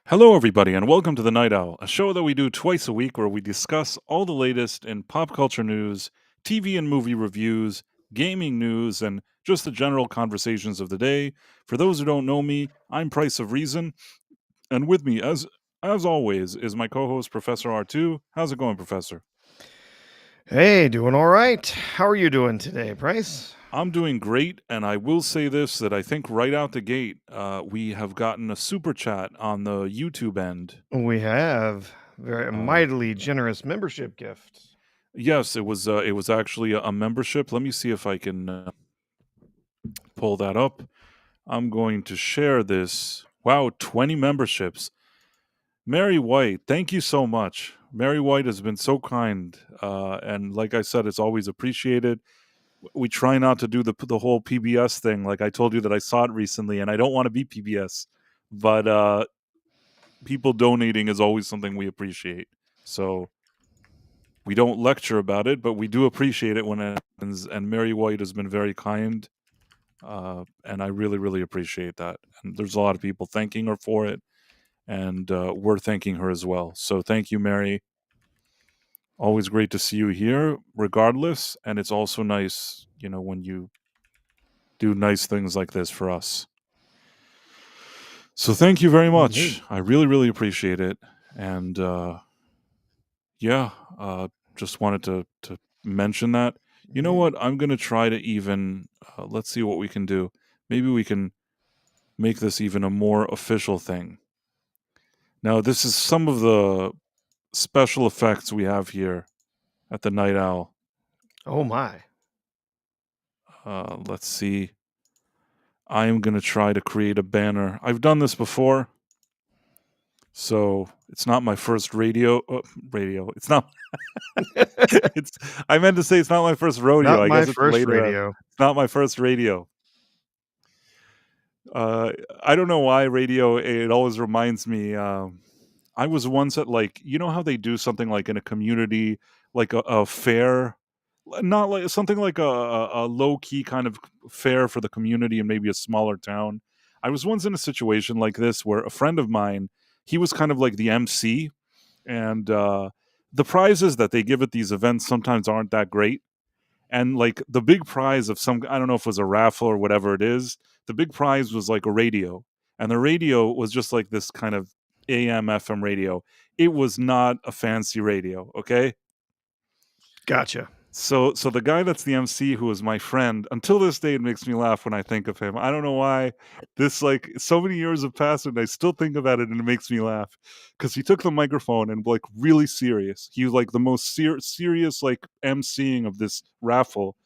Hello, everybody, and welcome to the Night Owl, a show that we do twice a week where we discuss all the latest in pop culture news, TV and movie reviews, gaming news, and just the general conversations of the day. For those who don't know me, I'm Price of Reason, and with me, as always, is my co-host Professor R2. How's it going, Professor? Hey, doing all right. How are you doing today, Bryce? I'm doing great, and I will say this that I think right out the gate, we have gotten a super chat on the YouTube end. We have very Uh, mightily generous membership gift. Yes, it was actually a membership. Let me see if I can pull that up. I'm going to share this. Wow, 20 memberships. Mary White, thank you so much. Mary White has been so kind, and like I said, it's always appreciated. We try not to do the whole PBS thing. Like I told you that I saw it recently, and I don't want to be PBS, but people donating is always something we appreciate. So we don't lecture about it, but we do appreciate it when it happens. And Mary White has been very kind, and I really, really appreciate that. And there's a lot of people thanking her for it, and we're thanking her as well. So thank you, Mary. Always great to see you here, regardless. And it's also nice, when you do nice things like this for us. So thank you very much. Indeed. I really, really appreciate it. And yeah, just wanted to mention that. You know what? I'm gonna try to even let's see what we can do. Maybe we can make this even a more official thing. Now, this is some of the special effects we have here at the Night Owl. Oh my. Let's see. I am gonna try to create a banner. I've done this before, so it's not my first radio. It's not. it's. I meant to say it's not my first rodeo. Not I my guess it's first later. radio. It's not my first radio. I don't know why radio. It always reminds me. I was once at how they do something like in a community, like a fair, not like something like a low key kind of fair for the community and maybe a smaller town. I was once in a situation like this where a friend of mine, he was kind of like the MC, and the prizes that they give at these events sometimes aren't that great. And like the big prize of some, I don't know if it was a raffle or whatever it is, the big prize was like a radio, and the radio was just like this kind of AM FM radio. It was not a fancy radio, okay? Gotcha. So the guy that's the MC, who was my friend, until this day it makes me laugh when I think of him. I don't know why. This, like, so many years have passed and I still think about it and it makes me laugh, because he took the microphone and, like, really serious. He was like the most serious, like, MCing of this raffle,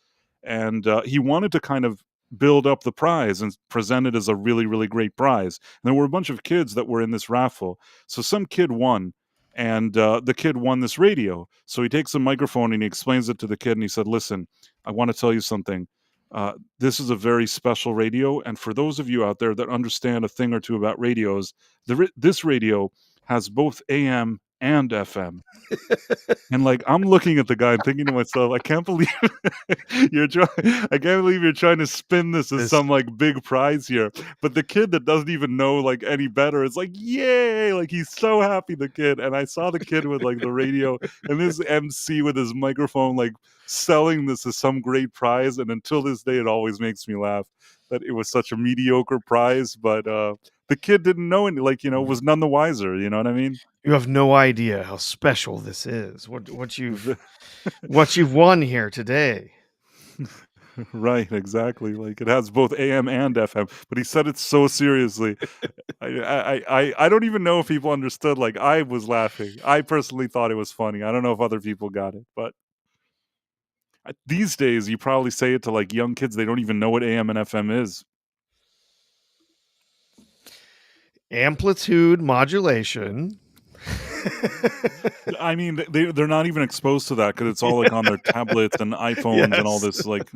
and he wanted to kind of build up the prize and present it as a really, really great prize. And there were a bunch of kids that were in this raffle, so some kid won, and the kid won this radio. So he takes a microphone and he explains it to the kid, and he said, "Listen, I want to tell you something. This is a very special radio, and for those of you out there that understand a thing or two about radios, this radio has both AM and FM." And, like, I'm looking at the guy and thinking to myself, I can't believe I can't believe you're trying to spin this as This some, like, big prize here. But the kid that doesn't even know, like, any better is like, "Yay!" Like, he's so happy, the kid. And I saw the kid with, like, the radio and this MC with his microphone, like, selling this as some great prize. And until this day, it always makes me laugh that it was such a mediocre prize. But the kid didn't know any, like, was none the wiser. You know what I mean? you have no idea how special this is. What you've won here today. Right, exactly. Like it has both AM and FM, but he said it so seriously. I don't even know if people understood. Like I was laughing. I personally thought it was funny. I don't know if other people got it, but these days you probably say it to like young kids. They don't even know what AM and FM is. Amplitude modulation. I mean, they're not even exposed to that because it's all like on their tablets and iPhones and all Yes. this. Like,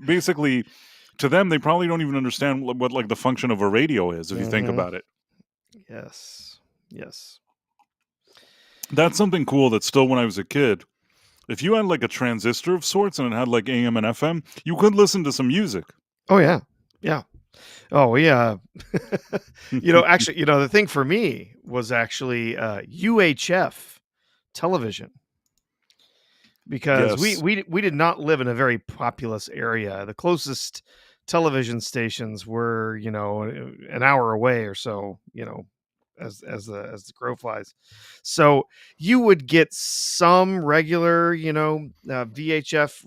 basically, to them, they probably don't even understand what like the function of a radio is. If you think Mhm. about it. Yes. Yes. That's something cool that still when I was a kid, if you had like a transistor of sorts and it had like AM and FM, you could listen to some music. Oh yeah. Yeah. Oh, yeah. Actually, the thing for me was actually, UHF television because we Yes. we d we did not live in a very populous area. The closest television stations were, an hour away or so, as the crow flies. So, you would get some regular, VHF,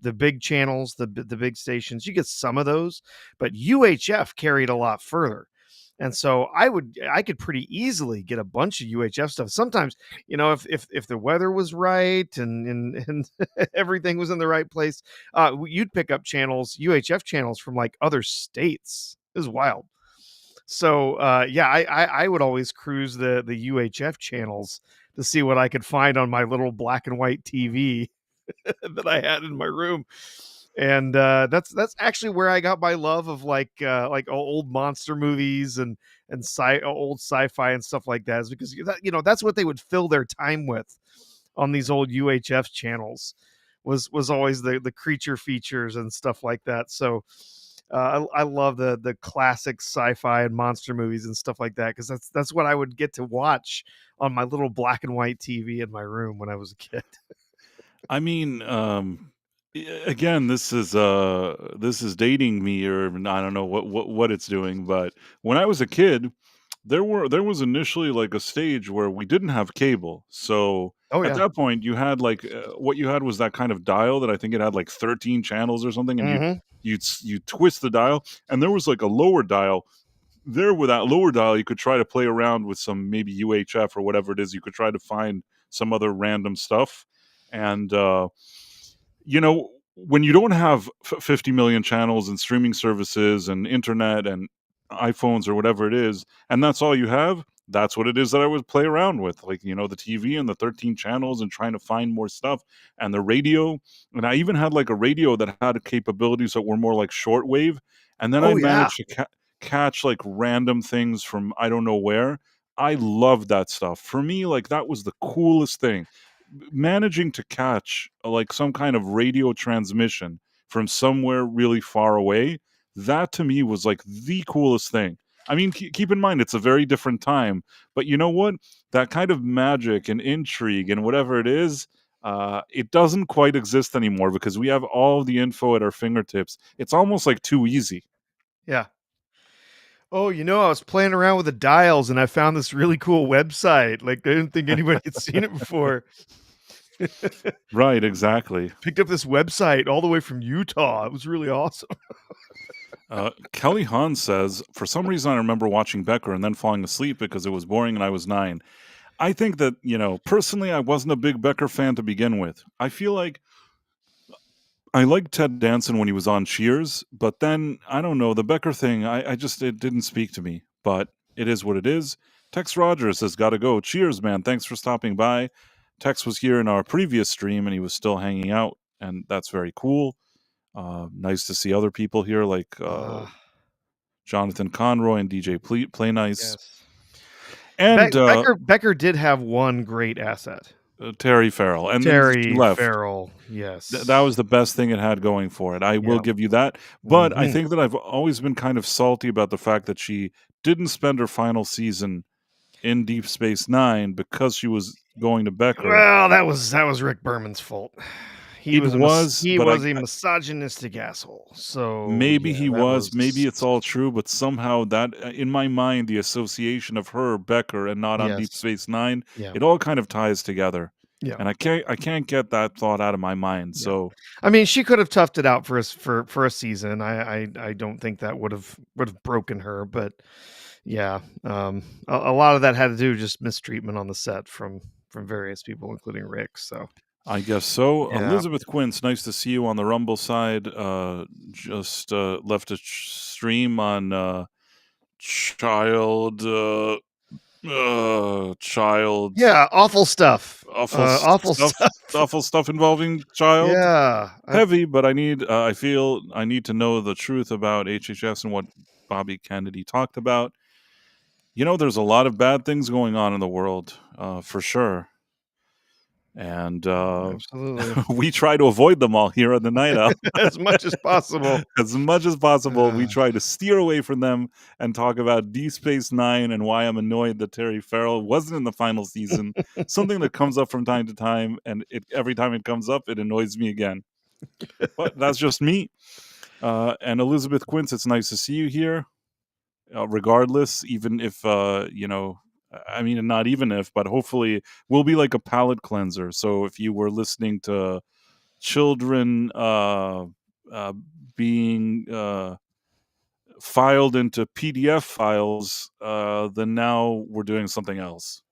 the big channels, the big stations. You get some of those, but UHF carried a lot further. And so I could pretty easily get a bunch of UHF stuff. Sometimes, if the weather was right and everything was in the right place, you'd pick up channels, UHF channels from like other states. It was wild. So yeah, I would always cruise the UHF channels to see what I could find on my little black and white TV that I had in my room. And that's actually where I got my love of like old monster movies and old sci-fi and stuff like that, is because that's what they would fill their time with on these old UHF channels, was always the creature features and stuff like that. So I love the classic sci-fi and monster movies and stuff like that, because that's what I would get to watch on my little black and white TV in my room when I was a kid. I mean, again, this is dating me, or I don't know what it's doing, but when I was a kid, there was initially like a stage where we didn't have cable. So Oh at yeah. that point, you had like what you had was that kind of dial that I think it had like 13 channels or something, and Hmm. you twist the dial, and there was like a lower dial. There, with that lower dial, you could try to play around with some maybe UHF or whatever it is. You could try to find some other random stuff, and when you don't have 50 million channels and streaming services and internet and iPhones or whatever it is, and that's all you have, that's what it is that I would play around with. Like, the TV and the 13 channels and trying to find more stuff and the radio. And I even had like a radio that had capabilities that were more like shortwave. And then I Oh yeah. managed to catch like random things from I don't know where. I loved that stuff. For me, like that was the coolest thing, managing to catch like some kind of radio transmission from somewhere really far away. That to me was like the coolest thing. I mean, keep in mind it's a very different time, but you know what, that kind of magic and intrigue and whatever it is, it doesn't quite exist anymore because we have all the info at our fingertips. It's almost like too easy. Yeah. Oh, I was playing around with the dials and I found this really cool website. Like, I didn't think anybody had seen it before. Right, exactly. Picked up this website all the way from Utah. It was really awesome. Kelly Hahn says, for some reason, I remember watching Becker and then falling asleep because it was boring and I was 9. I think that, personally, I wasn't a big Becker fan to begin with. I feel like I liked Ted Danson when he was on Cheers, but then, I don't know, the Becker thing, it didn't speak to me, but it is what it is. Tex Rogers has got to go. Cheers, man. Thanks for stopping by. Tex was here in our previous stream and he was still hanging out, and that's very cool. Nice to see other people here like Jonathan Conroy and DJ Play Nice. Yes. And Becker did have one great asset. Terry Farrell. And then she Terry left. Farrell, yes. That was the best thing it had going for it. I will give you that. But I think that I've always been kind of salty about the fact that she didn't spend her final season in Deep Space Nine because she was going to Becker. Well, that was Rick Berman's fault. He was a I misogynistic asshole. So maybe yeah, he was, maybe it's all true, but somehow that in my mind, the association of her, Becker, and not on Deep Yes. Space Nine, Yeah. it all kind of ties together. Yeah. And I can't get that thought out of my mind. Yeah. So I mean, she could have toughed it out for us for a season. I don't think that would have broken her, but yeah, a lot of that had to do with just mistreatment on the set from various people, including Rick. So I guess so. yeah. Elizabeth Quince, nice to see you on the Rumble side. Just left a stream on child. Child. Yeah, awful stuff. Awful stuff. Awful stuff involving child. Yeah, Heavy, but I feel I need to know the truth about HHS and what Bobby Kennedy talked about. There's a lot of bad things going on in the world, for sure. and Absolutely. we try to avoid them all here on the Night Owl. As much as possible. As much as possible, we Uh, try to steer away from them and talk about Deep Space Nine and why I'm annoyed that Terry Farrell wasn't in the final season. Something that comes up from time to time, and every time it comes up, it annoys me again. But that's just me. And Elizabeth Quince, it's nice to see you here. Regardless, even if I mean, not even if, but hopefully, we'll be like a palate cleanser. So if you were listening to children uh, being filed into PDF files, then now we're doing something else.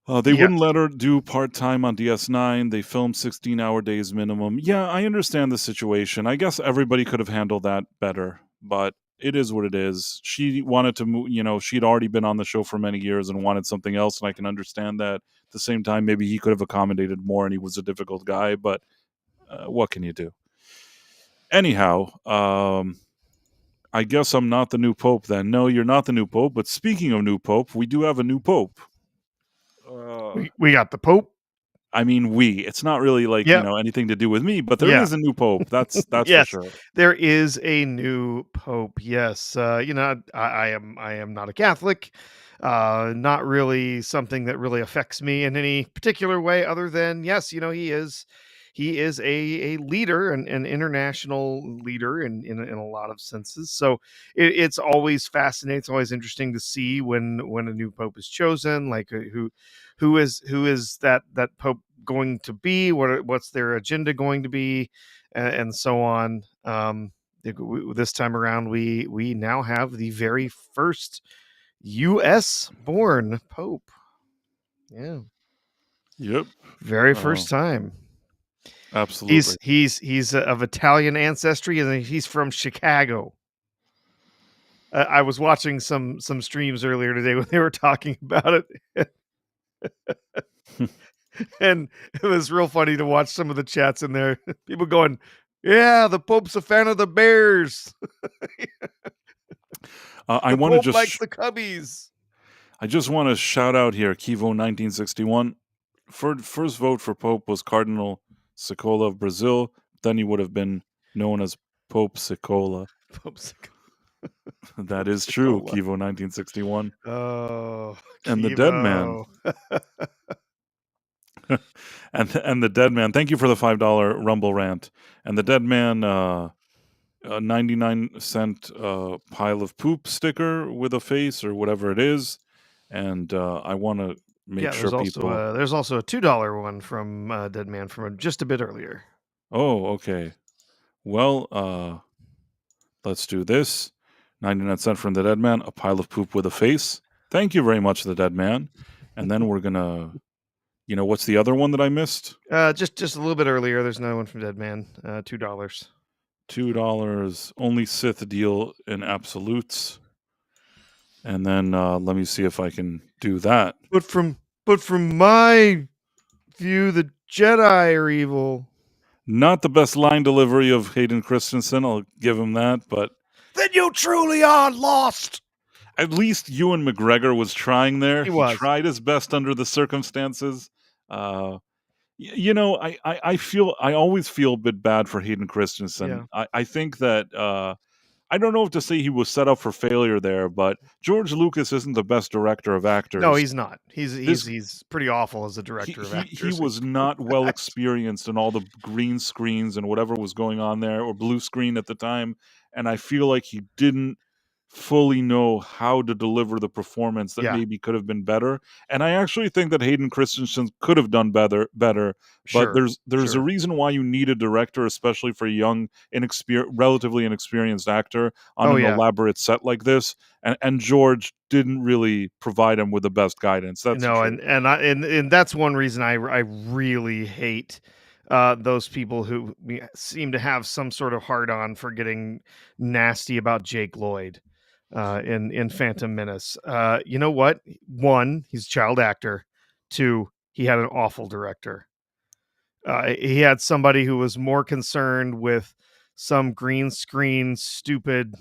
They yes. wouldn't let her do part-time on DS9. They filmed 16-hour days minimum. Yeah, I understand the situation. I guess everybody could have handled that better, but it is what it is. She wanted to move, she'd already been on the show for many years and wanted something else, and I can understand that. At the same time, maybe he could have accommodated more, and he was a difficult guy, but what can you do? Anyhow, I guess I'm not the new pope then. No, you're not the new pope, but speaking of new pope, we do have a new pope. We got the Pope. I mean, it's not really like, Yep. anything to do with me, but there Yeah. is a new pope. That's for Yes, sure. there is a new Pope. Yes. I am not a Catholic. Not really something that really affects me in any particular way, other than yes, he is a leader, an international leader in a lot of senses. So it's always fascinating. It's always interesting to see when a new pope is chosen, like who is that pope going to be? What's their agenda going to be, and so on. This time around, we now have the very first U.S. born pope. Yeah, Yep. very first time. Absolutely. He's of Italian ancestry, and he's from Chicago. I was watching some streams earlier today when they were talking about it, and it was real funny to watch some of the chats in there. People going, "Yeah, the Pope's a fan of the Bears. I The want to Pope likes just the Cubbies." I just want to shout out here Kivo 1961. First vote for pope was Cardinal Cicola of Brazil. Then he would have been known as Pope Cicola. Pope's That is true, Cicola. Kivo 1961. Oh, And the dead man. Kivo. and the dead man. Thank you for the $5 Rumble rant. And the dead man, a 99-cent pile of poop sticker with a face or whatever it is. And I want to make sure people. There's also a $2 one from Dead Man from just a bit earlier. Oh, okay. Well, let's do this. 99-cent from the dead man, a pile of poop with a face. Thank you very much, the dead man. And then we're gonna, what's the other one that I missed? Just a little bit earlier. There's another one from Dead Man. $2. $2. Only Sith deal in absolutes. And then let me see if I can do that. But from my view, the Jedi are evil. Not the best line delivery of Hayden Christensen. I'll give him that, but Then you truly are lost. at least Ewan McGregor was trying there. He was. Tried his best under the circumstances. I always feel a bit bad for Hayden Christensen. Yeah. I think that I don't know if to say he was set up for failure there, but George Lucas isn't the best director of actors. No, he's not. He's pretty awful as a director of actors. He was not well experienced in all the green screens and whatever was going on there, or blue screen at the time, and I feel like he didn't fully know how to deliver the performance that Yeah. maybe could have been better. And I actually think that Hayden Christensen could have done better. But Sure. there's a reason why you need a director, especially for a young, relatively inexperienced actor on an elaborate set like this. And George didn't really provide him with the best guidance. That's and that's one reason I really hate those people who seem to have some sort of hard on for getting nasty about Jake Lloyd in Phantom Menace. You know what? One, he's a child actor. Two, he had an awful director. He had somebody who was more concerned with some green screen, stupid,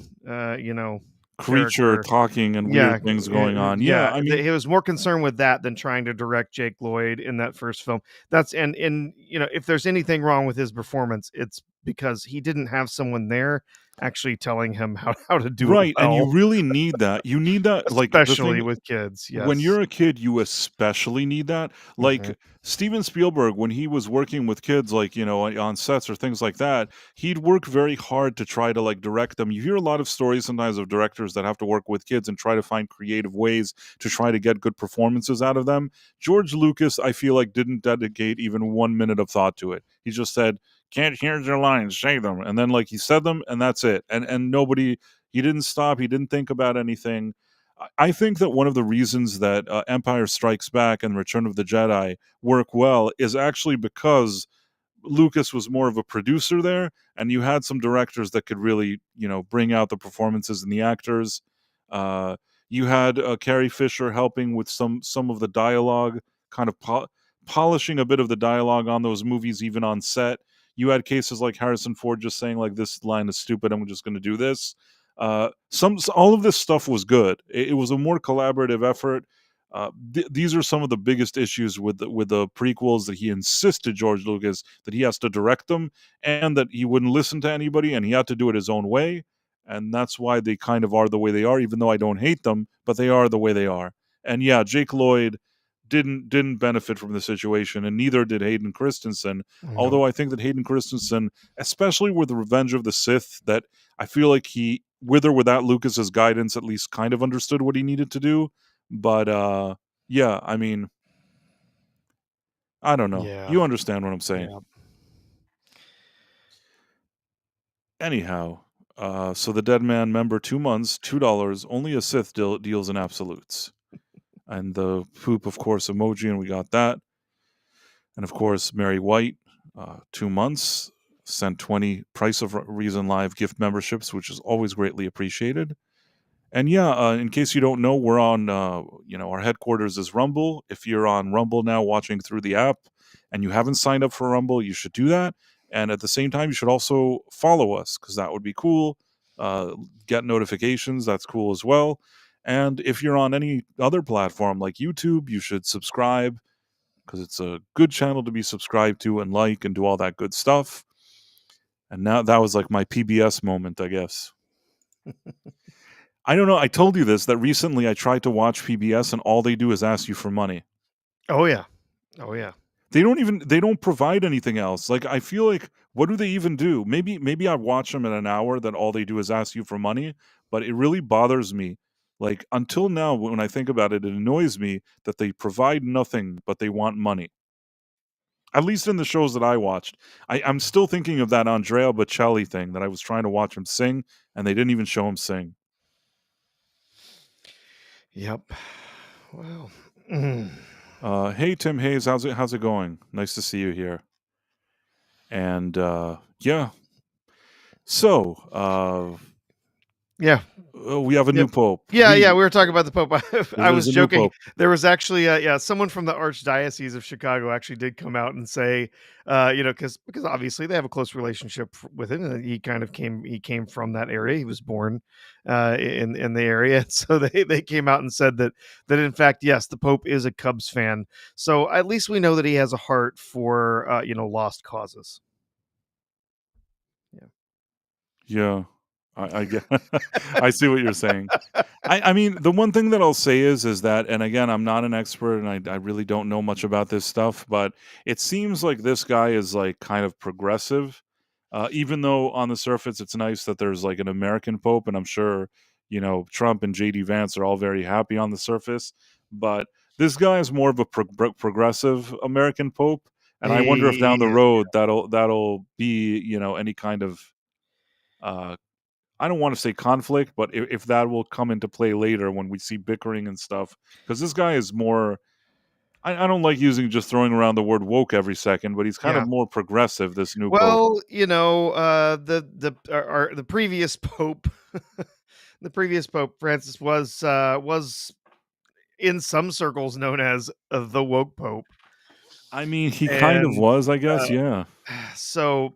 creature character. talking and Yeah, weird things going on. Yeah, I mean, he was more concerned with that than trying to direct Jake Lloyd in that first film. That's and if there's anything wrong with his performance, it's because he didn't have someone there actually telling him how to do it right, and you well, really need that. You need that. Like the especially thing with kids. when Yes. you're a kid, you especially need that. Mhm. Like Steven Spielberg, when he was working with kids, like, on sets or things like that, he'd work very hard to try to like direct them. You hear a lot of stories sometimes of directors that have to work with kids and try to find creative ways to try to get good performances out of them. George Lucas, I feel like, didn't dedicate even 1 minute of thought to it. He just said, "Can't hear your lines, say them," and then like he said them, and that's it. And nobody, he didn't stop. He didn't think about anything. I think that one of the reasons that Empire Strikes Back and Return of the Jedi work well is actually because Lucas was more of a producer there, and you had some directors that could really, bring out the performances and the actors. Uh, you had Carrie Fisher helping with some of the dialogue, kind of polishing a bit of the dialogue on those movies, even on set. You had cases like Harrison Ford just saying like, "This line is stupid. I'm just going to do this." All of this stuff was good. It was a more collaborative effort. These are some of the biggest issues with the prequels, that he insisted, George Lucas, that he has to direct them, and that he wouldn't listen to anybody, and he had to do it his own way. And that's why they kind of are the way they are, even though I don't hate them, but they are the way they are. And yeah, Jake Lloyd didn't benefit from the situation, and neither did Hayden Christensen. No. Although I think that Hayden Christensen, especially with the Revenge of the Sith, that I feel like he, with or without Lucas's guidance, at least kind of understood what he needed to do. But yeah, I mean, I don't know. Yeah. You understand what I'm saying. Yeah. Anyhow, so the Dead Man member, 2 months, $2. Only a Sith deals in absolutes. And the poop, of course, emoji, and we got that. And of course, Mary White, 2 months, sent 20 Price of Reason Live gift memberships, which is always greatly appreciated. And yeah, in case you don't know, we're on, our headquarters is Rumble. If you're on Rumble now watching through the app and you haven't signed up for Rumble, you should do that. And at the same time, you should also follow us, because that would be cool. Get notifications, that's cool as well. And if you're on any other platform like YouTube, you should subscribe, because it's a good channel to be subscribed to and like and do all that good stuff. And now that was like my PBS moment, I guess. I don't know. I told you this, that recently I tried to watch PBS and all they do is ask you for money. Oh yeah. Oh yeah. They don't provide anything else. Like, I feel like, what do they even do? Maybe I watch them in an hour that all they do is ask you for money, but it really bothers me. Like, until now, when I think about it, it annoys me that they provide nothing but they want money. At least in the shows that I watched. I'm still thinking of that Andrea Bocelli thing, that I was trying to watch him sing and they didn't even show him sing. Yep. Well. mm. Hey Tim Hayes, how's it going? Nice to see you here. And yeah. So Yeah. we have a new Yep. pope. Yeah, we were talking about the Pope. I There's was a new joking. pope. There was actually, someone from the Archdiocese of Chicago actually did come out and say, because obviously they have a close relationship with it, and he came from that area. He was born in the area, so they came out and said that in fact, yes, the Pope is a Cubs fan. So at least we know that he has a heart for lost causes. Yeah. I get I see what you're saying. I mean, the one thing that I'll say is that, and again, I'm not an expert and I really don't know much about this stuff, but it seems like this guy is like kind of progressive. Even though on the surface it's nice that there's like an American Pope, and I'm sure, Trump and JD Vance are all very happy on the surface, but this guy is more of a progressive American Pope, and I wonder if down the road that'll be, any kind of uh I don't want to say conflict, but if that will come into play later when we see bickering and stuff, because this guy is more. I don't like throwing around the word woke every second, but he's kind of Yeah. more progressive. This new pope. Well, the previous pope, the previous Pope Francis was in some circles known as the woke Pope, I mean, he kind of and was, I guess. Yeah. so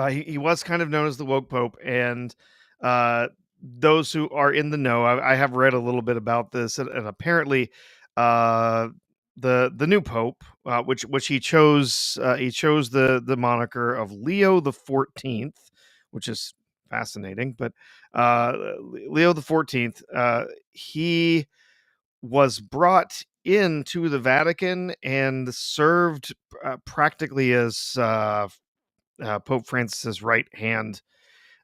he was kind of known as the woke Pope, and uh, those who are in the know, I have read a little bit about this, and apparently, uh, the new pope, which he chose the moniker of Leo the 14th, which is fascinating. But Leo the 14th, he was brought into the Vatican and served practically as Pope Francis's right hand,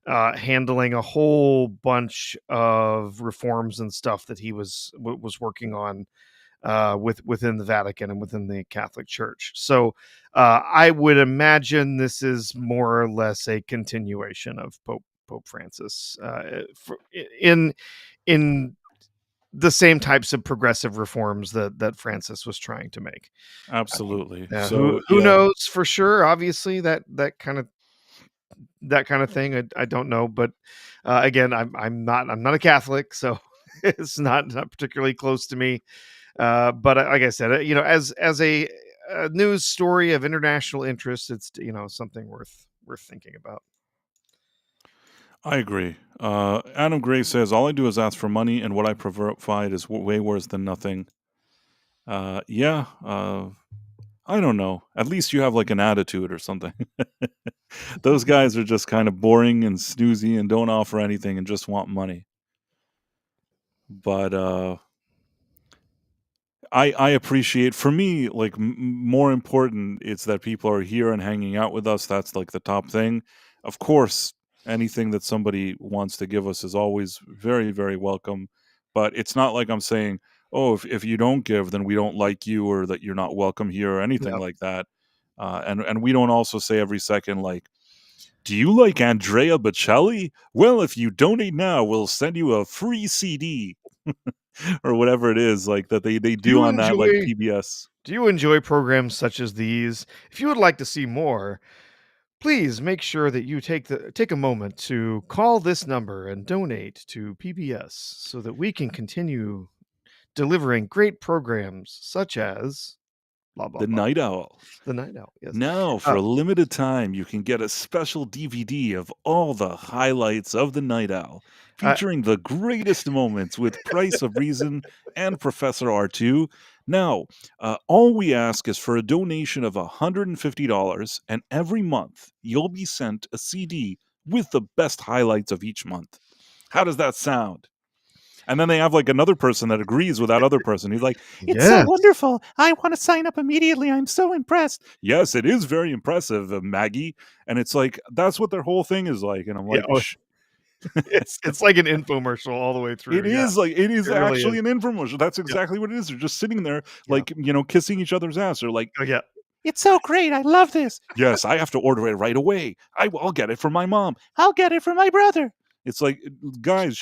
handling a whole bunch of reforms and stuff that he was working on within the Vatican and within the Catholic Church. So I would imagine this is more or less a continuation of Pope Francis, in the same types of progressive reforms that Francis was trying to make. Absolutely. Who So who yeah, knows for sure? Obviously, that kind of thing. I don't know, but again, I'm not a Catholic, so it's not particularly close to me. But like I said, as a news story of international interest, it's something worth thinking about. I agree. Adam Gray says, "All I do is ask for money, and what I provide is way worse than nothing." Yeah. I don't know. At least you have like an attitude or something. Those guys are just kind of boring and snoozy and don't offer anything and just want money. But I appreciate, for me, like more important, it's that people are here and hanging out with us. That's like the top thing. Of course, anything that somebody wants to give us is always very, very welcome. But it's not like I'm saying, oh, if you don't give, then we don't like you or that you're not welcome here or anything Yeah. like that. And we don't also say every second, like, do you like Andrea Bocelli? Well, if you donate now, we'll send you a free CD or whatever it is like that they Do do you on that like enjoy PBS. do you enjoy programs such as these? If you would like to see more, please make sure that you take a moment to call this number and donate to PBS so that we can continue delivering great programs such as blah blah The blah. Night Owl. The Night Owl. Yes. Now, for Uh, a limited time, you can get a special DVD of all the highlights of the Night Owl, I, featuring the greatest moments with Price of Reason and Professor R2. Now, all we ask is for a donation of $150, and every month you'll be sent a CD with the best highlights of each month. How does that sound? And then they have like another person that agrees with that other person. He's like, "It's so yes. wonderful. I want to sign up immediately. I'm so impressed." Yes, it is very impressive, Maggie. And it's like that's what their whole thing is like. And I'm Yeah. like, Oh, it's like an infomercial all the way it through. Yeah. is like it is It really actually is. an infomercial. That's Yeah. exactly what it is. They're just sitting there, Yeah. like kissing each other's ass. They're like, Oh, yeah. "It's so great. I love this. Yes, I have to order it right away. I'll get it for my mom. I'll get it for my brother." It's like, guys,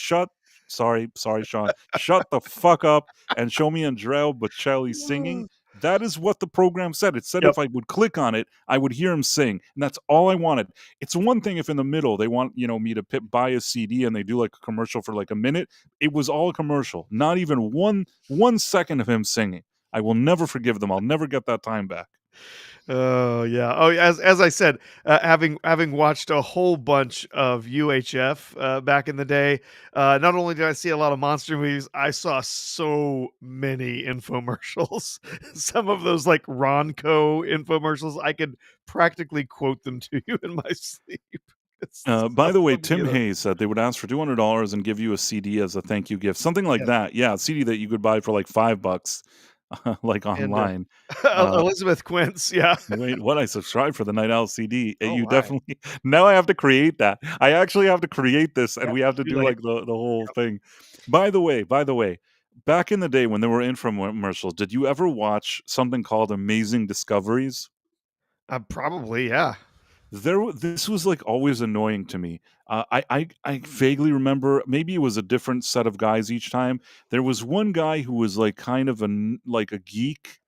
sorry, Sean. Shut the fuck up and show me Andrea Bocelli singing. That is what the program said. It said Yep. if I would click on it, I would hear him sing, and that's all I wanted. It's one thing if in the middle they want me to buy a CD and they do like a commercial for like a minute. It was all a commercial, not even one second of him singing. I will never forgive them. I'll never get that time back. Oh yeah. Oh, as I said, having watched a whole bunch of UHF back in the day, not only did I see a lot of monster movies, I saw so many infomercials. Some of those like Ronco infomercials, I could practically quote them to you in my sleep. By the way, So many Tim of them. Hayes said they would ask for $200 and give you a CD as a thank you gift, something like Yes. that. Yeah, a CD that you could buy for like $5, like And online. Uh, Elizabeth Quince, yeah. Wait, what? I subscribed for the Night Owl CD. Oh You my. definitely now I have to create that. I actually have to create this, and Yeah. we have to Be do like, like the whole thing. By the way, back in the day when there were infomercials, did you ever watch something called Amazing Discoveries? probably, yeah. This was like always annoying to me. I vaguely remember maybe it was a different set of guys each time. There was one guy who was like kind of like a geek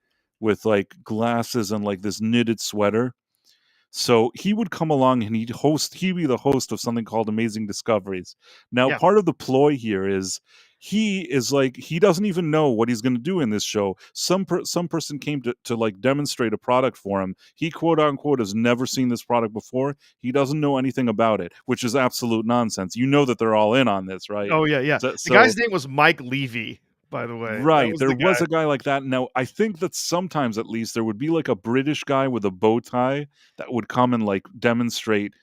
with like glasses and like this knitted sweater. So he would come along and he'd be the host of something called Amazing Discoveries. Now, Yeah. part of the ploy here is he is like, he doesn't even know what he's going to do in this show. Some person came to like demonstrate a product for him. He quote unquote has never seen this product before. He doesn't know anything about it, which is absolute nonsense. You know that they're all in on this, right? Oh yeah, yeah. The So guy's name was Mike Levy, by the way. That right, was there the was guy. a guy like that. Now, I think that sometimes, at least, there would be like a British guy with a bow tie that would come and like demonstrate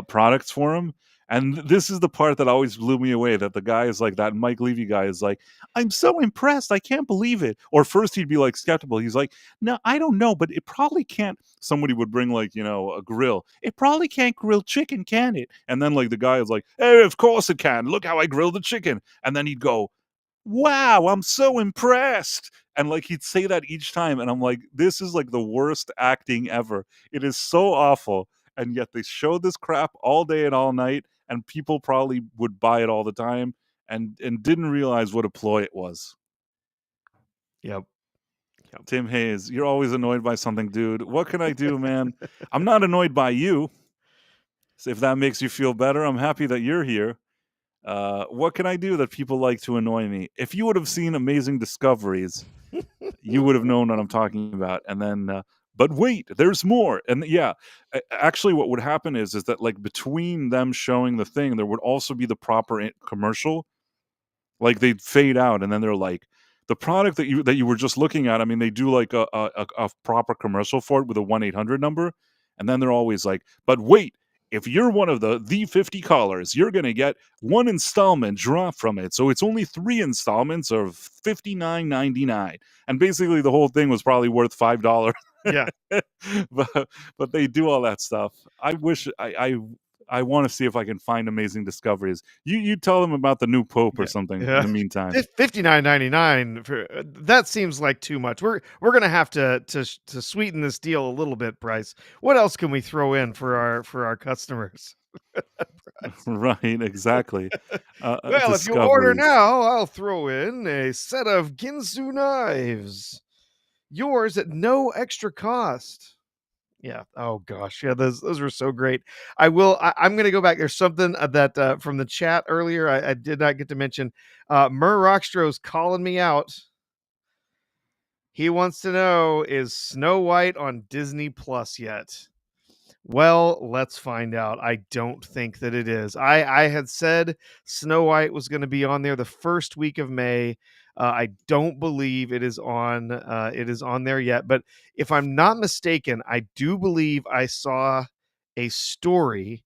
products for him. And this is the part that always blew me away. That the guy is like, that Mike Levy guy is like, I'm so impressed, I can't believe it. Or first he'd be like skeptical. He's like, no, I don't know, but it probably can't. Somebody would bring like, you know, a grill. It probably can't grill chicken, can it? And then like the guy is like, hey, of course it can. Look how I grilled the chicken. And then he'd go, wow, I'm so impressed. And like he'd say that each time. And I'm like, this is like the worst acting ever. It is so awful. And yet they show this crap all day and all night, and people probably would buy it all the time and didn't realize what a ploy it was. Yep. Tim Hayes, you're always annoyed by something, dude. What can I do, man? I'm not annoyed by you. So if that makes you feel better, I'm happy that you're here. What can I do that people like to annoy me? If you would have seen Amazing Discoveries, you would have known what I'm talking about. And then, but wait, there's more. And yeah, actually, what would happen is that like between them showing the thing, there would also be the proper commercial. Like they'd fade out, and then they're like, the product that you were just looking at. I mean, they do like a proper commercial for it with a 1-800 number, and then they're always like, but wait. If you're one of the 50 callers, you're gonna get one installment dropped from it. So it's only 3 installments of $59.99. And basically the whole thing was probably worth $5. Yeah. but they do all that stuff. I wish I want to see if I can find Amazing Discoveries. You tell them about the new Pope or Yeah. something in Yeah. the meantime. $59.99 for that seems like too much. We're gonna have to sweeten this deal a little bit, Bryce. What else can we throw in for our customers? Right, exactly. Well, if you order Discoveries. now, I'll throw in a set of Ginsu knives. Yours at no extra cost. Yeah. Oh gosh. Yeah. Those were so great. I'm going to go back. There's something that from the chat earlier I did not get to mention. Mur Rockstro's calling me out. He wants to know, is Snow White on Disney Plus yet? Well, let's find out. I don't think that it is. I had said Snow White was going to be on there the first week of May. I don't believe it is on. It is on there yet. But if I'm not mistaken, I do believe I saw a story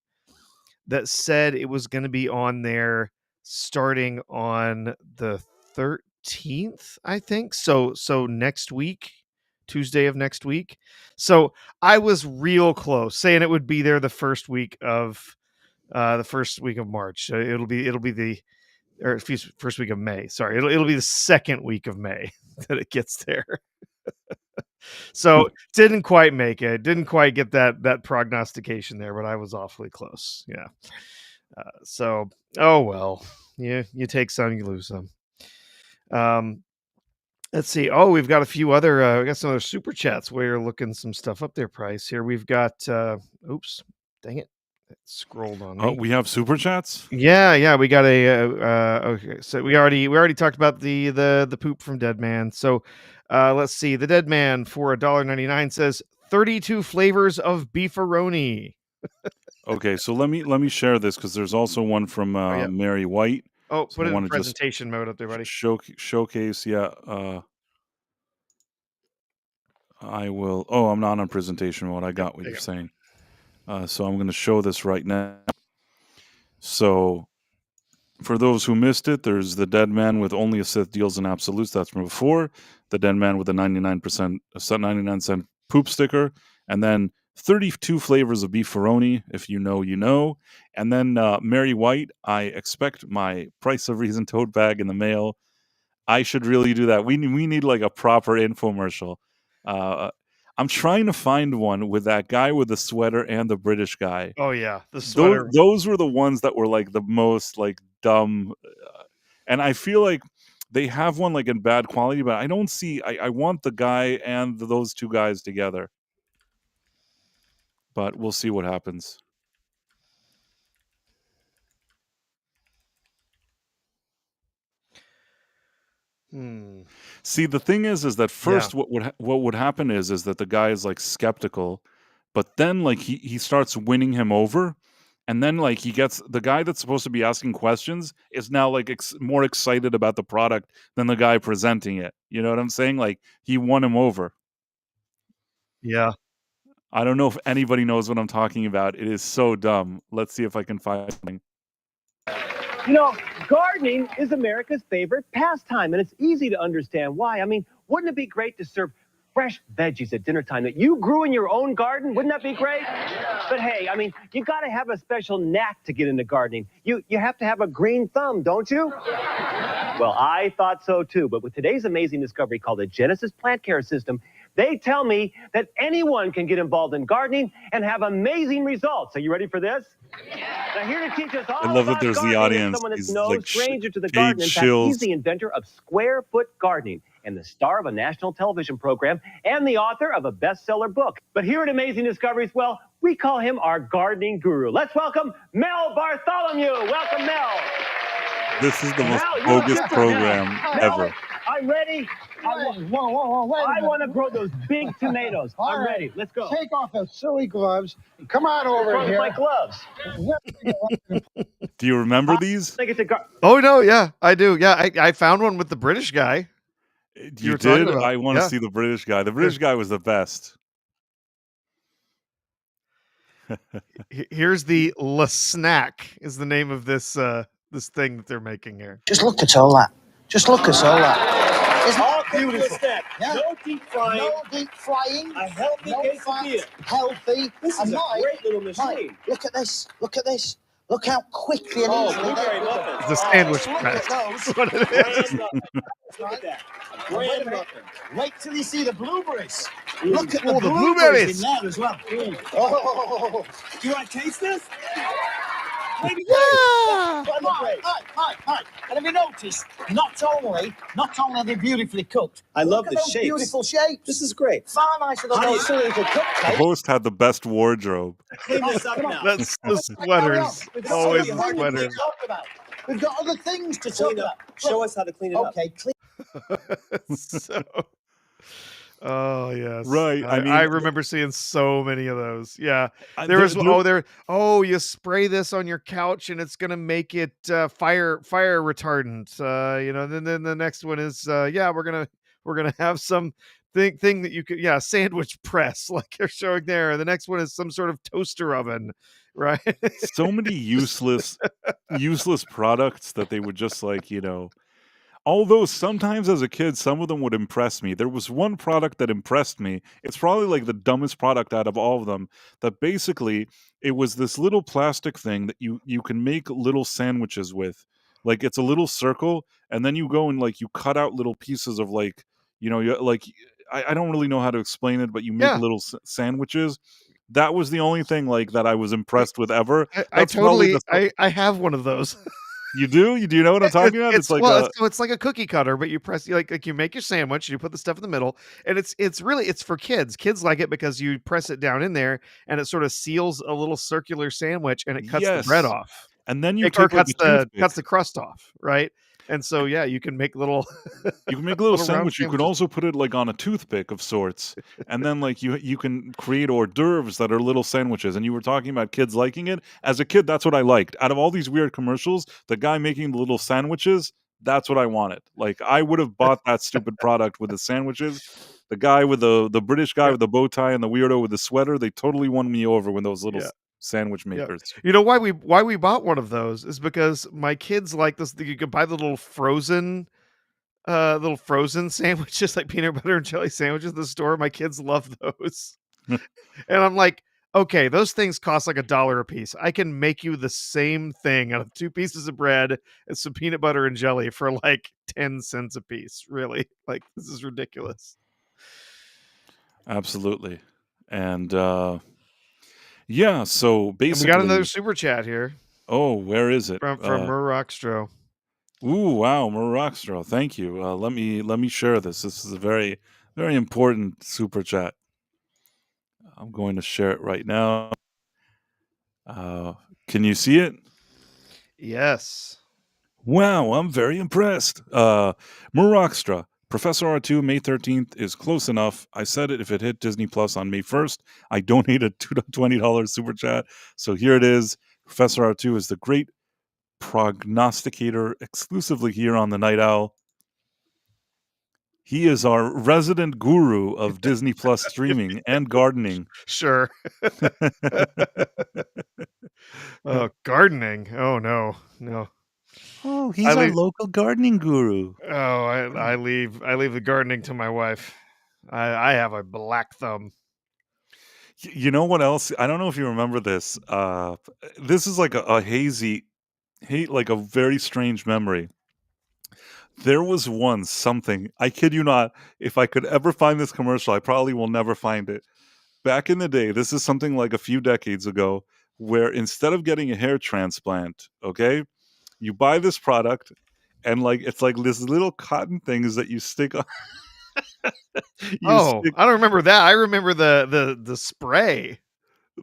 that said it was going to be on there starting on the 13th, I think. So next week, Tuesday of next week. So I was real close saying it would be there the first week of March. It'll be the or excuse first week of May. Sorry, it'll be the second week of May that it gets there. So didn't quite make it. Didn't quite get that prognostication there, but I was awfully close. Yeah. So oh well. You take some, you lose some. Let's see. Oh, we've got a few other we got some other super chats. We're looking some stuff up there, Price. Here we've got oops, dang it. It scrolled on me. Oh, we have super chats? Yeah, we got a okay. So we already talked about the poop from Dead Man. So let's see. The Dead Man for $1.99 says 32 flavors of beefaroni. Okay, so let me share this because there's also one from Oh yeah. Mary White. Oh, So put I it in want to just presentation mode up there, buddy. showcase. Yeah, I will. Oh, I'm not on presentation mode. I got what There you're you saying. So I'm going to show this right now. So for those who missed it, there's the Dead Man with only a Sith deals in absolutes. That's from before. The Dead Man with a 99% poop sticker, and then 32 flavors of beefaroni. If you know, you know. And then Mary White. I expect my Price of Reason tote bag in the mail. I should really do that. We need like a proper infomercial. Uh, I'm trying to find one with that guy with the sweater and the British guy. go. Oh yeah, the Those sweater. those were the ones that were like the most like dumb, and I feel like they have one like in bad quality, but I don't see. I want the guy and those two guys together, but we'll see what happens. Hmm. See, the thing is that Yeah. first what would happen is that the guy is, like, skeptical, but then, like, he starts winning him over, and then, like, he gets the guy that's supposed to be asking questions is now, like, more excited about the product than the guy presenting it. You know what I'm saying? Like, he won him over. Yeah. I don't know if anybody knows what I'm talking about. It is so dumb. Let's see if I can find something. You know, gardening is America's favorite pastime, and it's easy to understand why. I mean, wouldn't it be great to serve fresh veggies at dinner time that you grew in your own garden? Wouldn't that be great? But hey, I mean, you got to have a special knack to get into gardening. You have to have a green thumb, don't you? Well, I thought so too, but with today's amazing discovery called the Genesis Plant Care System, they tell me that anyone can get involved in gardening and have amazing results. Are you ready for this? Now, here to teach us I all love that about there's the gardening is audience. someone that's He's, no like, stranger to the paid garden. In fact, he's shills. the inventor of Square Foot Gardening and the star of a national television program and the author of a bestseller book. But here at Amazing Discoveries, well, we call him our gardening guru. Let's welcome Mel Bartholomew. Welcome, Mel. This is the most Mel, you're bogus different, program Mel. ever. I'm ready. Whoa, wait a I minute. want to grow those big tomatoes. All I'm right. ready. Let's go. Take off those silly gloves. Come on over What's here. my gloves? Do you remember these? I think it's a Oh no, yeah, I do. Yeah, I found one with the British guy. You were talking did? about. I want to Yeah. see the British guy. The British guy was the best. Here's the La Snack is the name of this this thing that they're making here. Just look at all that. Just look at all that. Isn't all it beautiful? beautiful snack. Yeah. No deep frying. No deep frying. A healthy No quesadilla. fat. Healthy. This And is a Mike, great little Mike, machine. look at this. Look at this. Look how quickly and Oh, easily blueberry they muffins. It's a sandwich look press. at those. That's what it Grand is. muffin. Look at that. A Wait a grand minute. muffin. Wait till you see the blueberries. Look at Oh, the the blueberries blueberries. in there as well. Oh, Do you want to taste this? Maybe Yeah. Hi. And have you noticed? Not only are they beautifully cooked. I love look the at those shapes. Beautiful shapes. This is great. Far nicer than How do you- those cylindrical The cupcakes. host had the best wardrobe. Clean this up now. That's the Carry on. sweaters. We've got Always other the things to sweaters. talk about. We've got other things to talk Clean about. up. Show us how to clean it up. Okay, clean. So, oh yes, Right, I I mean, remember seeing so many of those. Yeah, I- there was there- you spray this on your couch and it's gonna make it fire retardant. Then the next one is we're gonna have some thing that you could sandwich press like you're showing there. And the next one is some sort of toaster oven, right? so many useless products that they would just although sometimes as a kid some of them would impress me. There was one product that impressed me. It's probably like the dumbest product out of all of them, that basically it was this little plastic thing that you can make little sandwiches with. Like, it's a little circle, and then you go and you cut out little pieces of I don't really know how to explain it, but you make Yeah. little sandwiches. That was the only thing that I was impressed with ever. I That's probably totally I have one of those. You do? Do you know what I'm talking about? It's It's like a cookie cutter, but you press like you make your sandwich, you put the stuff in the middle, and it's really for kids. Kids like it because you press it down in there and it sort of seals a little circular sandwich and it cuts the bread Yes. off. and then you Or take like cuts a the toothpick. crust off, right? And so you can make little You can make a little little round sandwich. You could sandwiches. also put it on a toothpick of sorts, and then you can create hors d'oeuvres that are little sandwiches. And you were talking about kids liking it. As a kid, that's what I liked. Out of all these weird commercials, the guy making the little sandwiches, that's what I wanted. Like, I would have bought that stupid product with the sandwiches. The guy with the British guy Yeah. with the bow tie and the weirdo with the sweater, they totally won me over with those little Yeah. sandwich Yeah. makers. You know why we bought one of those is because my kids like this. You can buy the little frozen sandwiches, like peanut butter and jelly sandwiches at the store. My kids love those. And I'm like, okay, those things cost like $1 a piece. I can make you the same thing out of 2 pieces of bread and some peanut butter and jelly for like 10 cents a piece. Really? Like, this is ridiculous. Absolutely. And yeah, so And we got another basically, super chat here oh, where is it? from Rockstro. Ooh, wow, Marrockstro, thank you. Let me share this. This is a very, very important super chat. I'm going to share it right now. Can you see it? Yes. Wow, I'm very impressed. Murakstra, Professor R2, May 13th is close enough. I said it if it hit Disney Plus on May 1st. I donated $20 super chat. So here it is. Professor R2 is the great prognosticator exclusively here on the Night Owl. He is our resident guru of Disney Plus streaming and gardening. Sure. Oh, gardening. Oh no, no. Oh, I he's our leave. local gardening guru. Oh, I leave. I leave the gardening to my wife. I have a black thumb. You know what else? I don't know if you remember this. This is like a hazy, like a very strange memory. There was once something, I kid you not, if I could ever find this commercial, I probably will never find it. Back in the day, this is something like a few decades ago, where instead of getting a hair transplant, okay, you buy this product and like it's like this little cotton things that you stick on. You Oh, stick I don't remember that. I remember the spray.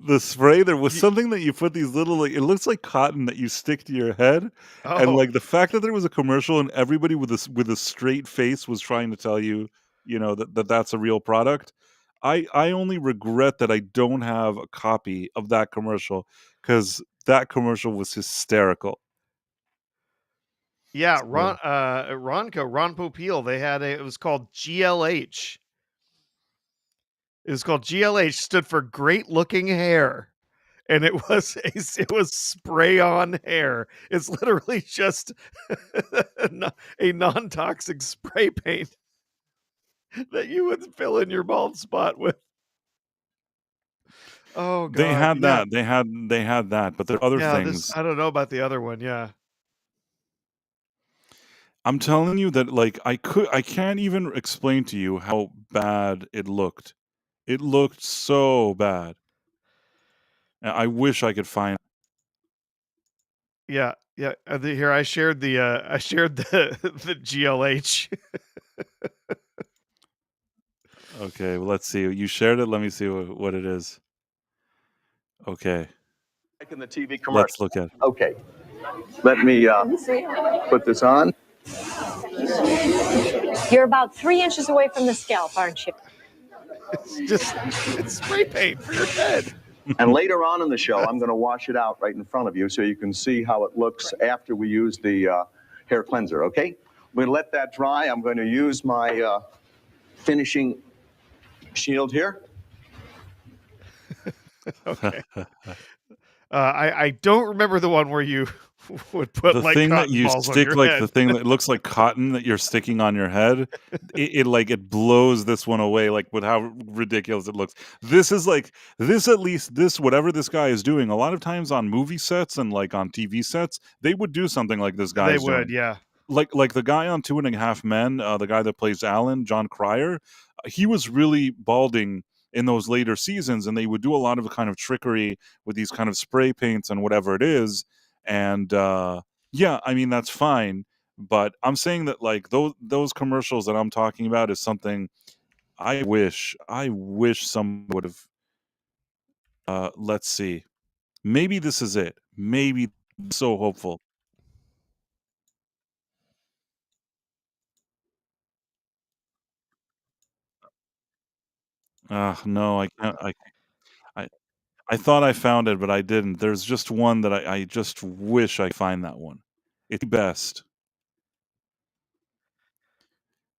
the spray. There was Ye- something that you put these little, like, it looks like cotton that you stick to your head. And Oh, like the fact that there was a commercial and everybody with a straight face was trying to tell you, that's a real product. I only regret that I don't have a copy of that commercial because that commercial was hysterical. yeah, So, Ron Popeil. They had it was called GLH. It was called GLH, stood for great looking hair. And it was it was spray on hair. It's literally just a non-toxic spray paint that you would fill in your bald spot with. Oh they god. had Yeah. that. They had that, but there are other Yeah, this things. I don't know about the other one. Yeah. I'm telling you that like I can't even explain to you how bad it looked. It looked so bad. I wish I could find. Yeah. Yeah. Here I shared the the GLH. Okay, well, let's see. You shared it. Let me see what it is. Okay, Like in the TV commercial. let's look at it. Okay, let me put this on. You're about 3 inches away from the scalp, aren't you? It's spray paint for your head. And later on in the show, I'm going to wash it out right in front of you so you can see how it looks after we use the hair cleanser, okay? We're going to let that dry. I'm going to use my finishing shield here. Okay. I don't remember the one where you would put The like thing that cotton you balls on stick, your like head. the thing that looks like cotton that you're sticking on your head, it blows this one away, like with how ridiculous it looks. This is like this at least this whatever this guy is doing. A lot of times on movie sets and like on TV sets, they would do something like this They guy's would, doing. yeah. Like the guy on Two and a Half Men, the guy that plays Alan, John Cryer, he was really balding in those later seasons, and they would do a lot of kind of trickery with these kind of spray paints and whatever it is. And yeah, I mean that's fine, but I'm saying that like those commercials that I'm talking about is something I wish some would have. Let's see, maybe this is it. Maybe so hopeful. No, I can't. I I thought I found it, but I didn't. There's just one that I just wish I find that one. It's the best.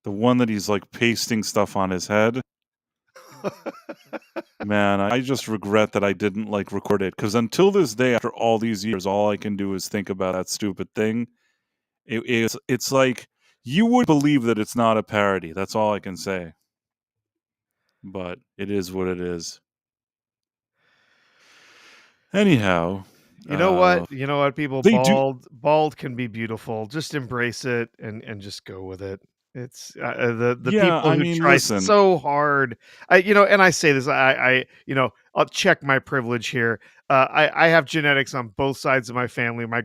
The one that he's like pasting stuff on his head. Man, I just regret that I didn't like record it because until this day, after all these years, all I can do is think about that stupid thing. It's like you would believe that it's not a parody. That's all I can say. But it is what it is. Anyhow, You know what? You know what, people? they do. Bald can be beautiful. Just embrace it and just go with it. It's the Yeah, people I who mean, try listen. so hard. And I say this. I'll check my privilege here. I have genetics on both sides of my family. My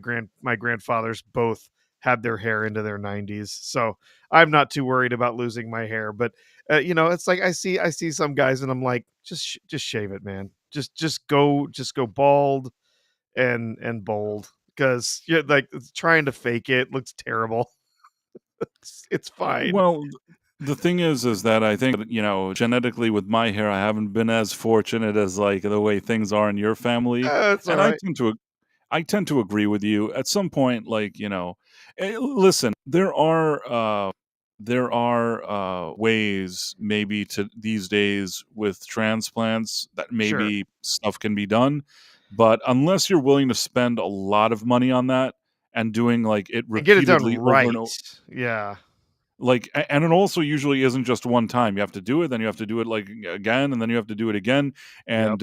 grandfathers both had their hair into their 90s, so I'm not too worried about losing my hair. But it's like I see some guys, and I'm like, just shave it, man. Just go bald and bold. because you're like trying to fake it looks terrible. It's fine. Well, the thing is that I think that, genetically with my hair, I haven't been as fortunate as like the way things are in your family, That's all and right. I tend to agree with you. At some point, like, listen, there are ways maybe to these days with transplants that Sure. maybe stuff can be done, but unless you're willing to spend a lot of money on that and doing like it And get it done repeatedly over and right. over, Yeah. like, and it also usually isn't just one time. You have to do it, then you have to do it like again, and then you have to do it again. Yep. And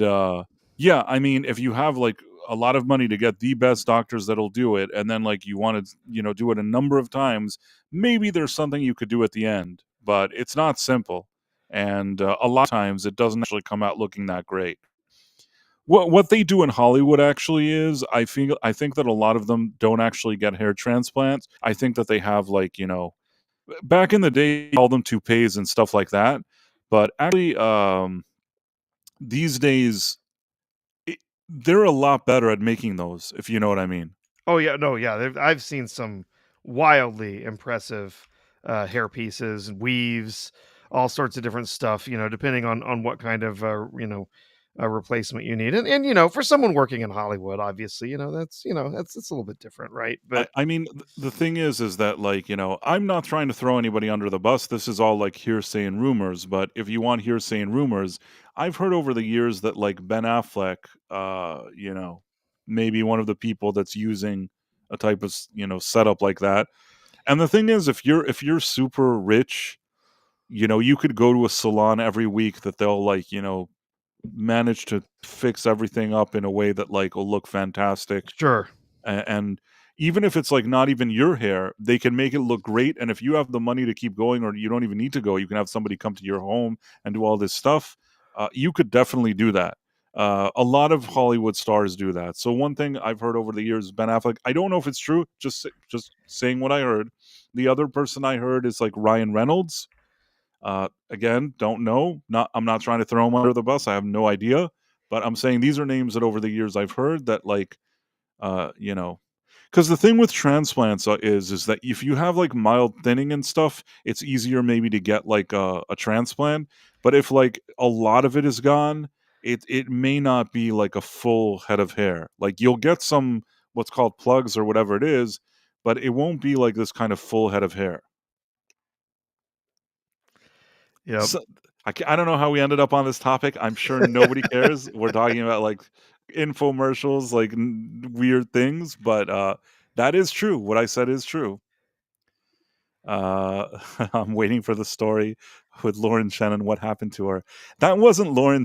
yeah, I mean, if you have like a lot of money to get the best doctors that'll do it, and then like you want to, do it a number of times, maybe there's something you could do at the end, but it's not simple. And a lot of times it doesn't actually come out looking that great. What they do in Hollywood actually is, I think that a lot of them don't actually get hair transplants. I think that they have like, back in the day, we called them toupees and stuff like that. But actually, these days, it, they're a lot better at making those, if you know what I mean. Oh yeah, no, yeah. I've seen some wildly impressive hair pieces, weaves, all sorts of different stuff. Depending on what kind of replacement you need, and for someone working in Hollywood, obviously, that's a little bit different, right? I, But I mean, the thing is that like, I'm not trying to throw anybody under the bus. This is all like hearsay and rumors. But if you want hearsay and rumors, I've heard over the years that like Ben Affleck, maybe one of the people that's using a type of setup like that. And the thing is, if you're super rich, you could go to a salon every week that they'll like, manage to fix everything up in a way that like will look fantastic. sure, And even if it's like not even your hair, they can make it look great. And if you have the money to keep going, or you don't even need to go, you can have somebody come to your home and do all this stuff. You could definitely do that. A lot of Hollywood stars do that. So one thing I've heard over the years, Ben Affleck, I don't know if it's true, just saying what I heard. The other person I heard is like Ryan Reynolds. Again, don't know. I'm not trying to throw him under the bus. I have no idea. But I'm saying these are names that over the years I've heard that like, uh, you know, because the thing with transplants is that if you have like mild thinning and stuff, it's easier maybe to get like a transplant. But if like a lot of it is gone, it may not be like a full head of hair. Like you'll get some what's called plugs or whatever it is, but it won't be like this kind of full head of hair. yep, So, I don't know how we ended up on this topic. I'm sure nobody cares. We're talking about like infomercials, like weird things, but that is true. What I said is true. Uh, I'm waiting for the story with Lauren Chen and what happened to her. That wasn't Lauren.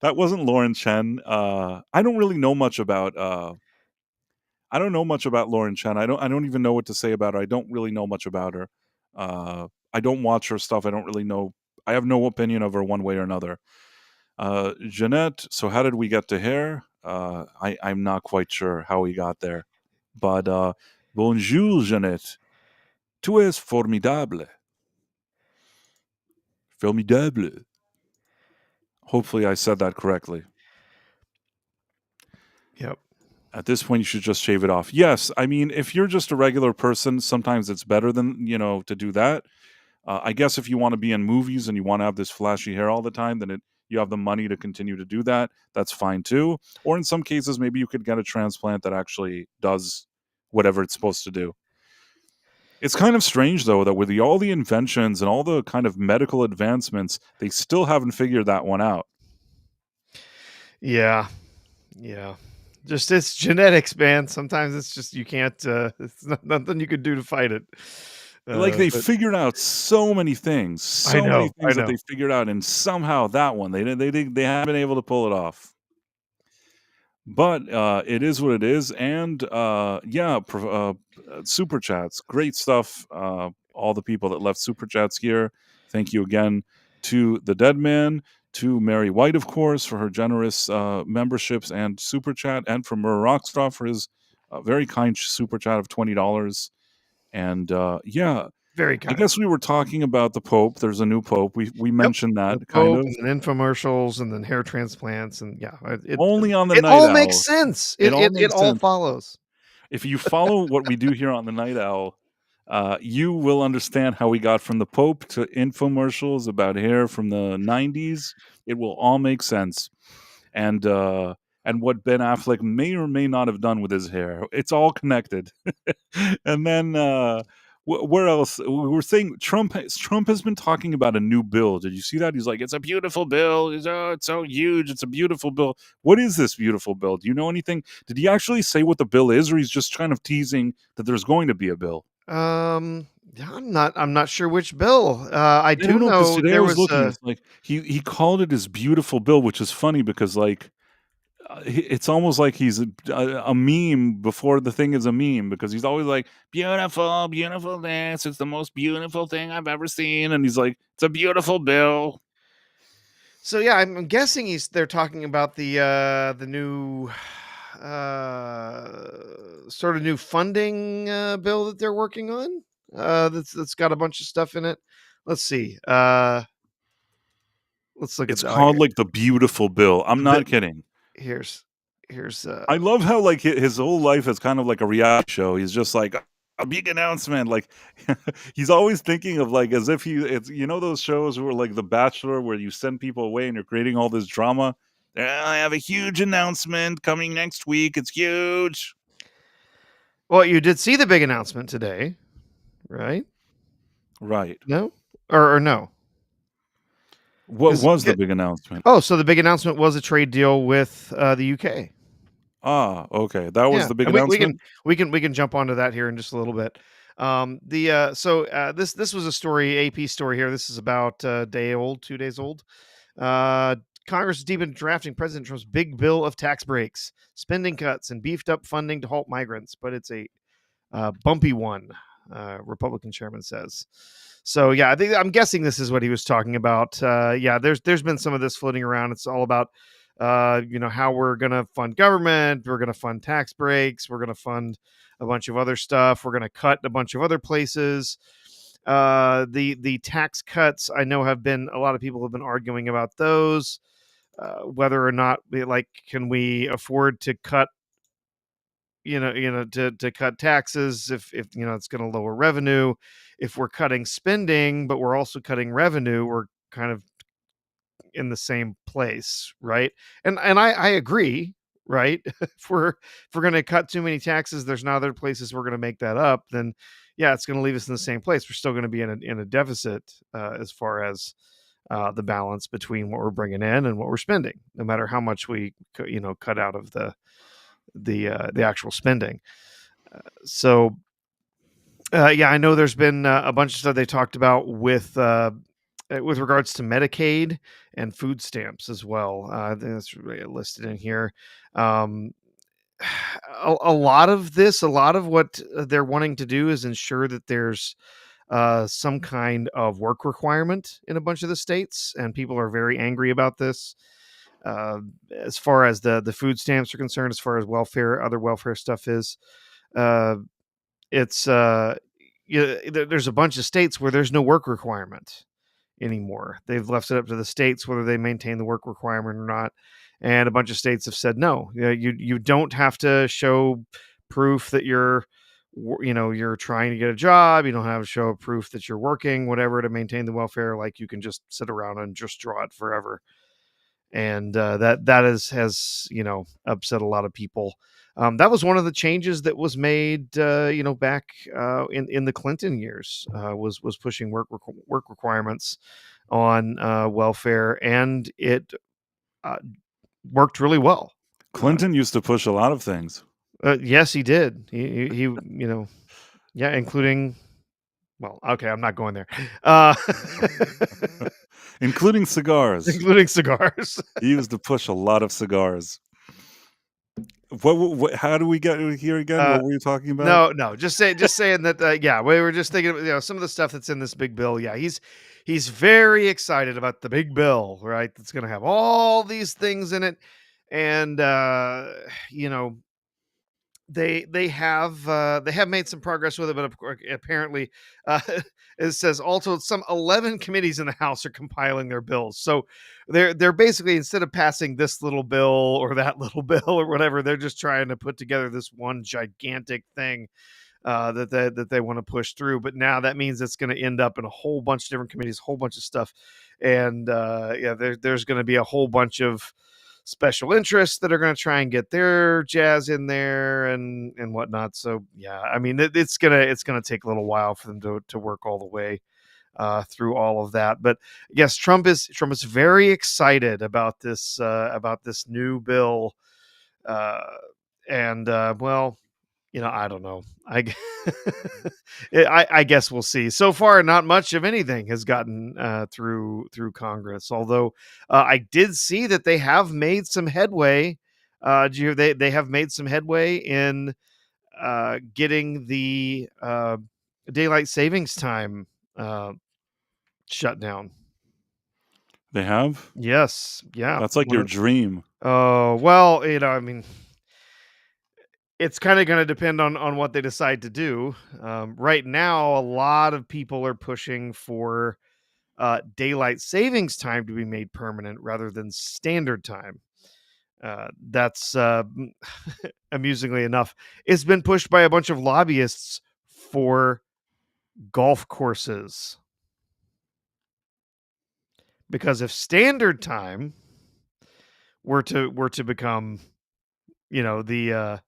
That wasn't Lauren Chen. I don't really know much about. I don't know much about Lauren Chen. I don't even know what to say about her. I don't really know much about her. I don't watch her stuff. I don't really know. I have no opinion of her one way or another. Jeanette, so how did we get to hair? I'm not quite sure how we got there. But bonjour, Jeanette. Tu es formidable. Formidable. Hopefully I said that correctly. yep. At this point, you should just shave it off. Yes, I mean, if you're just a regular person, sometimes it's better than, to do that. I guess if you want to be in movies and you want to have this flashy hair all the time, then you have the money to continue to do that. That's fine too. Or in some cases, maybe you could get a transplant that actually does whatever it's supposed to do. It's kind of strange, though, that with all the inventions and all the kind of medical advancements, they still haven't figured that one out. Yeah, yeah. Just it's genetics, man. Sometimes it's just you can't. It's nothing you could do to fight it. Like they But figured out so many things, I so many know, I things that know. they figured out, and somehow that one they haven't been able to pull it off. But it is what it is, and yeah, super chats, great stuff. All the people that left super chats here, thank you again to the Dead Man, to Mary White, of course, for her generous memberships and super chat, and for Murr Rockstar for his very kind super chat of $20. And yeah, Very I kind. guess we were talking about the Pope. There's a new Pope. We mentioned The that kind Pope, of and then infomercials, and then hair transplants, and only on the it Night all Owl. makes sense. It all It makes all sense. follows. If you follow what we do here on the Night Owl, you will understand how we got from the Pope to infomercials about hair from the 90s. It will all make sense. And what Ben Affleck may or may not have done with his hair. It's all connected. And then where else? We were saying Trump has been talking about a new bill. Did you see that? He's like, it's a beautiful bill. It's so huge. It's a beautiful bill. What is this beautiful bill? Do you know anything? Did he actually say what the bill is, or he's just kind of teasing that there's going to be a bill? Yeah, I'm not sure which bill. I I do don't know, because know today I there was was looking. a It's like he called it his beautiful bill, which is funny because like it's almost like he's a meme before the thing is a meme, because he's always like, beautiful, beautiful this. It's the most beautiful thing I've ever seen. And he's like, it's a beautiful bill. So yeah, I'm guessing they're talking about the new sort of new funding bill that they're working on. That's got a bunch of stuff in it. Let's see. Let's look It's at called like the beautiful bill. I'm not kidding. here's I love how like his whole life is kind of like a reality show. He's just like a big announcement. Like he's always thinking of like as if it's those shows where like The Bachelor, where you send people away and you're creating all this drama. I have a huge announcement coming next week. It's huge. Well, you did see the big announcement today, right? Right. No, or no? What was the big announcement? Oh, so the big announcement was a trade deal with the UK. Ah, okay. That was Yeah, the big and announcement. we can jump onto that here in just a little bit. This was a story, AP story here. This is about 2 days old. Congress is deep into drafting President Trump's big bill of tax breaks, spending cuts, and beefed up funding to halt migrants. But it's a bumpy one, Republican chairman says. So yeah, I'm guessing this is what he was talking about. Yeah, there's been some of this floating around. It's all about how we're going to fund government, we're going to fund tax breaks, we're going to fund a bunch of other stuff, we're going to cut a bunch of other places. The tax cuts, I know, have been, a lot of people have been arguing about those, whether or not can we afford to cut to cut taxes if it's going to lower revenue. If we're cutting spending but we're also cutting revenue, we're kind of in the same place, right? And I agree, right? if we're going to cut too many taxes, there's not other places we're going to make that up, then yeah, it's going to leave us in the same place. We're still going to be in a deficit as far as the balance between what we're bringing in and what we're spending, no matter how much we cut out of the actual spending. Yeah, I know there's been a bunch of stuff they talked about with regards to Medicaid and food stamps as well. I think that's listed in here. A lot of what they're wanting to do is ensure that there's some kind of work requirement in a bunch of the states, and people are very angry about this. As far as the food stamps are concerned, as far as other welfare stuff is, there's a bunch of states where there's no work requirement anymore. They've left it up to the states whether they maintain the work requirement or not, and a bunch of states have said no. You don't have to show proof that you're trying to get a job. You don't have to show proof that you're working, whatever, to maintain the welfare. Like, you can just sit around and just draw it forever. And that has upset a lot of people. That was one of the changes that was made back in the Clinton years, was pushing work requirements on welfare, and it worked really well. Clinton used to push a lot of things. Yes, he did. He yeah, including, well, okay, I'm not going there. Including cigars. Including cigars. He used to push a lot of cigars. What how do we get here again? What were you talking about? No, just saying that. Yeah, we were just thinking of, some of the stuff that's in this big bill. Yeah, he's very excited about the big bill, right? That's going to have all these things in it, and they have made some progress with it, but of course, apparently, uh, it says also some 11 committees in the House are compiling their bills. So they're basically, instead of passing this little bill or that little bill or whatever, they're just trying to put together this one gigantic thing that they want to push through. But now that means it's going to end up in a whole bunch of different committees, a whole bunch of stuff, and there's going to be a whole bunch of special interests that are going to try and get their jazz in there and whatnot. So yeah, I mean, it's gonna take a little while for them to work all the way through all of that. But yes, Trump is very excited about this new bill, uh, and well, I don't know. I guess we'll see. So far, not much of anything has gotten through Congress. Although I did see that they have made some headway. Did you hear they have made some headway in getting the daylight savings time shut down? They have? Yes. Yeah. That's like your dream. Oh, well, I mean, it's kind of going to depend on what they decide to do. Right now, a lot of people are pushing for daylight savings time to be made permanent rather than standard time. That's amusingly enough, it's been pushed by a bunch of lobbyists for golf courses. Because if standard time were to become, the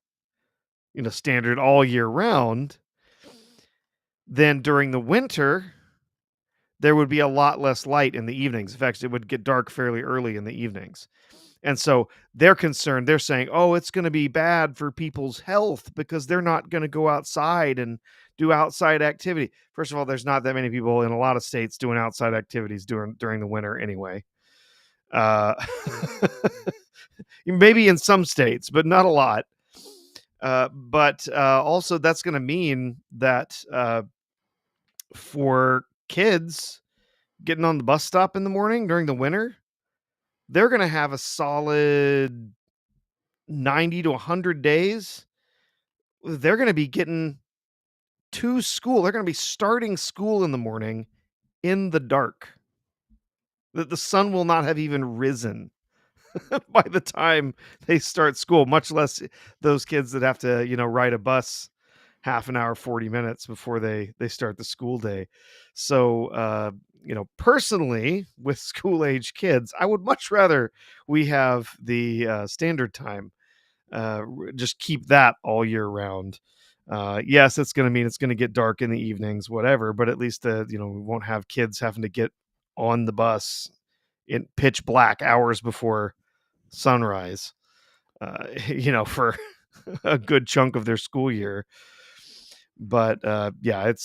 standard all year round, then during the winter there would be a lot less light in the evenings. In fact, it would get dark fairly early in the evenings. And so they're concerned. They're saying, oh, it's going to be bad for people's health because they're not going to go outside and do outside activity. First of all, there's not that many people in a lot of states doing outside activities during the winter anyway. Maybe in some states, but not a lot. But also that's going to mean that for kids getting on the bus stop in the morning during the winter, they're going to have a solid 90 to 100 days. They're going to be getting to school. They're going to be starting school in the morning in the dark. The sun will not have even risen by the time they start school, much less those kids that have to, ride a bus half an hour, 40 minutes before they start the school day. So, personally, with school age kids, I would much rather we have the standard time. Just keep that all year round. Yes, it's going to mean it's going to get dark in the evenings, whatever, but at least, we won't have kids having to get on the bus in pitch black hours before sunrise, for a good chunk of their school year. But we'll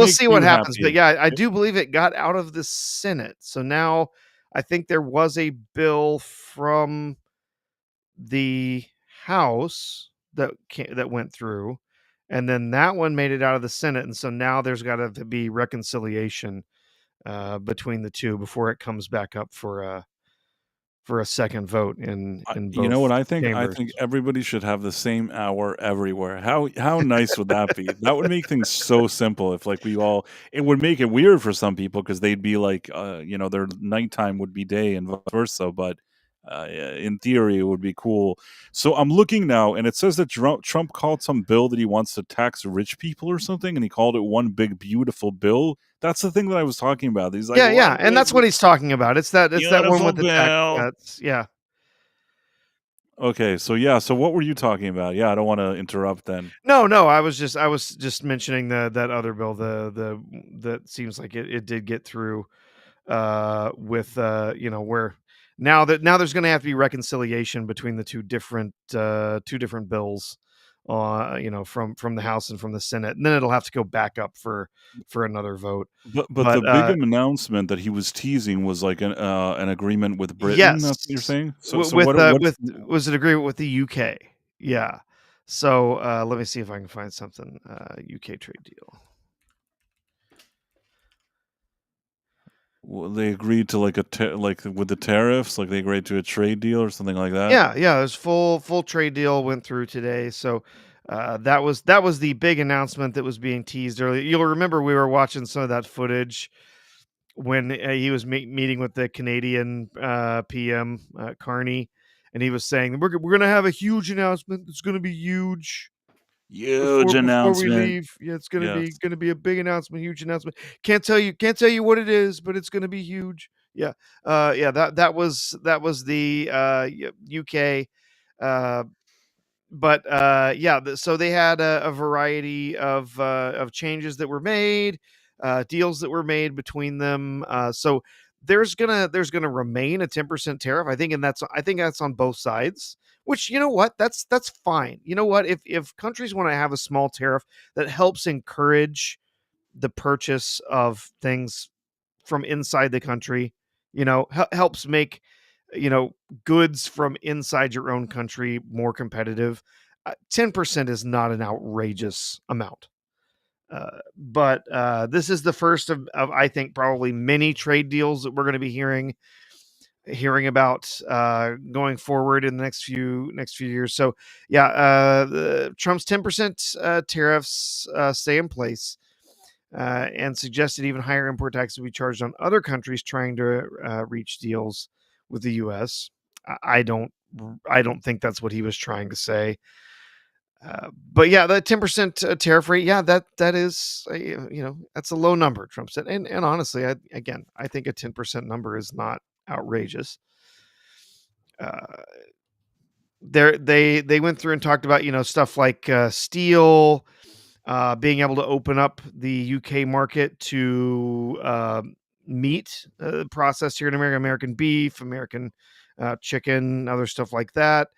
see what happens. But yeah, I do believe it got out of the Senate. So now I think there was a bill from the House that went through, and then that one made it out of the Senate. And so now there's got to be reconciliation between the two before it comes back up for a second vote in both. You know what I think? chambers. I think everybody should have the same hour everywhere. How nice would that be? That would make things so simple. If like it would make it weird for some people because they'd be like, their nighttime would be day and vice versa. But in theory, it would be cool. So I'm looking now, and it says that Trump called some bill that he wants to tax rich people or something, and he called it one big beautiful bill. That's the thing that I was talking about. He's like, yeah, and that's what he's talking about. It's that one with the tax cuts. Yeah. Okay, so what were you talking about? Yeah, I don't want to interrupt then. No, I was just mentioning that other bill, that seems like it did get through with where now there's going to have to be reconciliation between the two different bills, from the House and from the Senate, and then it'll have to go back up for another vote. But the big announcement that he was teasing was like an agreement with Britain. Yes, that's what you're saying. So was an agreement with the UK? Yeah. So let me see if I can find something. UK trade deal. They agreed to like like with the tariffs, like they agreed to a trade deal or something like that. Yeah, there's full trade deal went through today. So that was the big announcement that was being teased earlier. You'll remember we were watching some of that footage when he was meeting with the Canadian PM Carney, and he was saying we're going to have a huge announcement. It's going to be huge Huge before we announcement. leave. Yeah, it's Yes. going to be a big announcement, huge announcement. Can't tell you what it is, but it's going to be huge. Yeah, yeah. That was the UK. Uh, but yeah, so they had a variety of changes that were made, deals that were made between them. So there's gonna remain a 10% tariff. I think that's on both sides. Which, you know what, that's fine. You know what, if countries want to have a small tariff that helps encourage the purchase of things from inside the country, helps make, goods from inside your own country more competitive. 10% is not an outrageous amount. But this is the first of, I think, probably many trade deals that we're going to be hearing about going forward in the next few years. So yeah, Trump's 10% tariffs stay in place, and suggested even higher import taxes will be charged on other countries trying to reach deals with the U.S. I don't think that's what he was trying to say. But yeah, the 10% tariff rate, yeah, that is, that's a low number, Trump said. And honestly, I think a 10% number is not outrageous. Uh, they went through and talked about, stuff like steel, being able to open up the UK market to meat processed here in America, American beef, American chicken, other stuff like that.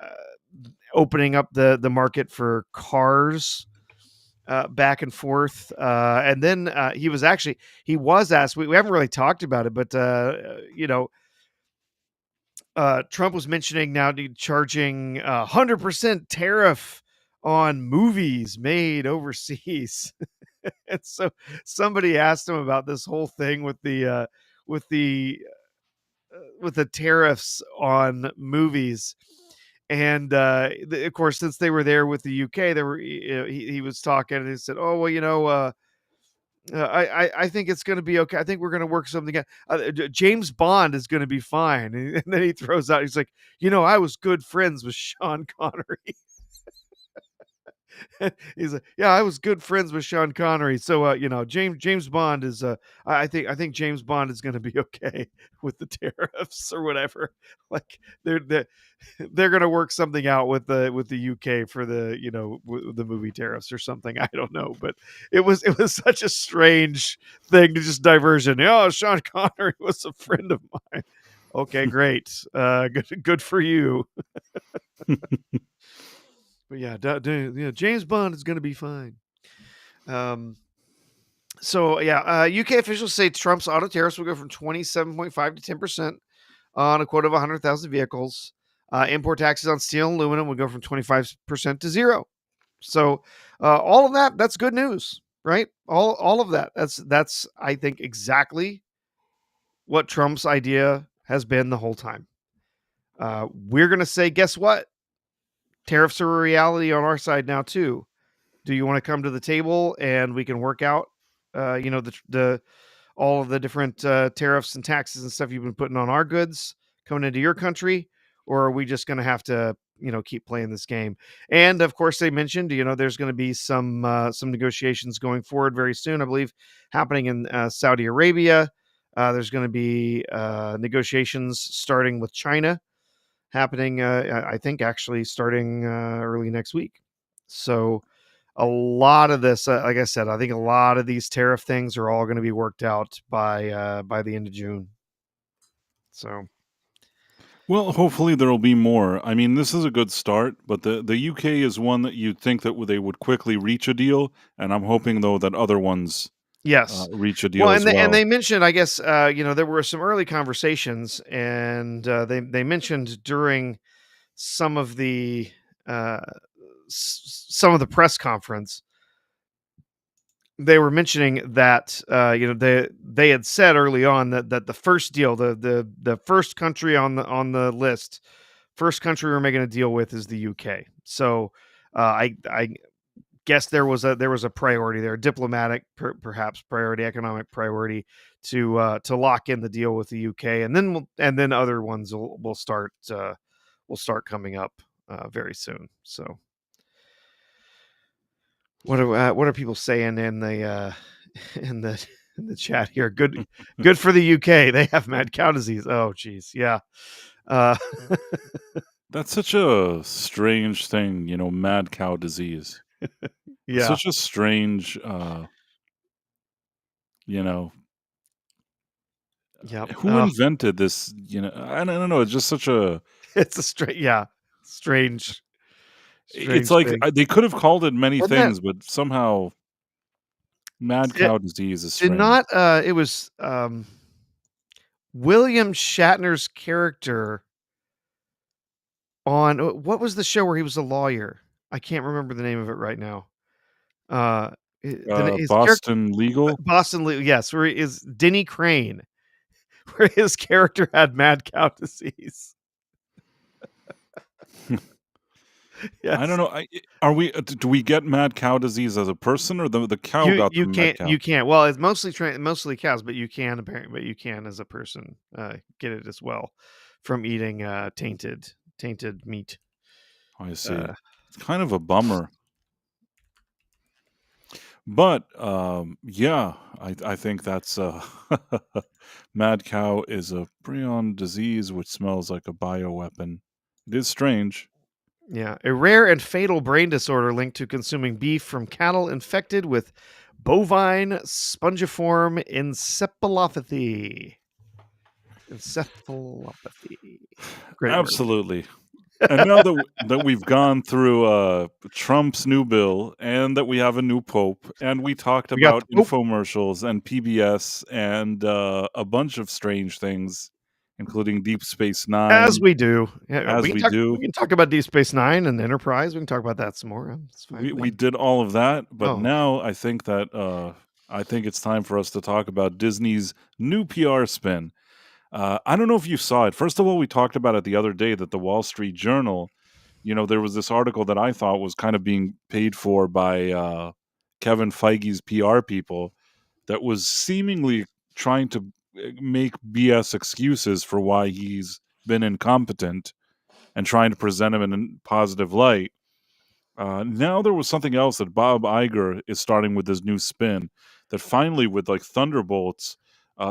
Uh, Opening up the market for cars back and forth. And then he was asked, we haven't really talked about it, but Trump was mentioning now charging 100% tariff on movies made overseas. And so somebody asked him about this whole thing with the with the tariffs on movies. And of course, since they were there with the UK, they were he was talking and he said, "Oh well, I think it's going to be okay. I think we're going to work something out. James Bond is going to be fine." And then he throws out, he's like, "I was good friends with Sean Connery." He's like, "Yeah, I was good friends with Sean Connery." So, James Bond is. I think James Bond is going to be okay with the tariffs or whatever. Like they're they're going to work something out with the UK for the the movie tariffs or something. I don't know, but it was such a strange thing to just diversion. Oh, Sean Connery was a friend of mine. Okay, great. Good for you. But yeah, James Bond is going to be fine. So yeah, UK officials say Trump's auto tariffs will go from 27.5 to 10% on a quota of 100,000 vehicles. Import taxes on steel and aluminum will go from 25% to zero. So all of that's good news, right? All of that. That's I think exactly what Trump's idea has been the whole time. We're going to say, guess what? Tariffs are a reality on our side now too. Do you want to come to the table and we can work out, the all of the different tariffs and taxes and stuff you've been putting on our goods coming into your country, or are we just going to have to, keep playing this game? And of course, they mentioned, there's going to be some negotiations going forward very soon, I believe, happening in Saudi Arabia. There's going to be negotiations starting with China happening, I think actually starting early next week. So a lot of this, like I said, I think a lot of these tariff things are all going to be worked out by the end of June. So, Well, hopefully there will be more. I mean, this is a good start, but the UK is one that you'd think that they would quickly reach a deal, and I'm hoping though that other ones yes. reach a deal Well, as well. and they mentioned, I guess, there were some early conversations, and they mentioned during some of the press conference they were mentioning that they had said early on that the first deal, the first country on the list, first country we're making a deal with is the UK. So I guess there was a priority there, diplomatic perhaps priority, economic priority to lock in the deal with the UK, and then other ones will start coming up very soon. So what are people saying in the in the chat here? Good for the UK. They have mad cow disease. Oh geez, yeah. That's such a strange thing, mad cow disease. Yeah. Such a strange, Yep. who invented this? I don't know. It's just such a. It's a strange. It's like thing. they could have called it many Wasn't that- things, but somehow mad It- cow disease is Did strange. not it was William Shatner's character on what was the show where he was a lawyer? I can't remember the name of it right now. His Boston Legal. Boston Legal, yes, where he is Denny Crane, where his character had mad cow disease. Yes. I don't know. Are we? Do we get mad cow disease as a person, or the cow got the mad cow? You can't. Well, it's mostly cows, but you can apparently. But you can as a person get it as well from eating tainted meat. I see. It's kind of a bummer. But yeah, I think that's mad cow is a prion disease which smells like a bioweapon. It is strange. Yeah, a rare and fatal brain disorder linked to consuming beef from cattle infected with bovine spongiform encephalopathy. Great word. Absolutely. And now that we've gone through Trump's new bill, and that we have a new pope, and we talked about infomercials and PBS and a bunch of strange things, including Deep Space Nine. As we do. We can talk about Deep Space Nine and Enterprise. We can talk about that some more. It's fine. We did all of that, but now I think it's time for us to talk about Disney's new PR spin. I don't know if you saw it. First of all, we talked about it the other day that the Wall Street Journal, there was this article that I thought was kind of being paid for by Kevin Feige's PR people that was seemingly trying to make BS excuses for why he's been incompetent and trying to present him in a positive light. Now there was something else that Bob Iger is starting with this new spin that finally with like Thunderbolts,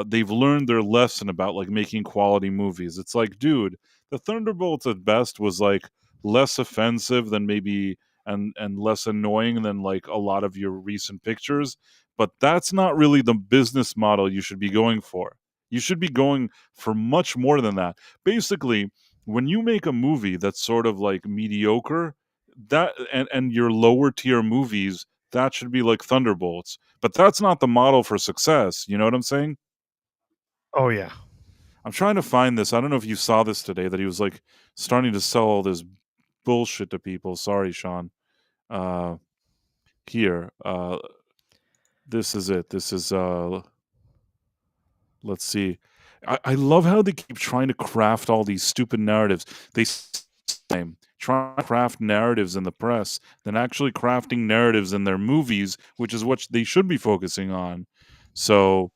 they've learned their lesson about like making quality movies. It's like, dude, the Thunderbolts at best was like less offensive than maybe and less annoying than like a lot of your recent pictures. But that's not really the business model you should be going for. You should be going for much more than that. Basically, when you make a movie that's sort of like mediocre, that and your lower tier movies, that should be like Thunderbolts. But that's not the model for success. You know what I'm saying? Oh yeah. I'm trying to find this. I don't know if you saw this today, that he was like starting to sell all this bullshit to people. Sorry, Sean. Here. This is it. This is let's see. I love how they keep trying to craft all these stupid narratives. They try to craft narratives in the press than actually crafting narratives in their movies, which is what they should be focusing on. So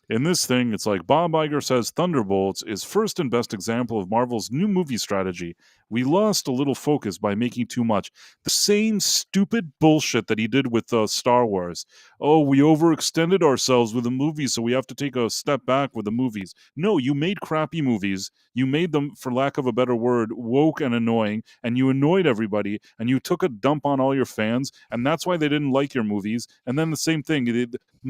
in this thing, it's like Bob Iger says Thunderbolts is first and best example of Marvel's new movie strategy. We lost a little focus by making too much. The same stupid bullshit that he did with Star Wars. Oh, we overextended ourselves with the movies, so we have to take a step back with the movies. No, you made crappy movies. You made them, for lack of a better word, woke and annoying, and you annoyed everybody, and you took a dump on all your fans, and that's why they didn't like your movies. And then the same thing,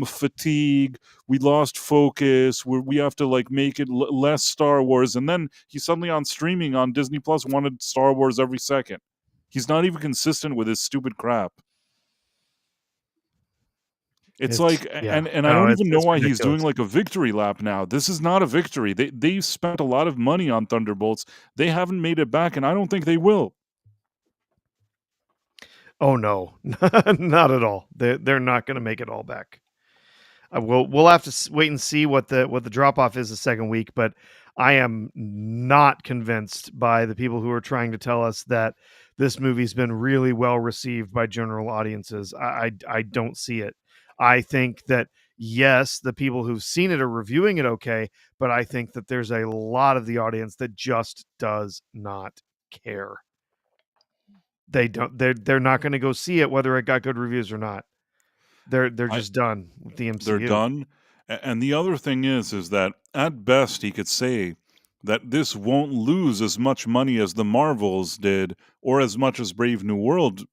fatigue, we lost focus, we have to like make it less Star Wars, and then he's suddenly on streaming on Disney Plus wanted Star Wars every second. He's not even consistent with his stupid crap. It's like, yeah. and I don't even know why ridiculous. he's doing like a victory lap now. This is not a victory. They spent a lot of money on Thunderbolts. They haven't made it back, and I don't think they will. Oh no, not at all. They're not going to make it all back. We'll have to wait and see what the drop off is the second week, but I am not convinced by the people who are trying to tell us that this movie's been really well received by general audiences. I don't see it. I think that yes, the people who've seen it are reviewing it okay, but I think that there's a lot of the audience that just does not care. They don't. They're not going to go see it whether it got good reviews or not. They're I, just done with the MCU. they're done. And the other thing is that at best he could say that this won't lose as much money as the Marvels did or as much as Brave New World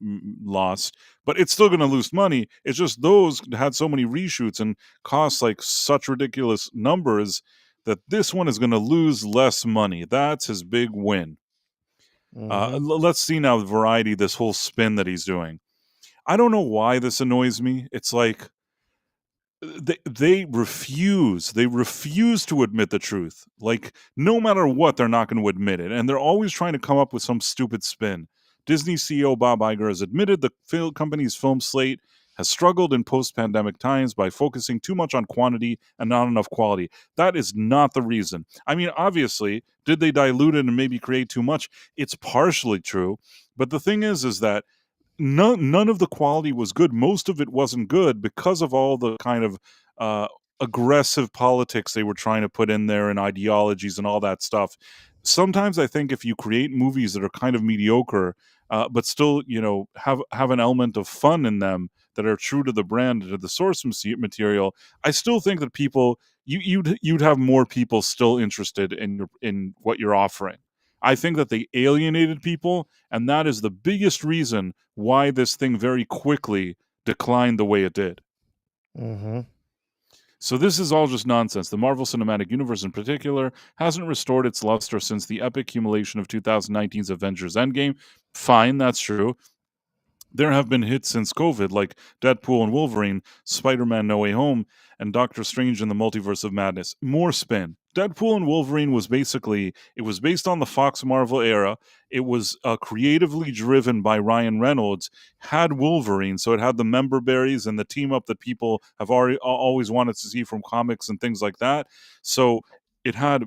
lost, but it's still going to lose money. It's just those had so many reshoots and cost like such ridiculous numbers that this one is going to lose less money. That's his big win. Let's see now the variety, this whole spin that he's doing. I don't know why this annoys me. It's like they refuse to admit the truth. Like no matter what, they're not going to admit it, and they're always trying to come up with some stupid spin. Disney CEO Bob Iger has admitted the company's film slate has struggled in post-pandemic times by focusing too much on quantity and not enough quality. That is not the reason. I mean, obviously, did they dilute it and maybe create too much? It's partially true, but the thing is that none of the quality was good. Most of it wasn't good because of all the kind of aggressive politics they were trying to put in there and ideologies and all that stuff. Sometimes I think if you create movies that are kind of mediocre, but still, have an element of fun in them that are true to the brand and to the source material, I still think that people you'd have more people still interested in what you're offering. I think that they alienated people, and that is the biggest reason why this thing very quickly declined the way it did. Mm-hmm. So this is all just nonsense. The Marvel Cinematic Universe in particular hasn't restored its luster since the epic accumulation of 2019's Avengers Endgame. Fine, that's true. There have been hits since COVID, like Deadpool and Wolverine, Spider-Man No Way Home, and Doctor Strange in the Multiverse of Madness. More spin. Deadpool and Wolverine was based on the Fox Marvel era. It was creatively driven by Ryan Reynolds, had Wolverine, so it had the member berries and the team up that people have always wanted to see from comics and things like that. So it had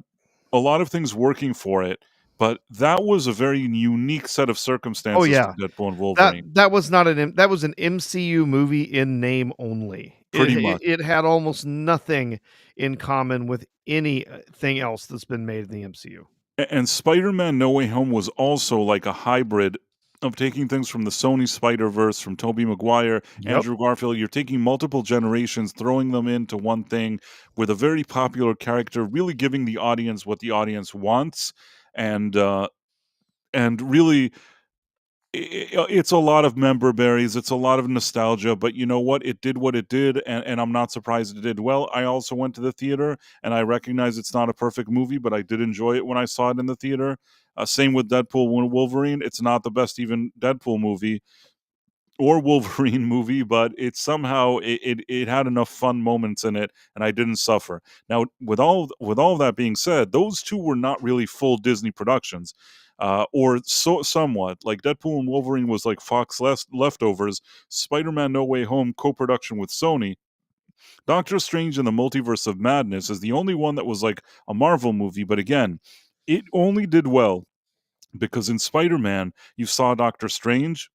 a lot of things working for it. But that was a very unique set of circumstances. Oh yeah, to Deadpool and Wolverine. That was not that was an MCU movie in name only. Pretty much. It had almost nothing in common with anything else that's been made in the MCU. And Spider-Man No Way Home was also like a hybrid of taking things from the Sony Spider-Verse, from Tobey Maguire, Andrew Garfield. You're taking multiple generations, throwing them into one thing with a very popular character, really giving the audience what the audience wants. And really, it's a lot of member berries. It's a lot of nostalgia. But you know what? It did what it did, and I'm not surprised it did well. I also went to the theater, and I recognize it's not a perfect movie, but I did enjoy it when I saw it in the theater. Same with Deadpool and Wolverine. It's not the best even Deadpool movie or Wolverine movie, but it somehow it had enough fun moments in it, and I didn't suffer. Now, with all that being said, those two were not really full Disney productions, or somewhat. Like Deadpool and Wolverine was like Fox leftovers. Spider-Man No Way Home co-production with Sony. Doctor Strange in the Multiverse of Madness is the only one that was like a Marvel movie, but again, it only did well because in Spider-Man you saw Doctor Strange.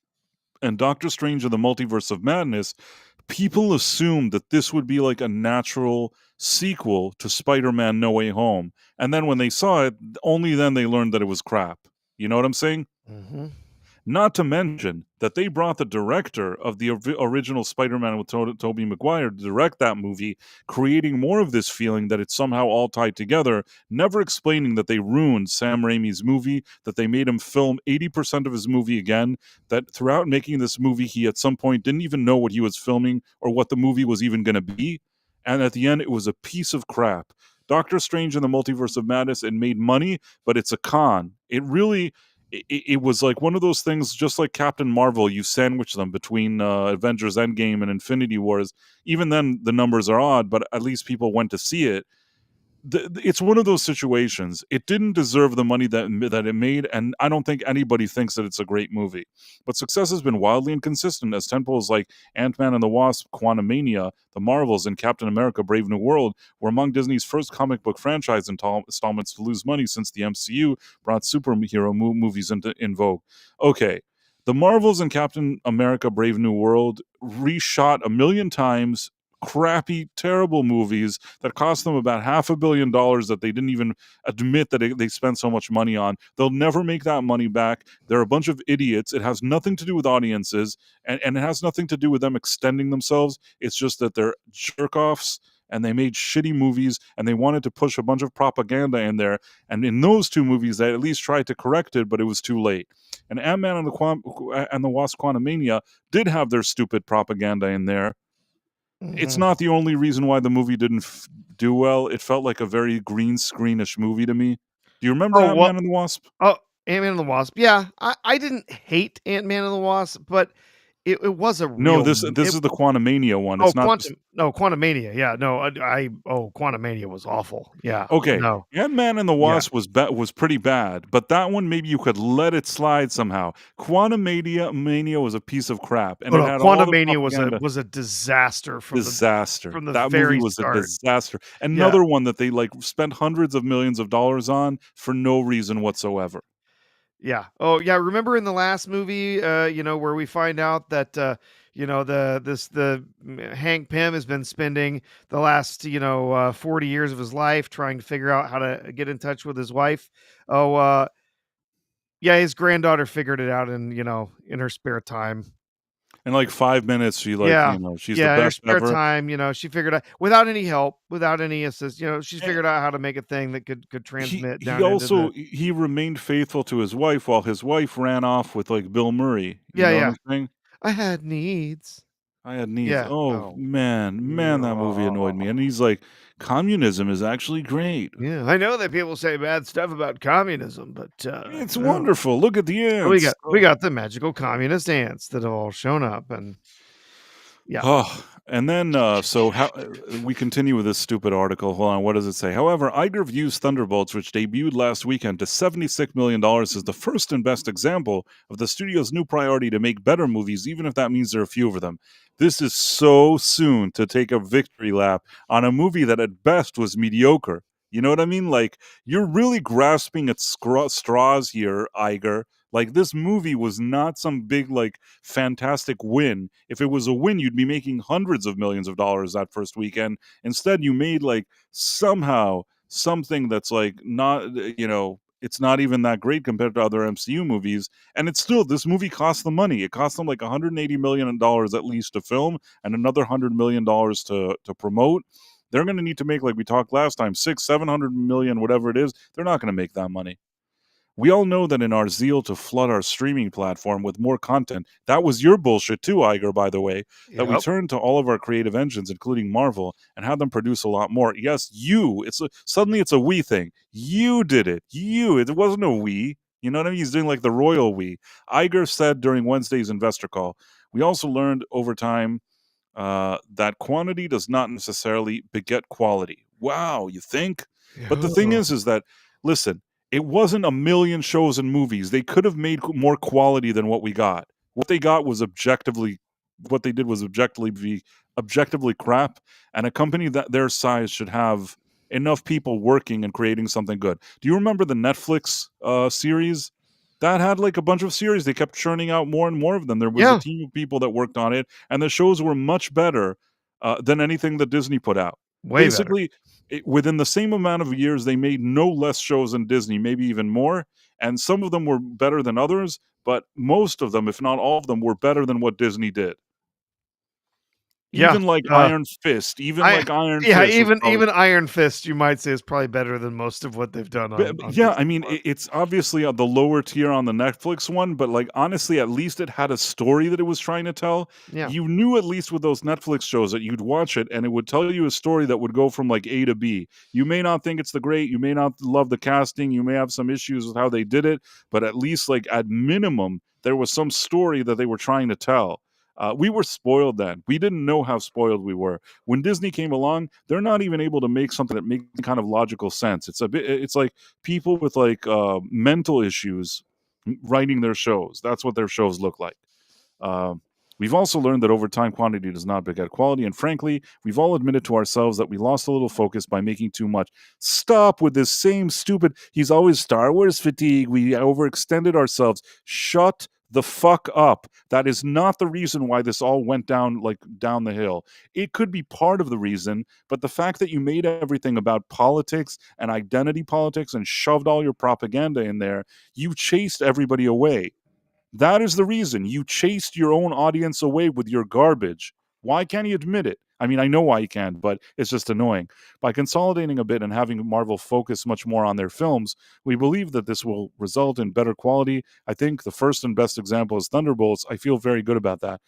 And Doctor Strange in the Multiverse of Madness, people assumed that this would be like a natural sequel to Spider-Man No Way Home. And then when they saw it, only then they learned that it was crap. You know what I'm saying? Mm-hmm. Not to mention that they brought the director of the original Spider-Man with Tobey Maguire to direct that movie, creating more of this feeling that it's somehow all tied together, never explaining that they ruined Sam Raimi's movie, that they made him film 80% of his movie again, that throughout making this movie, he at some point didn't even know what he was filming or what the movie was even going to be. And at the end, it was a piece of crap. Doctor Strange in the Multiverse of Madness, it made money, but it's a con. It really... It was like one of those things, just like Captain Marvel, you sandwich them between Avengers Endgame and Infinity Wars. Even then, the numbers are odd, but at least people went to see it. it's one of those situations. It didn't deserve the money that it made, and I don't think anybody thinks that it's a great movie. But success has been wildly inconsistent, as tentpoles like Ant-Man and the Wasp, Quantumania, The Marvels, and Captain America: Brave New World were among Disney's first comic book franchise installments to lose money since the MCU brought superhero movies in vogue. Okay, The Marvels and Captain America: Brave New World reshot a million times, crappy, terrible movies that cost them about $500 million that they didn't even admit that they spent so much money on. They'll never make that money back. They're a bunch of idiots. It has nothing to do with audiences, and it has nothing to do with them extending themselves. It's just that they're jerk-offs, and they made shitty movies, and they wanted to push a bunch of propaganda in there. And in those two movies, they at least tried to correct it, but it was too late. And Ant-Man and the Wasp: Quantumania did have their stupid propaganda in there. It's not the only reason why the movie didn't do well. It felt like a very green screenish movie to me. Do you remember Ant-Man and the Wasp? Oh, Ant-Man and the Wasp. Yeah, I didn't hate Ant-Man and the Wasp, but it was a real... No, this is the Quantumania one. It's not Quantumania. Yeah, no, Quantumania was awful. Yeah. Okay. No. Ant-Man and the Wasp was pretty bad, but that one maybe you could let it slide somehow. Quantumania was a piece of crap, and Quantumania was a disaster from the very movie was start. A disaster. Another one that they spent hundreds of millions of dollars on for no reason whatsoever. Yeah. Oh, yeah. Remember in the last movie, where we find out that the Hank Pym has been spending the last 40 years of his life trying to figure out how to get in touch with his wife. Oh, yeah, his granddaughter figured it out in her spare time. In 5 minutes, she's the best in her spare ever. time, she figured out without any help, without any assist. She's figured out how to make a thing that could transmit. He remained faithful to his wife while his wife ran off with Bill Murray. You know what I'm saying? I had needs. Yeah. Oh man, that movie annoyed me. And he's like, communism is actually great. Yeah, I know that people say bad stuff about communism, but it's wonderful. Look at the ants. We got the magical communist ants that have all shown up, and and then we continue with this stupid article. Hold on, what does it say? However, Iger views Thunderbolts, which debuted last weekend to $76 million, as the first and best example of the studio's new priority to make better movies, even if that means there are fewer of them. This is so soon to take a victory lap on a movie that at best was mediocre. You know what I mean? You're really grasping at straws here, Iger. This movie was not some big, fantastic win. If it was a win, you'd be making hundreds of millions of dollars that first weekend. Instead, you made, somehow something that's, not, it's not even that great compared to other MCU movies. And it's still, this movie cost them money. It cost them $180 million at least to film and another $100 million to promote. They're going to need to make, like we talked last time, $600-700 million, whatever it is. They're not going to make that money. We all know that in our zeal to flood our streaming platform with more content, that was your bullshit too, Iger, by the way, that we turned to all of our creative engines, including Marvel, and had them produce a lot more. Yes, suddenly it's a we thing. You did it. It wasn't a we. You know what I mean? He's doing the royal we. Iger said during Wednesday's investor call, we also learned over time that quantity does not necessarily beget quality. Wow, you think? But the thing is that, listen, it wasn't a million shows and movies. They could have made more quality than what we got. What they got was objectively crap, and a company that their size should have enough people working and creating something good. Do you remember the Netflix series? That had a bunch of series. They kept churning out more and more of them. There was a team of people that worked on it, and the shows were much better than anything that Disney put out. Basically, within the same amount of years, they made no less shows than Disney, maybe even more. And some of them were better than others, but most of them, if not all of them, were better than what Disney did. Even Iron Fist, even Iron Fist, you might say, is probably better than most of what they've done. I mean, it's obviously the lower tier on the Netflix one, but honestly, at least it had a story that it was trying to tell. Yeah. You knew at least with those Netflix shows that you'd watch it and it would tell you a story that would go from A to B. You may not think it's the great, you may not love the casting, you may have some issues with how they did it, but at least at minimum, there was some story that they were trying to tell. We were spoiled then. We didn't know how spoiled we were. When Disney came along, they're not even able to make something that makes kind of logical sense. It's like people with like mental issues writing their shows. That's what their shows look like. We've also learned that over time, quantity does not beget quality. And frankly, we've all admitted to ourselves that we lost a little focus by making too much. Stop with this same stupid, he's always Star Wars fatigue. We overextended ourselves. Shut the fuck up. That is not the reason why this all went down the hill. It could be part of the reason, but the fact that you made everything about politics and identity politics and shoved all your propaganda in there, you chased everybody away. That is the reason. You chased your own audience away with your garbage. Why can't he admit it? I mean, I know why he can't, but it's just annoying. By consolidating a bit and having Marvel focus much more on their films, we believe that this will result in better quality. I think the first and best example is Thunderbolts. I feel very good about that.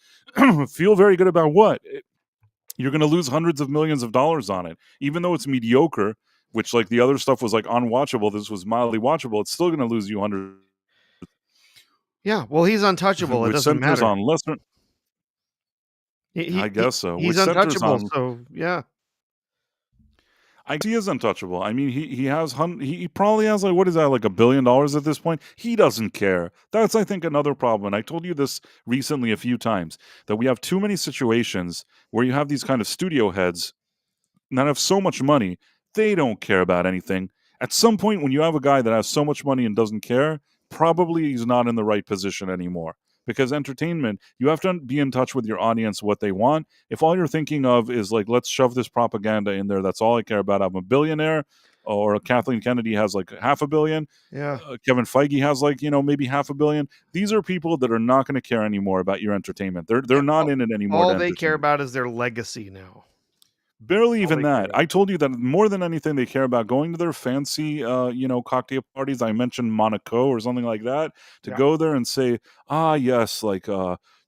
Feel very good about what? You're going to lose hundreds of millions of dollars on it. Even though it's mediocre, which like the other stuff was like unwatchable, this was mildly watchable, it's still going to lose you hundreds. Yeah, well, he's untouchable. It Which doesn't centers matter. on lesser. He- I guess so. He's Which centers untouchable. on. So yeah, He is untouchable. I mean, he probably has like, what is that, like $1 billion at this point? He doesn't care. That's, I think, another problem. And I told you this recently a few times, that we have too many situations where you have these kind of studio heads that have so much money, they don't care about anything. At some point, when you have a guy that has so much money and doesn't care, probably he's not in the right position anymore. Because entertainment, you have to be in touch with your audience, what they want. If all you're thinking of is like, let's shove this propaganda in there, that's all I care about. I'm a billionaire, or Kathleen Kennedy has like $500 million. yeah. Kevin Feige has like, maybe $500 million. These are people that are not going to care anymore about your entertainment. They're not in it anymore. All they care about is their legacy now. Barely all even they care that. about. I told you that more than anything, they care about going to their fancy, cocktail parties. I mentioned Monaco or something like that, to Yeah. go there and say, yes, like,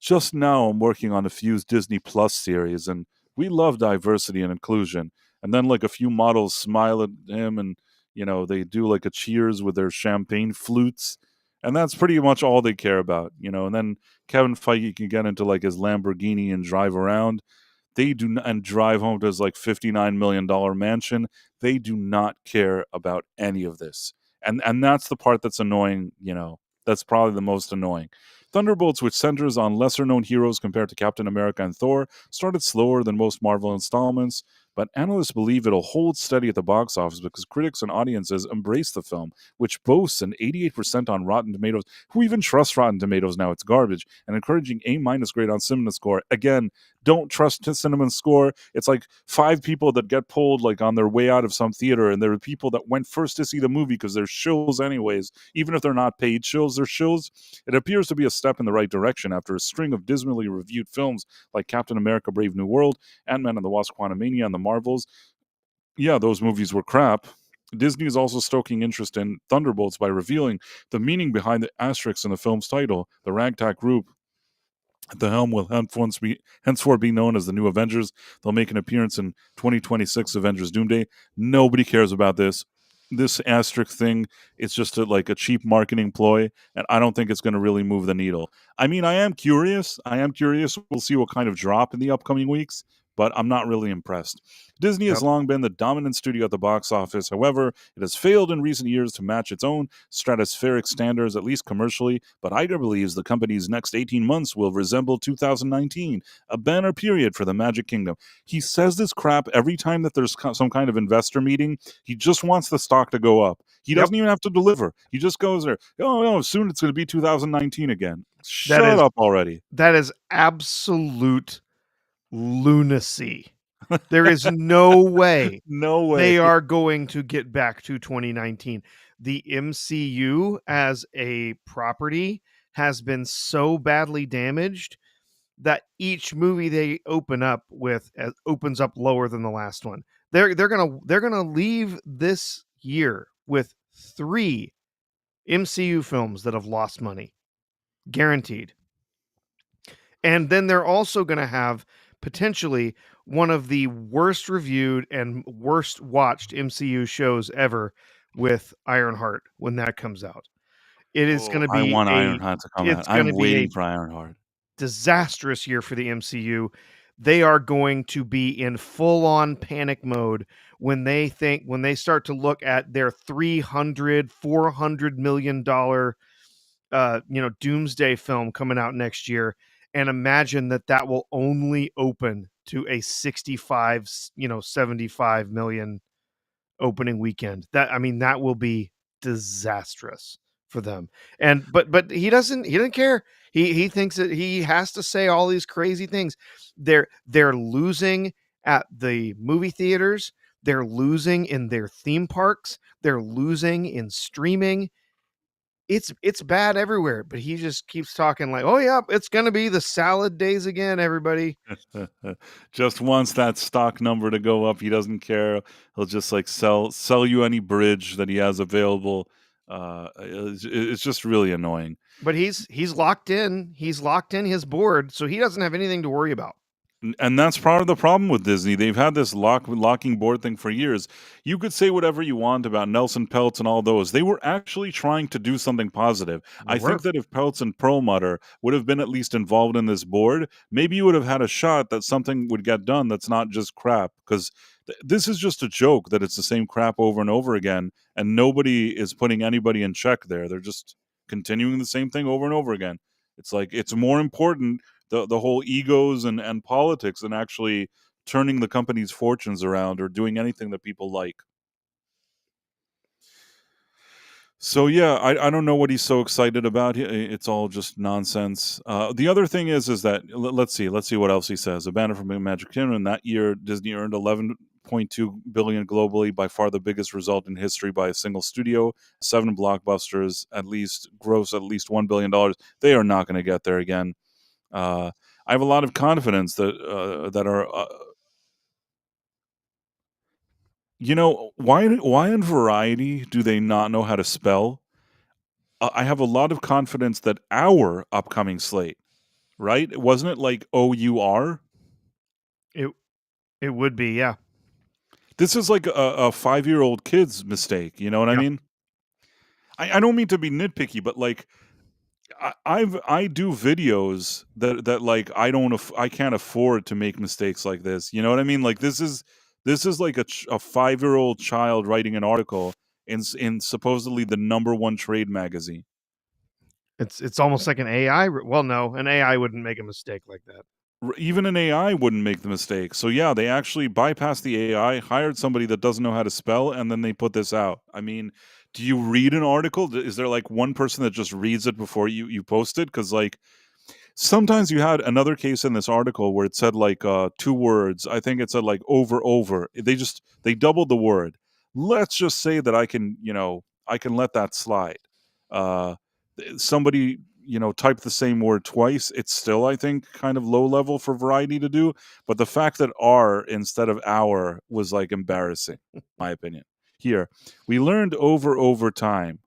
just now I'm working on a few Disney Plus series, and we love diversity and inclusion. And then like a few models smile at him, and they do like a cheers with their champagne flutes, and that's pretty much all they care about. And then Kevin Feige can get into like his Lamborghini and drive around. They do not, and drive home to his like $59 million mansion. They do not care about any of this. And that's the part that's annoying, that's probably the most annoying. Thunderbolts, which centers on lesser known heroes compared to Captain America and Thor, started slower than most Marvel installments, but analysts believe it'll hold steady at the box office because critics and audiences embrace the film, which boasts an 88% on Rotten Tomatoes. Who even trusts Rotten Tomatoes now? It's garbage. An encouraging A- grade on CinemaScore. Again, don't trust CinemaScore. It's like 5 people that get pulled like on their way out of some theater, and there are people that went first to see the movie because they're shills anyways. Even if they're not paid shills, they're shills. It appears to be a step in the right direction after a string of dismally reviewed films like Captain America Brave New World, Ant-Man and the Wasp Quantumania, and the Marvels. Yeah, those movies were crap. Disney is also stoking interest in Thunderbolts by revealing the meaning behind the asterisk in the film's title. The ragtag group at the helm will henceforth be known as the New Avengers. They'll make an appearance in 2026 Avengers Doomsday. Nobody cares about this. This asterisk thing, it's just a cheap marketing ploy, and I don't think it's going to really move the needle. I mean, I am curious. We'll see what kind of drop in the upcoming weeks, but I'm not really impressed. Disney has long been the dominant studio at the box office. However, it has failed in recent years to match its own stratospheric standards, at least commercially, but Iger believes the company's next 18 months will resemble 2019, a banner period for the Magic Kingdom. He says this crap every time that there's some kind of investor meeting. He just wants the stock to go up. He doesn't even have to deliver. He just goes there, no, soon it's going to be 2019 again. Shut up already. That is absolute lunacy. There is no way they are going to get back to 2019. The MCU as a property has been so badly damaged that each movie they open up with opens up lower than the last one. They're gonna leave this year with 3 MCU films that have lost money, guaranteed. And then they're also going to have potentially one of the worst reviewed and worst watched MCU shows ever with Ironheart when that comes out. It is going to be I want Ironheart to come out. I'm waiting for Ironheart. disastrous year for the MCU. They are going to be in full-on panic mode when they start to look at their $300-400 million doomsday film coming out next year, and imagine that will only open to a 75 million opening weekend. That will be disastrous for them. And but he doesn't care. He thinks that he has to say all these crazy things. They're losing at the movie theaters, they're losing in their theme parks, they're losing in streaming. It's bad everywhere, but he just keeps talking like, "Oh yeah, it's going to be the salad days again, everybody." Just wants that stock number to go up. He doesn't care. He'll just like sell you any bridge that he has available. It's just really annoying. But he's locked in. He's locked in his board, so he doesn't have anything to worry about. And that's part of the problem with Disney. They've had this locking board thing for years. You could say whatever you want about Nelson Peltz and all those. They were actually trying to do something positive. I think that if Peltz and Perlmutter would have been at least involved in this board, maybe you would have had a shot that something would get done that's not just crap. Because this is just a joke that it's the same crap over and over again, and nobody is putting anybody in check there. They're just continuing the same thing over and over again. It's like it's more important the whole egos and politics and actually turning the company's fortunes around or doing anything that people like. So yeah, I don't know what he's so excited about. It's all just nonsense. The other thing is that let's see what else he says. A Banner from Magic Kingdom. That year, Disney earned $11.2 billion globally, by far the biggest result in history by a single studio. 7 blockbusters, gross at least $1 billion. They are not going to get there again. I have a lot of confidence that why in Variety do they not know how to spell? I have a lot of confidence that our upcoming slate, right? Wasn't it like OUR? It would be, yeah. This is like a 5-year-old kid's mistake. You know what I mean? I don't mean to be nitpicky, but like, I do videos that like I can't afford to make mistakes like this. You know what I mean? Like this is like a 5-year-old child writing an article in supposedly the #1 trade magazine. It's almost like an AI. Well, no, an AI wouldn't make a mistake like that. Even an AI wouldn't make the mistake. So yeah, they actually bypassed the AI, hired somebody that doesn't know how to spell, and then they put this out. I mean, do you read an article? Is there like one person that just reads it before you post it? Because like sometimes you had another case in this article where it said like 2 words. I think it said like over. They doubled the word. Let's just say that I can let that slide. Somebody type the same word twice. It's still, I think, kind of low level for Variety to do. But the fact that R instead of our was like embarrassing, in my opinion. Here, we learned over time.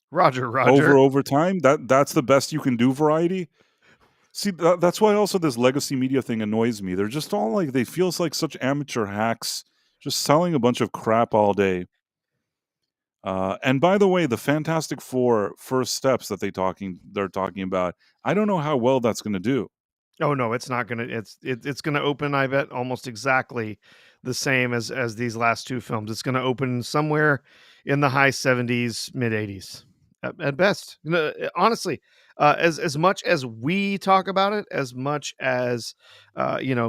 Roger. Over time. That's the best you can do, Variety. See, that's why also this legacy media thing annoys me. They're just all like, they feel like such amateur hacks, just selling a bunch of crap all day. And by the way, the Fantastic Four first steps that they're talking about, I don't know how well that's going to do. Oh no, it's not going to. It's going to open, I bet, almost exactly the same as these last 2 films. It's going to open somewhere in the high 70s, mid 80s at best. Honestly, as much as we talk about it, as much as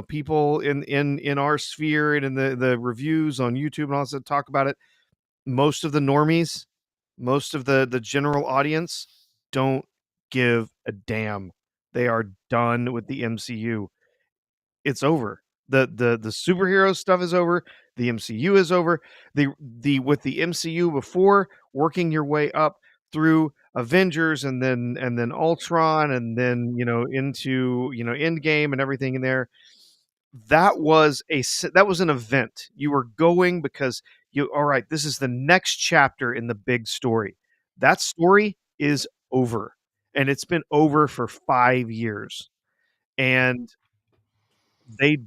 people in our sphere and in the reviews on YouTube and all that talk about it, most of the normies, most of the general audience don't give a damn. They are done with the MCU. It's over. The superhero stuff is over. The MCU is over. With the MCU before, working your way up through Avengers and then Ultron and then into Endgame and everything in there. That was an event. You were going because all right, this is the next chapter in the big story. That story is over, and it's been over for 5 years. And they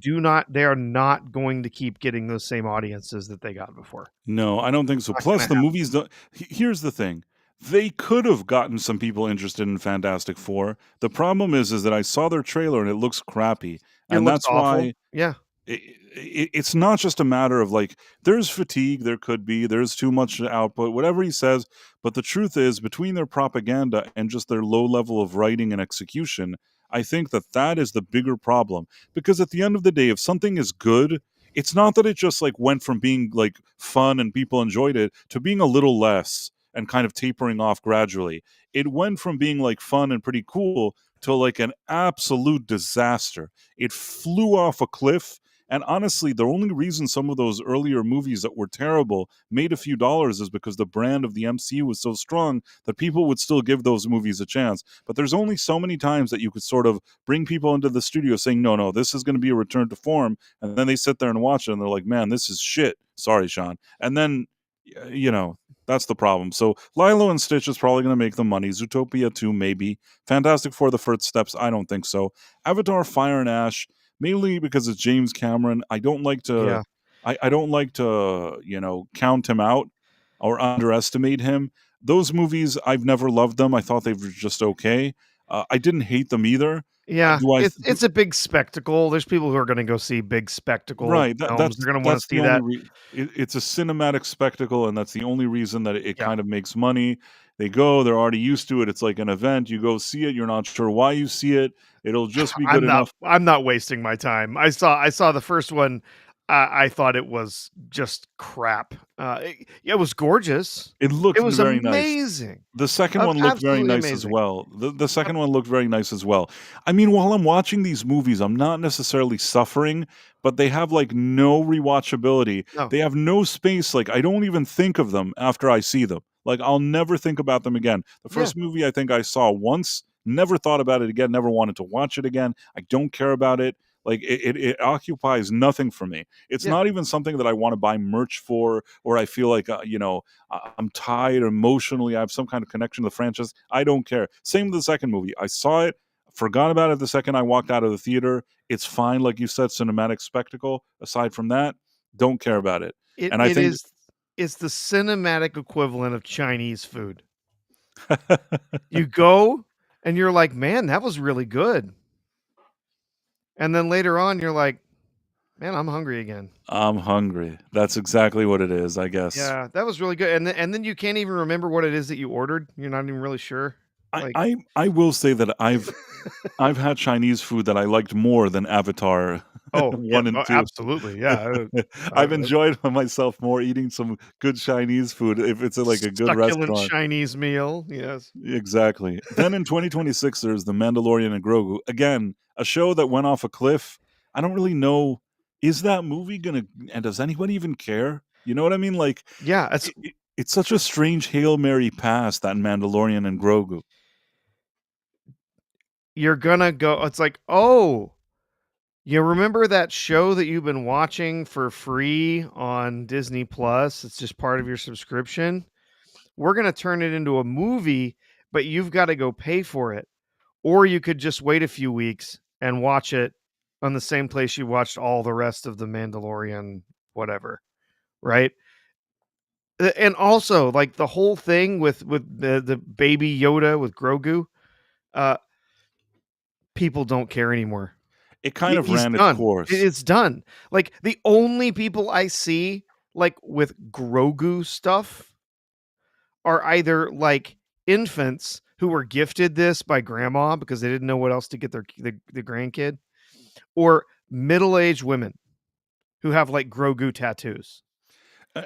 are not going to keep getting those same audiences that they got before. No, I don't think so. Plus, the movies don't. Here's the thing: They could have gotten some people interested in Fantastic Four. The problem is that I saw their trailer and it looks crappy, It and looks that's awful. why Yeah. it's not just a matter of like there's fatigue, there could be, there's too much output, whatever he says. But the truth is, between their propaganda and just their low level of writing and execution, I think that is the bigger problem. Because at the end of the day, if something is good, it's not that it just like went from being like fun and people enjoyed it to being a little less and kind of tapering off gradually. It went from being like fun and pretty cool to like an absolute disaster. It flew off a cliff. And honestly, the only reason some of those earlier movies that were terrible made a few dollars is because the brand of the MCU was so strong that people would still give those movies a chance. But there's only so many times that you could sort of bring people into the studio saying, no, this is going to be a return to form. And then they sit there and watch it and they're like, man, this is shit. Sorry, Sean. And then, that's the problem. So Lilo and Stitch is probably going to make the money. Zootopia 2, maybe. Fantastic Four, The First Steps, I don't think so. Avatar, Fire and Ash, mainly because it's James Cameron. I don't like to, Yeah. I don't like to, count him out or underestimate him. Those movies, I've never loved them. I thought they were just okay. I didn't hate them either. Yeah, do I? it's a big spectacle. There's people who are going to go see big spectacle Right. films. They're going to want to That's the see that. it's a cinematic spectacle, and that's the only reason that it Yeah. kind of makes money. They go, they're already used to it. It's like an event. You go see it. You're not sure why you see it. It'll just be good enough. I'm not wasting my time. I saw the first one. I thought it was just crap. It was gorgeous. It looked It was very nice. amazing. The second one looked very Absolutely nice as amazing. well. The second one looked very nice as well. I mean, while I'm watching these movies, I'm not necessarily suffering, but they have like no rewatchability. No. They have no space. Like I don't even think of them after I see them. Like I'll never think about them again. The first movie I think I saw once, never thought about it again, never wanted to watch it again. I don't care about it. Like it occupies nothing for me. It's Yeah. not even something that I want to buy merch for, or I feel like I'm tied emotionally. I have some kind of connection to the franchise. I don't care. Same with the second movie. I saw it, forgot about it the second I walked out of the theater. It's fine, like you said, cinematic spectacle. Aside from that, don't care about it. And I think it's the cinematic equivalent of Chinese food. You go and you're like, man, that was really good. And then later on, you're like, man, I'm hungry again. I'm hungry. That's exactly what it is, I guess. Yeah, that was really good. And then you can't even remember what it is that you ordered. You're not even really sure. I will say that I've had Chinese food that I liked more than Avatar. Oh, 1 and 2. absolutely. Yeah. I've enjoyed myself more eating some good Chinese food if it's like a good Succulent restaurant. Chinese meal. Yes. Exactly. Then in 2026, there's The Mandalorian and Grogu. Again, a show that went off a cliff. I don't really know. Is that movie and does anybody even care? You know what I mean? Like, Yeah, it's such a strange Hail Mary pass, that Mandalorian and Grogu. you're gonna go. It's like, oh, you remember that show that you've been watching for free on Disney Plus? It's just part of your subscription. We're gonna turn it into a movie, but you've got to go pay for it. Or you could just wait a few weeks and watch it on the same place you watched all the rest of the Mandalorian, whatever, right? And also, like the whole thing with the baby Yoda with Grogu, people don't care anymore. It kind of He's ran done. its course. It's done. Like the only people I see like with Grogu stuff are either like infants who were gifted this by grandma because they didn't know what else to get the grandkid, or middle-aged women who have like Grogu tattoos.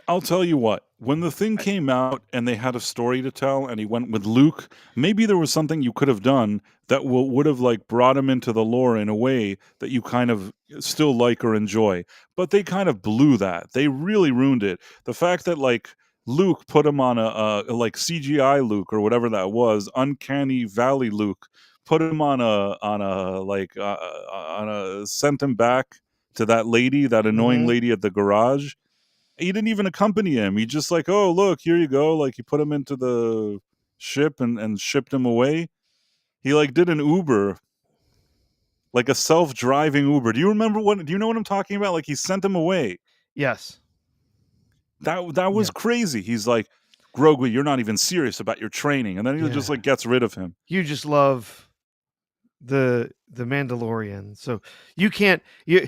I'll tell you what, when the thing came out and they had a story to tell and he went with Luke, maybe there was something you could have done that would have like brought him into the lore in a way that you kind of still like or enjoy. But they kind of blew that. They really ruined it. The fact that like Luke put him on a like CGI Luke or whatever that was, Uncanny Valley Luke, put him on a sent him back to that lady, that annoying lady at the garage. He didn't even accompany him. He just like, oh, look, here you go. Like he put him into the ship and shipped him away. He like did an Uber, like a self-driving Uber. Do you know what I'm talking about? Like he sent him away. Yes. That was crazy. He's like, Grogu, you're not even serious about your training. And then he just Yeah. like gets rid of him. You just love the Mandalorian. So you can't you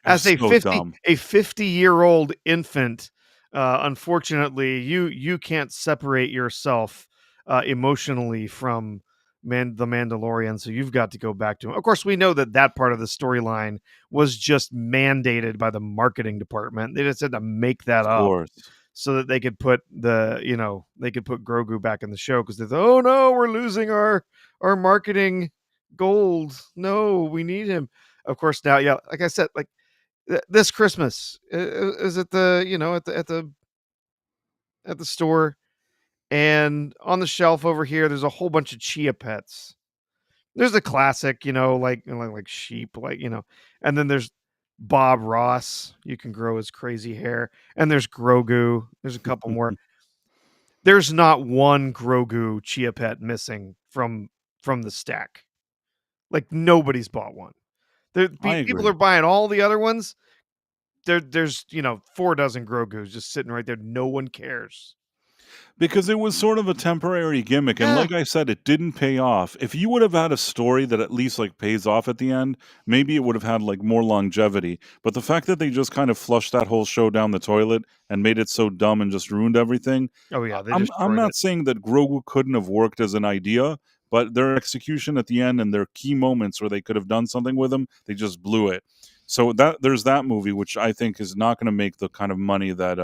as a So 50-year-old infant, unfortunately, you can't separate yourself emotionally from the Mandalorian, so you've got to go back to him. Of course, we know that part of the storyline was just mandated by the marketing department. They just had to make that Of up course. so that they could put they could put Grogu back in the show, because they thought, oh no, we're losing our marketing gold. No, we need him. Of course, now, yeah, like I said, like this Christmas is at the at the store, and on the shelf over here, there's a whole bunch of Chia Pets. There's the classic, like sheep, and then there's Bob Ross. You can grow his crazy hair, and there's Grogu. There's a couple more. There's not one Grogu Chia Pet missing from the stack. Like, nobody's bought one. People agree. are buying all the other ones. There's 4 dozen Grogus just sitting right there. No one cares. Because it was sort of a temporary gimmick, and Yeah. like I said, it didn't pay off. If you would have had a story that at least like pays off at the end, maybe it would have had like more longevity. But the fact that they just kind of flushed that whole show down the toilet and made it so dumb and just ruined everything. Oh yeah, they I'm destroyed not it. saying that Grogu couldn't have worked as an idea, but their execution at the end and their key moments where they could have done something with him, they just blew it. So there's that movie, which I think is not going to make the kind of money that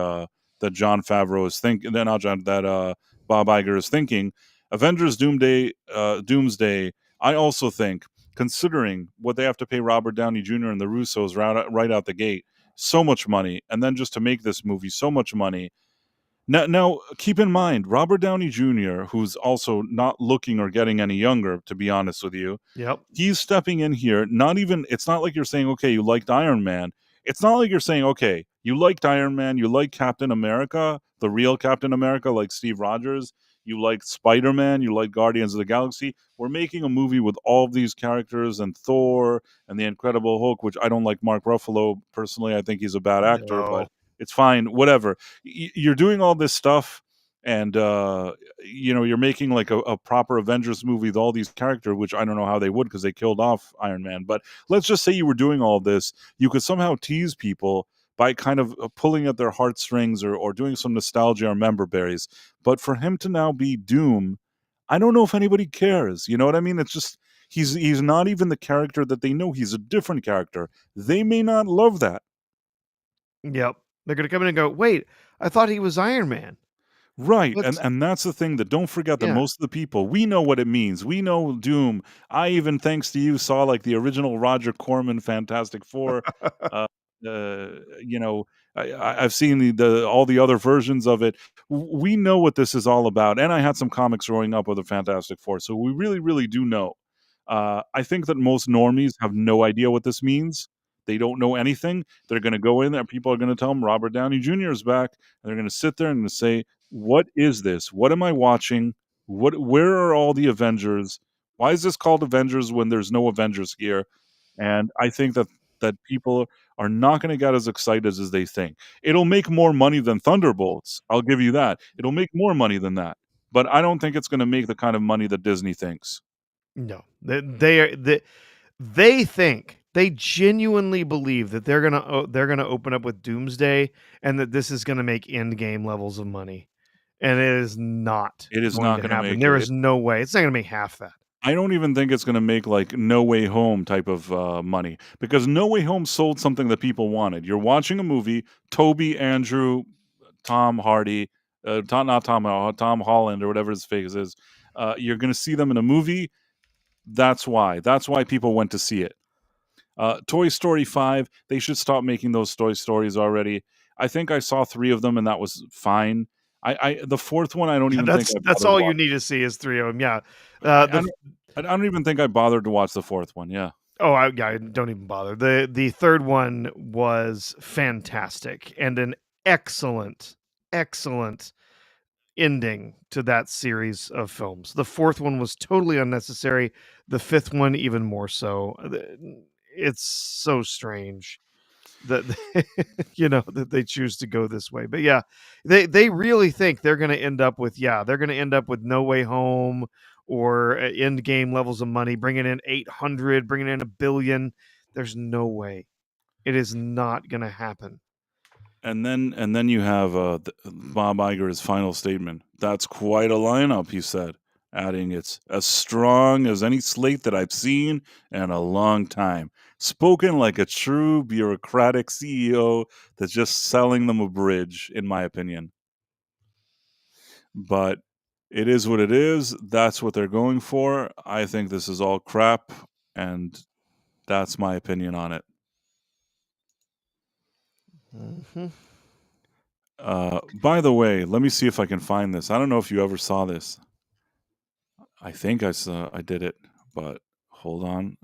John Favreau is thinking. Not John, that Bob Iger is thinking. Avengers Doomsday. I also think, considering what they have to pay Robert Downey Jr. and the Russos right out the gate, so much money, and then just to make this movie, so much money. Now, keep in mind, Robert Downey Jr., who's also not looking or getting any younger, to be honest with you, Yep. he's stepping in here. It's not like you're saying, okay, you liked Iron Man. It's not like you're saying, okay, you liked Iron Man, you like Captain America, the real Captain America, like Steve Rogers, you like Spider-Man, you like Guardians of the Galaxy. We're making a movie with all of these characters and Thor and the Incredible Hulk, which I don't like Mark Ruffalo personally. I think he's a bad actor, but No. it's fine, whatever. You're doing all this stuff, and you're making like a proper Avengers movie with all these characters, which I don't know how they would, because they killed off Iron Man. But let's just say you were doing all this, you could somehow tease people by kind of pulling at their heartstrings, or doing some nostalgia or member berries. But for him to now be Doom, I don't know if anybody cares. You know what I mean? It's just he's not even the character that they know. He's a different character. They may not love that. Yep. They're gonna come in and go, wait, I thought he was Iron Man. Right, Let's- and that's the thing, that don't forget that Yeah. most of the people, we know what it means. We know Doom. I even, thanks to you, saw like the original Roger Corman Fantastic Four. uh, you know, I've seen the all the other versions of it. We know what this is all about, and I had some comics growing up with the Fantastic Four, so we really, really do know. I think that most normies have no idea what this means. They don't know anything. They're going to go in there. People are going to tell them Robert Downey Jr. is back, and they're going to sit there and say, what is this? What am I watching? Where are all the Avengers? Why is this called Avengers when there's no Avengers here? And I think that people are not going to get as excited as they think. It'll make more money than Thunderbolts. I'll give you that. It'll make more money than that. But I don't think it's going to make the kind of money that Disney thinks. No. They think, they genuinely believe that they're gonna open up with Doomsday, and that this is gonna make Endgame levels of money. And it is not. It is going not to gonna happen. make There it. is no way. It's not gonna make half that. I don't even think it's going to make like No Way Home type of money, because No Way Home sold something that people wanted. You're watching a movie, Toby, Andrew, Tom Hardy, Tom Holland, or whatever his face is. You're going to see them in a movie. That's why people went to see it. Toy Story 5, they should stop making those Toy Stories already. I think I saw 3 of them, and that was fine. The fourth one, I don't even think That's all you need to see is 3 of them. Yeah. I don't even think I bothered to watch the 4th one. Yeah. Oh, I don't even bother. The third one was fantastic, and an excellent ending to that series of films. The fourth one was totally unnecessary. The fifth one even more so. It's so strange. that that they choose to go this way. But yeah, they really think they're going to end up with No Way Home or end game levels of money, bringing in 800, bringing in $1 billion. There's no way. It is not going to happen. And then you have Bob Iger's final statement. That's quite a lineup, he said, adding, it's as strong as any slate that I've seen in a long time. Spoken like a true bureaucratic CEO that's just selling them a bridge, in my opinion. But it is what it is. That's what they're going for. I think this is all crap, and that's my opinion on it. Mm-hmm. By the way, let me see if I can find this. I don't know if you ever saw this. I think I did it, but hold on.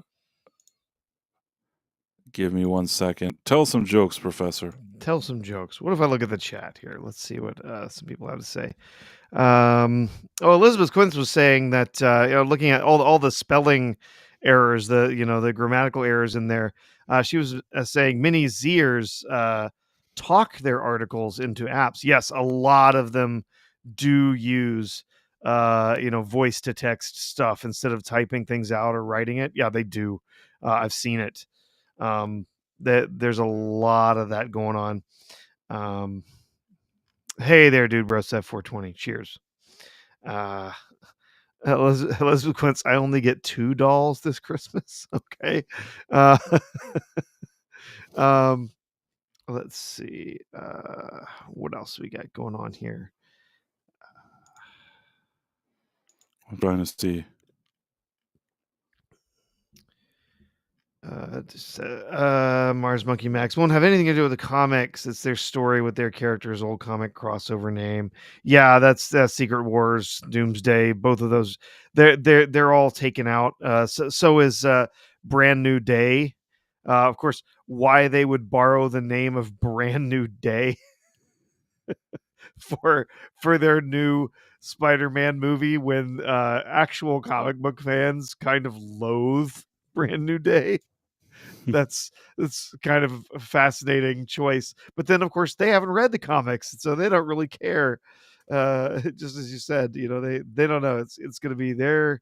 Give me 1 second. Tell some jokes, Professor. Tell some jokes. What if I look at the chat here? Let's see what some people have to say. Elizabeth Quince was saying that looking at all the spelling errors, the grammatical errors in there, she was saying many Zers talk their articles into apps. Yes, a lot of them do use voice to text stuff instead of typing things out or writing it. Yeah, they do. I've seen it. There's a lot of that going on. Hey there, dude, bro, F 420. Cheers. Elizabeth Quince, I only get 2 dolls this Christmas. Okay. Let's see. What else we got going on here? I'm trying to see. Mars Monkey Max won't have anything to do with the comics. It's their story with their character's old comic crossover name. Yeah, that's Secret Wars, Doomsday. Both of those, they're all taken out. So is Brand New Day. Of course, why they would borrow the name of Brand New Day for their new Spider-Man movie when actual comic book fans kind of loathe Brand New Day. That's kind of a fascinating choice. But then, of course, they haven't read the comics, so they don't really care. Just as you said, they don't know. It's going to be their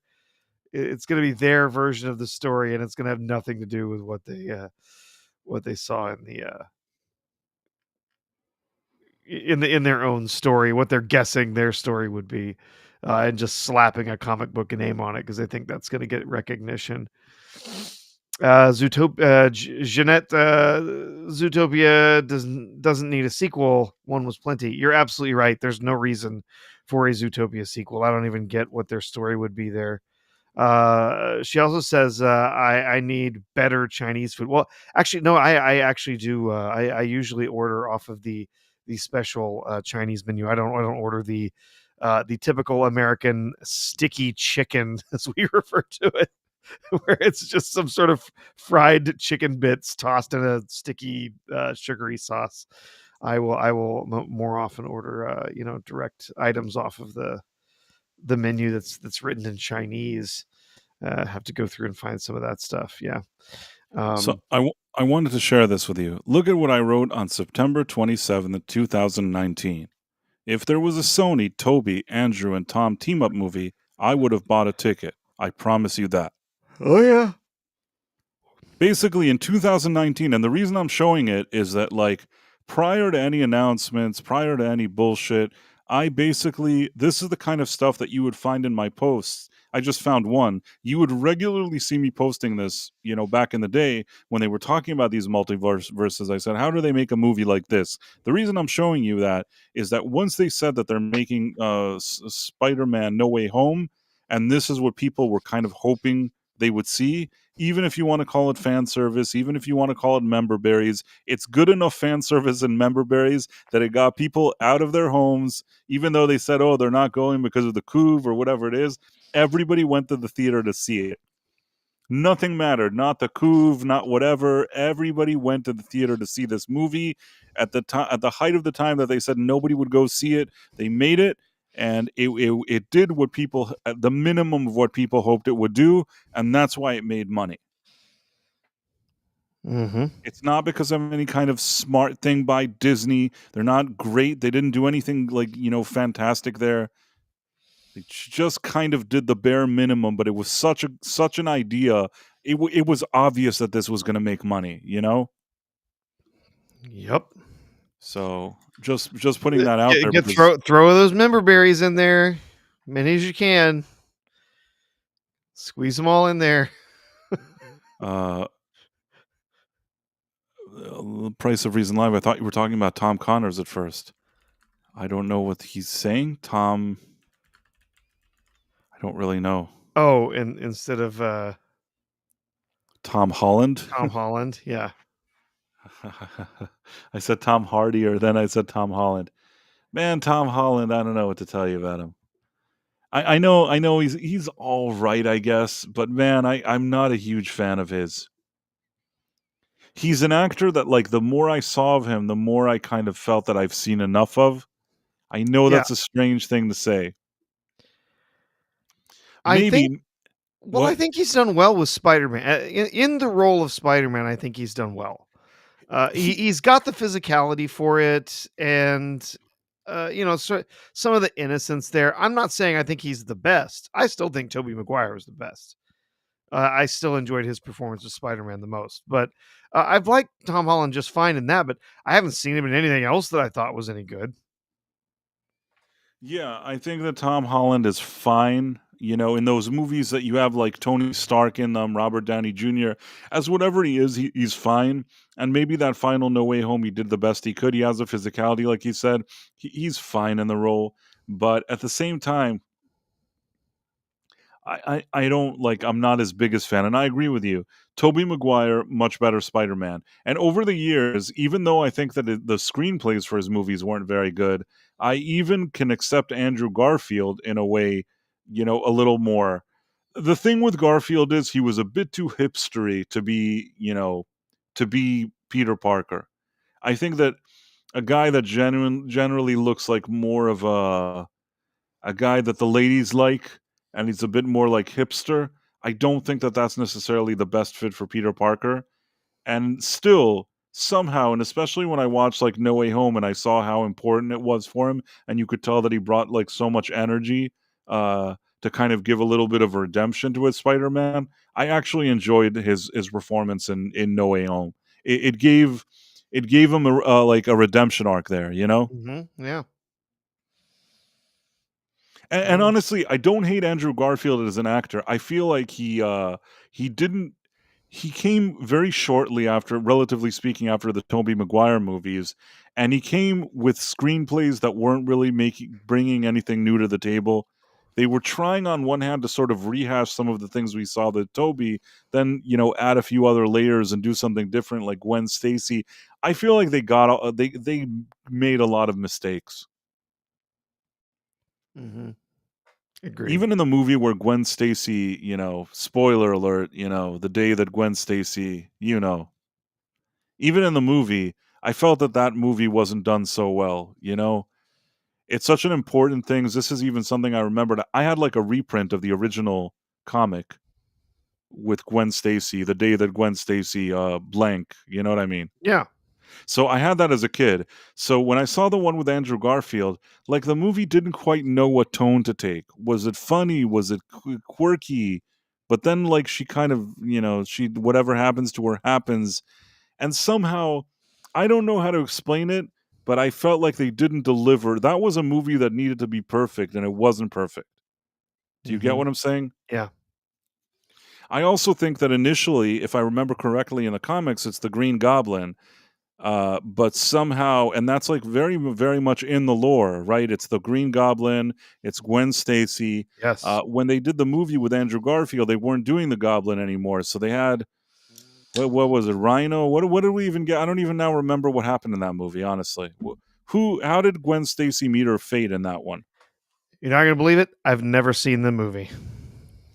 version of the story, and it's going to have nothing to do with what they saw in their own story, what they're guessing their story would be, and just slapping a comic book name on it because they think that's going to get recognition. Jeanette, Zootopia doesn't need a sequel. One was plenty. You're absolutely right. There's no reason for a Zootopia sequel. I don't even get what their story would be there. She also says, I need better Chinese food. Well, actually, no, I actually do. I usually order off of the special Chinese menu. I don't order the typical American sticky chicken, as we refer to it, where it's just some sort of fried chicken bits tossed in a sticky sugary sauce. I will more often order direct items off of the menu that's written in Chinese. Have to go through and find some of that stuff. Yeah. So I wanted to share this with you. Look at what I wrote on September 27th, 2019. If there was a Sony, Toby, Andrew, and Tom team-up movie, I would have bought a ticket. I promise you that. Oh, yeah. Basically, in 2019, and the reason I'm showing it is that, like, prior to any announcements, prior to any bullshit, this is the kind of stuff that you would find in my posts. I just found one. You would regularly see me posting this, back in the day when they were talking about these multiverses. I said, how do they make a movie like this? The reason I'm showing you that is that once they said that they're making Spider-Man No Way Home, and this is what people were kind of hoping they would see, even if you want to call it fan service, even if you want to call it member berries, it's good enough fan service and member berries that it got people out of their homes, even though they said, oh, they're not going because of the couve or whatever it is. Everybody went to the theater to see it. Nothing mattered, not the couve, not whatever. Everybody went to the theater to see this movie. At the height of the time that they said nobody would go see it, they made it. And it did what people, at the minimum of what people hoped it would do, and that's why it made money. Mm-hmm. It's not because of any kind of smart thing by Disney. They're not great. They didn't do anything like, fantastic there. They just kind of did the bare minimum, but it was such an idea. It was obvious that this was going to make money, Yep. So just putting that out there Get because throw those member berries in there, many as you can. Squeeze them all in there. The Price of Reason Live. I thought you were talking about Tom Connors at first. I don't know what he's saying. I don't really know. Oh, and instead of Tom Holland. Tom Holland, yeah. I said Tom Hardy, or then I said Tom Holland. Man, Tom Holland. I don't know what to tell you about him. I know he's all right, I guess, but man, I'm not a huge fan of his. He's an actor that, like, the more I saw of him, the more I kind of felt that I've seen enough of. I know Yeah. that's a strange thing to say. I Maybe. think I What? think he's done well with Spider-Man. In the role of Spider-Man, I think he's done well. He's got the physicality for it, and so some of the innocence there. I'm not saying I think he's the best. I still think Tobey Maguire was the best. I still enjoyed his performance of Spider-Man the most, but I've liked Tom Holland just fine in that. But I haven't seen him in anything else that I thought was any good. Yeah, I think that Tom Holland is fine. In those movies that you have like Tony Stark in them, Robert Downey Jr., as whatever he is, he's fine. And maybe that final No Way Home, he did the best he could. He has a physicality, like you said. He's fine in the role. But at the same time, I don't like, I'm not his biggest fan. And I agree with you. Tobey Maguire, much better Spider-Man. And over the years, even though I think that the screenplays for his movies weren't very good, I even can accept Andrew Garfield in a way, a little more. The thing with Garfield is he was a bit too hipstery to be Peter Parker. I think that a guy that generally looks like more of a guy that the ladies like, and he's a bit more like hipster. I don't think that that's necessarily the best fit for Peter Parker. And still, somehow, and especially when I watched like No Way Home and I saw how important it was for him, and you could tell that he brought like so much energy to kind of give a little bit of redemption to his Spider-Man. I actually enjoyed his performance in No Way Home. It gave him like a redemption arc there, Mm-hmm. Yeah. And honestly, I don't hate Andrew Garfield as an actor. I feel like he came very shortly after, relatively speaking, after the Tobey Maguire movies, and he came with screenplays that weren't really bringing anything new to the table. They were trying on one hand to sort of rehash some of the things we saw with Tobey, then add a few other layers and do something different, like Gwen Stacy. I feel like they made a lot of mistakes. Mm-hmm. Agreed. Even in the movie where Gwen Stacy, spoiler alert, the day that Gwen Stacy, even in the movie, I felt that movie wasn't done so well, It's such an important thing. This is even something I remembered. I had like a reprint of the original comic with Gwen Stacy, the day that Gwen Stacy blank, you know what I mean? Yeah. So I had that as a kid. So when I saw the one with Andrew Garfield, like the movie didn't quite know what tone to take. Was it funny? Was it quirky? But then like she kind of, she whatever happens to her happens. And somehow, I don't know how to explain it, but I felt like they didn't deliver. That was a movie that needed to be perfect, and it wasn't perfect. Do you get what I'm saying? Yeah. I also think that initially, if I remember correctly in the comics, it's the Green Goblin. But somehow, and that's like very, very much in the lore, right? It's the Green Goblin, it's Gwen Stacy. Yes. When they did the movie with Andrew Garfield, they weren't doing the Goblin anymore. So they had, what was it, Rhino? What did we even get? I don't even now remember what happened in that movie, honestly. How did Gwen Stacy meet her fate in that one? You're not gonna believe it. I've never seen the movie.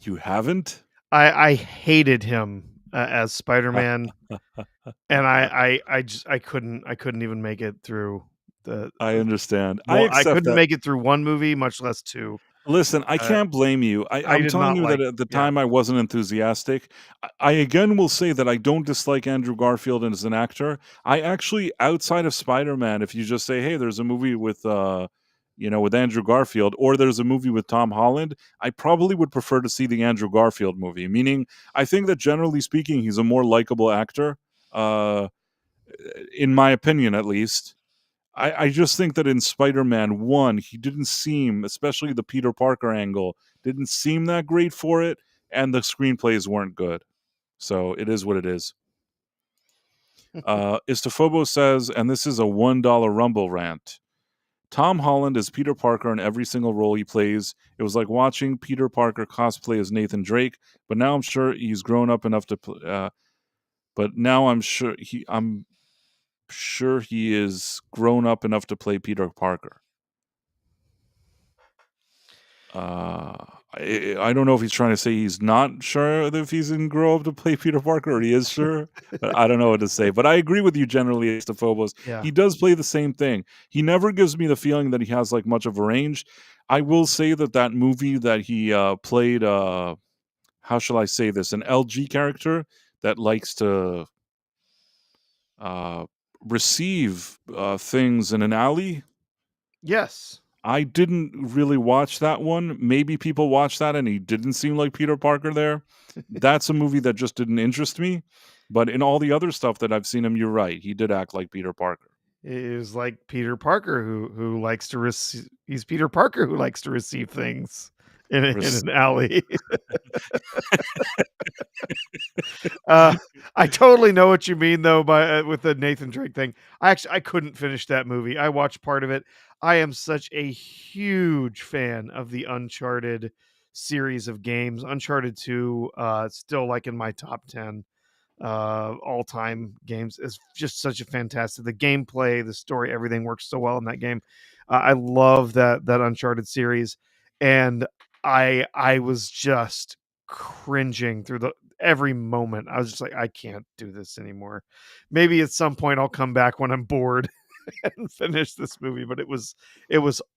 You haven't? I hated him as Spider-Man, and I couldn't even make it through the. I understand. Well, I accept couldn't that. make it through one movie, much less two. Listen, I Uh, can't blame you. I I'm did telling not you that like. at the Yeah, time I wasn't enthusiastic. I again will say that I don't dislike Andrew Garfield as an actor. I actually, outside of Spider-Man, if you just say, "Hey, there's a movie with with Andrew Garfield," or there's a movie with Tom Holland, I probably would prefer to see the Andrew Garfield movie. Meaning, I think that generally speaking, he's a more likable actor, uh, in my opinion, at least. I just think that in Spider-Man 1, he didn't seem, especially the Peter Parker angle, didn't seem that great for it, and the screenplays weren't good. So it is what it is. Istofobo says, and this is a $1 Rumble rant. Tom Holland is Peter Parker in every single role he plays. It was like watching Peter Parker cosplay as Nathan Drake, but now I'm sure he's grown up enough to. But now I'm sure he is grown up enough to play Peter Parker. I don't know if he's trying to say he's not sure if he's going to grow up to play Peter Parker or he is sure, but I don't know what to say. But I agree with you generally, Astophobos. yeah. He does play the same thing. He never gives me the feeling that he has like much of a range. I will say that movie that he played, how shall I say this, an LG character that likes to uh, receive things in an alley. Yes. I didn't really watch that one. Maybe people watched that and he didn't seem like Peter Parker there. That's a movie that just didn't interest me. But in all the other stuff that I've seen him, you're right. He did act like Peter Parker. It is like Peter Parker who likes to receive. He's Peter Parker who likes to receive things in Rec- an alley. I totally know what you mean though by with the Nathan Drake thing. I couldn't finish that movie. I watched part of it. I am such a huge fan of the Uncharted series of games. Uncharted 2 still like in my top 10 all-time games. Is just such a fantastic, the gameplay, the story, everything works so well in that game. I love that Uncharted series, and I was just cringing through the every moment. I was just like, I can't do this anymore. Maybe at some point I'll come back when I'm bored and finish this movie, but it was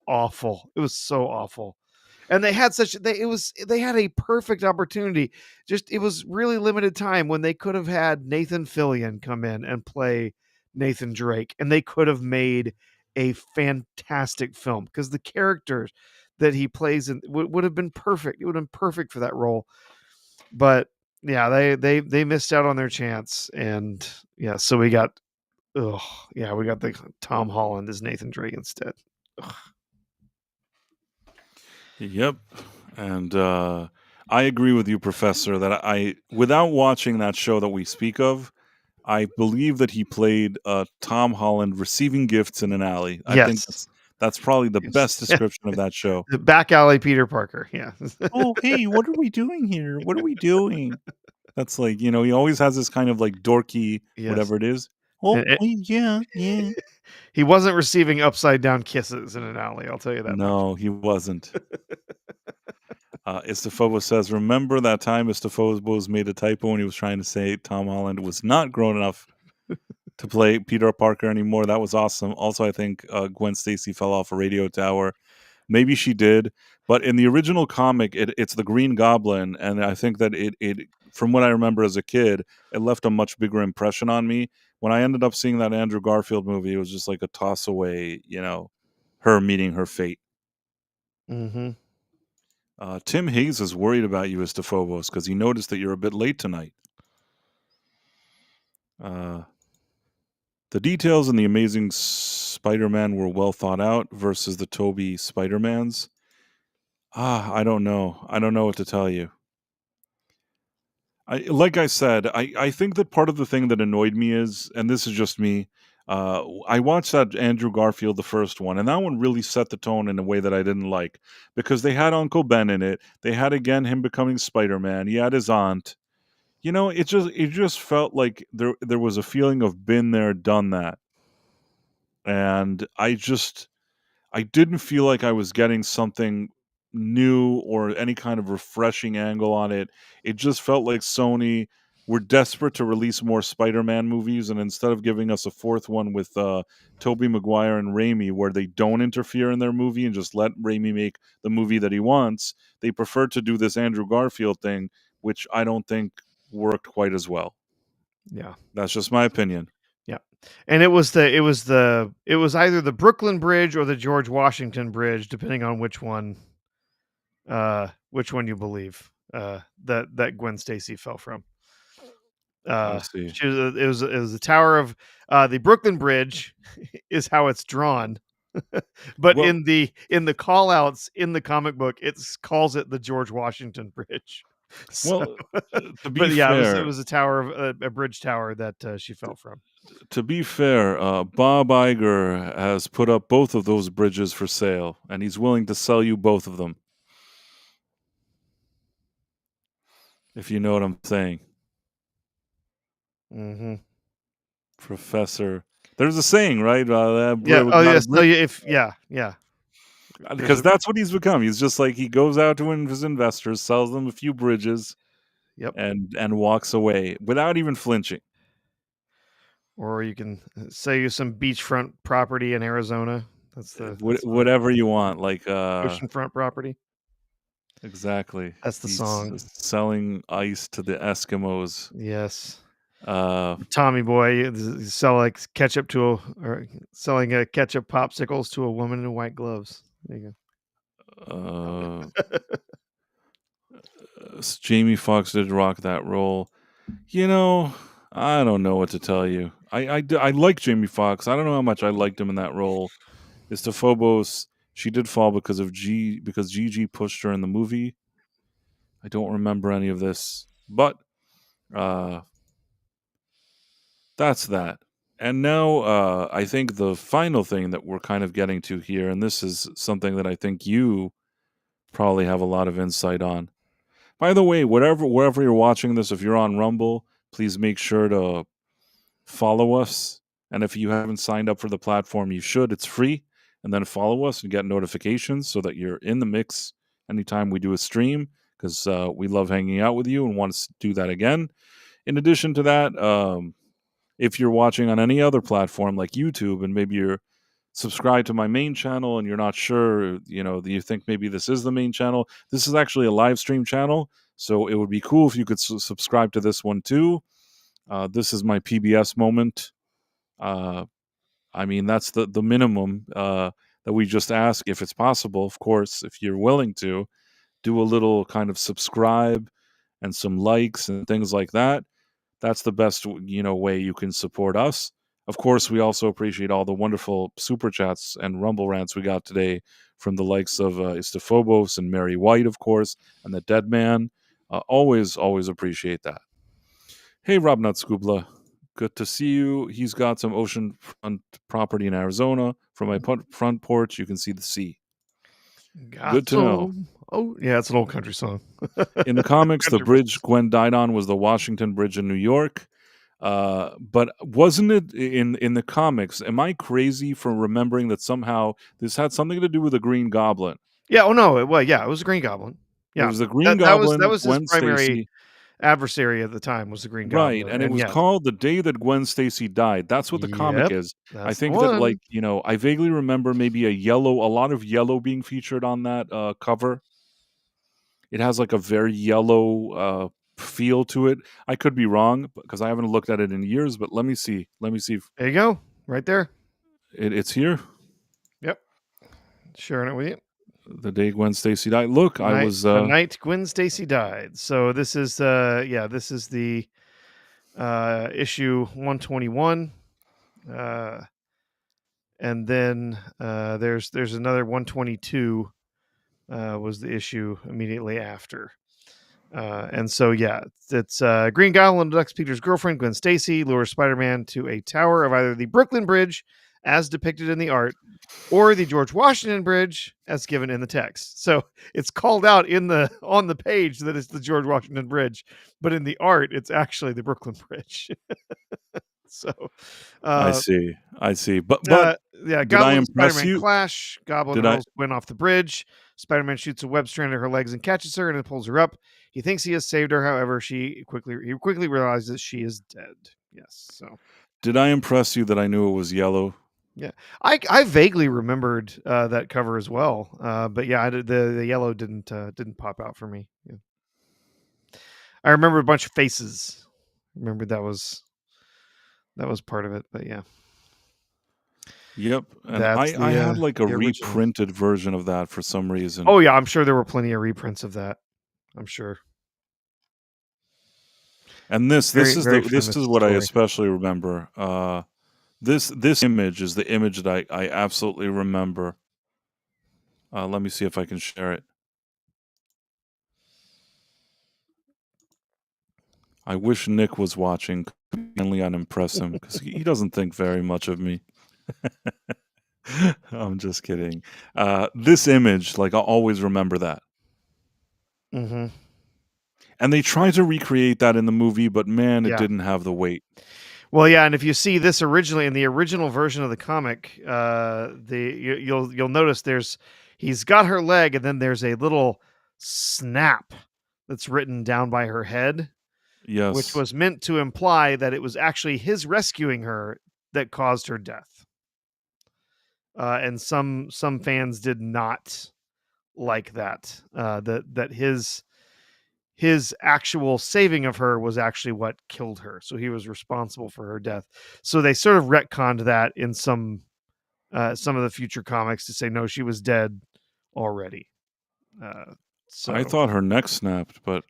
awful. It was so awful. And they had they had a perfect opportunity. Just it was really limited time when they could have had Nathan Fillion come in and play Nathan Drake, and they could have made a fantastic film because the characters that he plays in would have been perfect. It would have been perfect for that role. But yeah, they missed out on their chance, and yeah, so we got we got the Tom Holland as Nathan Drake instead. Ugh. Yep. And I agree with you, Professor, that without watching that show that we speak of, I believe that he played Tom Holland receiving gifts in an alley. I think Yes. that's probably the Yes. best description of that show. The back alley Peter Parker. Yeah. Oh, hey, what are we doing here? What are we doing? That's like, he always has this kind of like dorky, Yes. whatever it is. Oh, And yeah. he wasn't receiving upside down kisses in an alley. I'll tell you that much. No, he wasn't. Istophobos says, remember that time Istophobos made a typo when he was trying to say Tom Holland was not grown enough to play Peter Parker anymore. That was awesome. Also, I think Gwen Stacy fell off a radio tower. Maybe she did, but in the original comic, it's the Green Goblin, and I think that it from what I remember as a kid, it left a much bigger impression on me. When I ended up seeing that Andrew Garfield movie, it was just like a toss away, her meeting her fate. Mm-hmm. Tim Hayes is worried about you, Istophobos, because he noticed that you're a bit late tonight. The details in The Amazing Spider-Man were well thought out versus the Tobey Spider-Mans. I don't know. I don't know what to tell you. Like I said, I think that part of the thing that annoyed me is, and this is just me, I watched that Andrew Garfield, the first one, and that one really set the tone in a way that I didn't like, because they had Uncle Ben in it. They had, again, him becoming Spider-Man. He had his aunt. It just felt like there was a feeling of been there, done that. And I didn't feel like I was getting something new or any kind of refreshing angle on it. It just felt like Sony we're desperate to release more Spider-Man movies, and instead of giving us a fourth one with Tobey Maguire and Raimi, where they don't interfere in their movie and just let Raimi make the movie that he wants, they prefer to do this Andrew Garfield thing, which I don't think worked quite as well. Yeah. That's just my opinion. Yeah. And it was either the Brooklyn Bridge or the George Washington Bridge, depending on which one you believe that Gwen Stacy fell from. I see. It was the tower of the Brooklyn Bridge is how it's drawn. But Well- in the call outs in the comic book, it calls it the George Washington Bridge. So, Well, to be but yeah, fair, it was a tower of a bridge tower that she fell from. to be fair, Bob Iger has put up both of those bridges for sale, and he's willing to sell you both of them. If you know what I'm saying. Mm-hmm. Professor. There's a saying, right? Yeah. Oh yes. No. Yeah. Because that's what he's become. He's just like, he goes out to his investors, sells them a few bridges, Yep. and walks away without even flinching. Or you can sell you some beachfront property in Arizona. That's Whatever you want, like oceanfront property. Exactly. That's the He's song. selling ice to the Eskimos. Yes. Uh, Tommy Boy sell like ketchup selling ketchup popsicles to a woman in white gloves. There you uh, Jamie Foxx did rock that role. You know, I don't know what to tell you. I like Jamie Foxx. I don't know how much I liked him in that role. Mr. Phobos, she did fall because Gigi pushed her in the movie. I don't remember any of this, but that's that. And now I think the final thing that we're kind of getting to here, and this is something that I think you probably have a lot of insight on. By the way, wherever you're watching this, if you're on Rumble, please make sure to follow us. And if you haven't signed up for the platform, you should. It's free. And then follow us and get notifications so that you're in the mix anytime we do a stream, because we love hanging out with you and want to do that again. In addition to that, if you're watching on any other platform like YouTube and maybe you're subscribed to my main channel and you're not sure, you think maybe this is the main channel, this is actually a live stream channel. So it would be cool if you could subscribe to this one too. This is my PBS moment. I mean, that's the minimum that we just ask. If it's possible, of course, if you're willing to, do a little kind of subscribe and some likes and things like that. That's the best, way you can support us. Of course, we also appreciate all the wonderful super chats and Rumble rants we got today from the likes of Istophobos and Mary White, of course, and the Dead Man. Always appreciate that. Hey, Rob Nutscoobla. Good to see you. He's got some oceanfront property in Arizona. From my front porch, you can see the sea. Good to know. Oh, yeah, it's an old country song. In the comics, the Country bridge Gwen died on was the Washington Bridge in New York. But wasn't it in the comics? Am I crazy for remembering that somehow this had something to do with the Green Goblin? Yeah. Oh no. It was the Green Goblin. Yeah, it was the Green Goblin. That was his Gwen primary Stacy. adversary at the time. Was the Green Goblin, Right, and it was called The Day That Gwen Stacy Died. That's what the comic Yep, is. I that's think the that, one. like, I vaguely remember maybe a lot of yellow being featured on that cover. It has like a very yellow feel to it. I could be wrong because I haven't looked at it in years, but let me see. Let me see if There you go, right there. it's here. Yep, sharing it with you. The Day Gwen Stacy Died. Look, I was The night Gwen Stacy died. So this is this is the issue 121. And then there's another 122 was the issue immediately after. And so it's Green Goblin abducts Peter's girlfriend Gwen Stacy, lures Spider-Man to a tower of either the Brooklyn Bridge as depicted in the art or the George Washington Bridge as given in the text. So it's called out on the page that it's the George Washington Bridge, but in the art it's actually the Brooklyn Bridge. So I see. But yeah, did I Goblin and impress Spider-Man you? clash. Goblin hurls Gwen off the bridge. Spider-Man shoots a web strand at her legs and catches her, and it pulls her up. He thinks he has saved her. However, he quickly realizes she is dead. Yes. So Did I impress you that I knew it was yellow? yeah, I vaguely remembered that cover as well. But yeah, the yellow didn't pop out for me. Yeah. I remember a bunch of faces. Remember that was part of it. But yeah, Yep. And that's I had like a the original. reprinted version of that for some reason. Oh yeah, I'm sure there were plenty of reprints of that. I'm sure. And this Very, is very this famous is what I story. especially remember. This image is the image that I absolutely remember. Let me see if I can share it. I wish Nick was watching. Mainly unimpress him because he doesn't think very much of me. I'm just kidding. This image, like, I'll always remember that. Mm-hmm. And they tried to recreate that in the movie, but man, it Yeah. didn't have the weight. Well, yeah, and if you see this originally in the original version of the comic, you'll notice he's got her leg, and then there's a little snap that's written down by her head, Yes. which was meant to imply that it was actually his rescuing her that caused her death. And some fans did not like that. That his actual saving of her was actually what killed her. So he was responsible for her death. So they sort of retconned that in some of the future comics to say, no, she was dead already. So I thought her neck snapped, but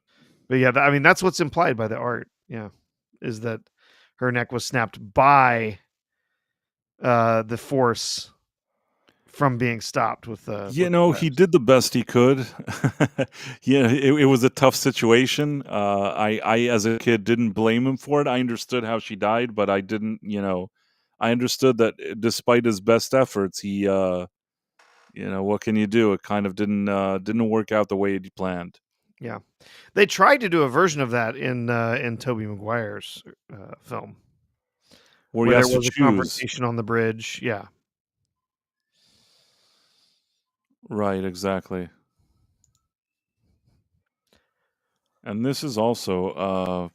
yeah, I mean, that's what's implied by the art. Yeah. Is that her neck was snapped by the Force from being stopped with the. he did the best he could. Yeah, it was a tough situation. I as a kid didn't blame him for it. I understood how she died, but I didn't. I understood that despite his best efforts, he, what can you do? It kind of didn't work out the way he planned. Yeah, they tried to do a version of that in Tobey Maguire's film, where there he has was to a choose. confrontation on the bridge. Yeah. Right, exactly. And this is also,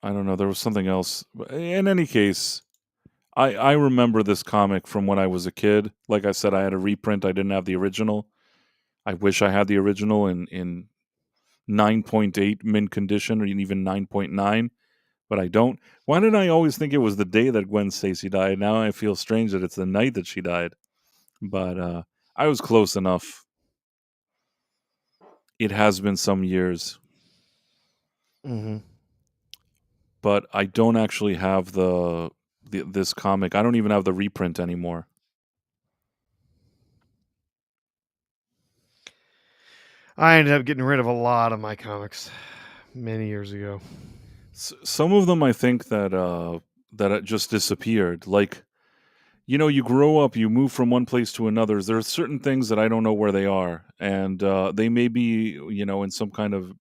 I don't know, there was something else. In any case, I remember this comic from when I was a kid. Like I said, I had a reprint. I didn't have the original. I wish I had the original in 9.8 mint condition or even 9.9, but I don't. Why did I always think it was the day that Gwen Stacy died? Now I feel strange that it's the night that she died. But I was close enough. It has been some years. Mm-hmm. But I don't actually have this comic. I don't even have the reprint anymore. I ended up getting rid of a lot of my comics many years ago. Some of them I think that it just disappeared. Like, you grow up, you move from one place to another. There are certain things that I don't know where they are, and they may be, in some kind of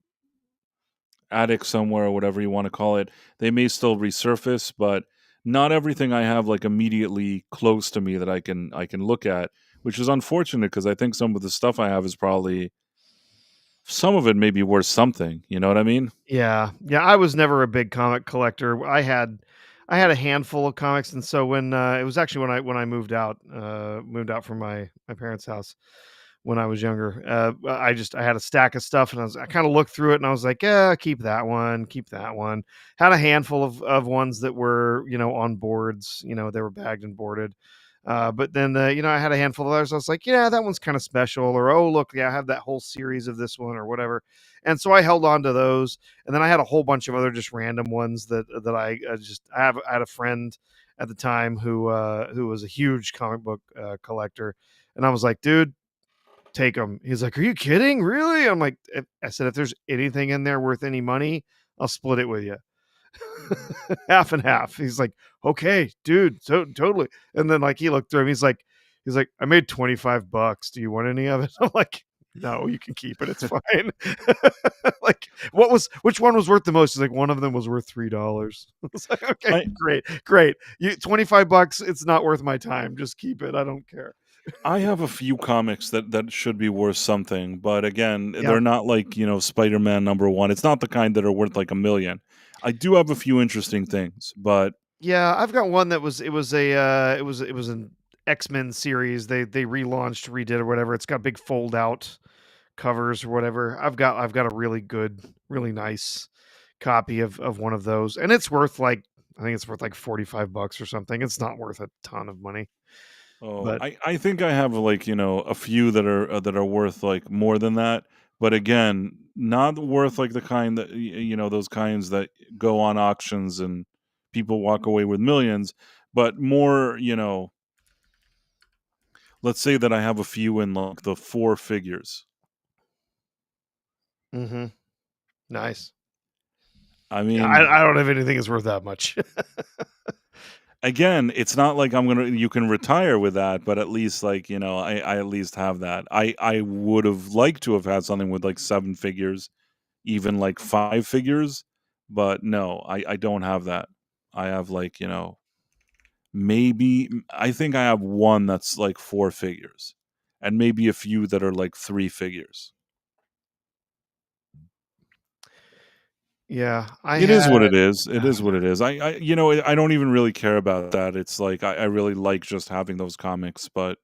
attic somewhere or whatever you want to call it. They may still resurface, but not everything I have like immediately close to me that I can look at, which is unfortunate because I think some of the stuff I have is probably, some of it may be worth something. You know what I mean? Yeah. I was never a big comic collector. I had a handful of comics, and so when it was actually when I moved out from my parents' house when I was younger, I had a stack of stuff, and I kind of looked through it, and I was like, yeah, keep that one. Had a handful of ones that were on boards, they were bagged and boarded. But then, I had a handful of others. I was like, yeah, that one's kind of special. Or, oh, look, yeah, I have that whole series of this one or whatever. And so I held on to those. And then I had a whole bunch of other just random ones that I had a friend at the time who was a huge comic book collector. And I was like, dude, take them. He's like, are you kidding? Really? I'm like, I said, if there's anything in there worth any money, I'll split it with you. Half and half. He's like, okay, dude, so totally. And then like he looked through him, he's like, I made $25. Do you want any of it? I'm like, no, you can keep it. It's fine. Like, which one was worth the most? He's like, one of them was worth $3. I was like, okay, great. You $25. It's not worth my time. Just keep it. I don't care. I have a few comics that should be worth something, but again, Yeah. they're not like, Spider-Man #1. It's not the kind that are worth like a million. I do have a few interesting things, but Yeah, I've got one that was it was an X-Men series. They relaunched, redid or whatever. It's got big fold out covers or whatever. I've got a really good, really nice copy of one of those. And it's worth like I think it's worth like $45 or something. It's not worth a ton of money. oh, But I think I have like, a few that are worth like more than that, but again, not worth like the kind that those kinds that go on auctions and people walk away with millions, but more, let's say that I have a few in like the four figures. mhm, nice. I Yeah, mean, I don't have anything that's worth that much. again, it's not like you can retire with that, but at least like, I at least have that. I would have liked to have had something with like seven figures, even like five figures, but no, I don't have that. I have like, I think I have one that's like four figures and maybe a few that are like three figures. Yeah, I It is had what it is. It uh, is what it is. I don't even really care about that. It's like I really like just having those comics, but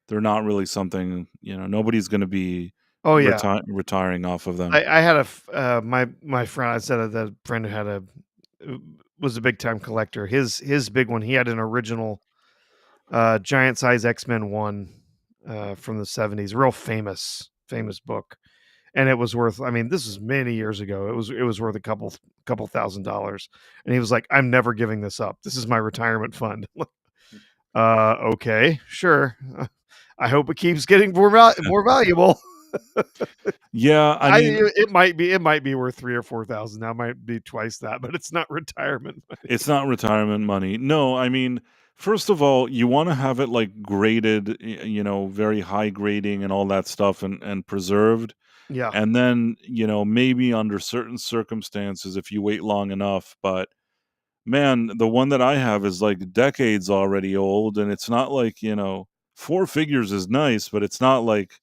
they're not really something, nobody's going to be oh yeah. retiring off of them. I had my friend. I said that friend who had uh, was a big time collector. His big one. He had an original giant size X-Men one from the 70s. Real famous book, and it was worth. I mean, this was many years ago. It was worth a couple $1,000s, and he was like, "I'm never giving this up. This is my retirement fund." Okay, sure. I hope it keeps getting more valuable. Yeah, I mean, It might be worth 3 or 4,000 now, might be twice that, but it's not retirement money. it's not retirement money. No, I mean, first of all, you want to have it like graded, very high grading and all that stuff and preserved. Yeah. And then, maybe under certain circumstances, if you wait long enough. But man, the one that I have is like decades already old. And it's not like, four figures is nice, but it's not like,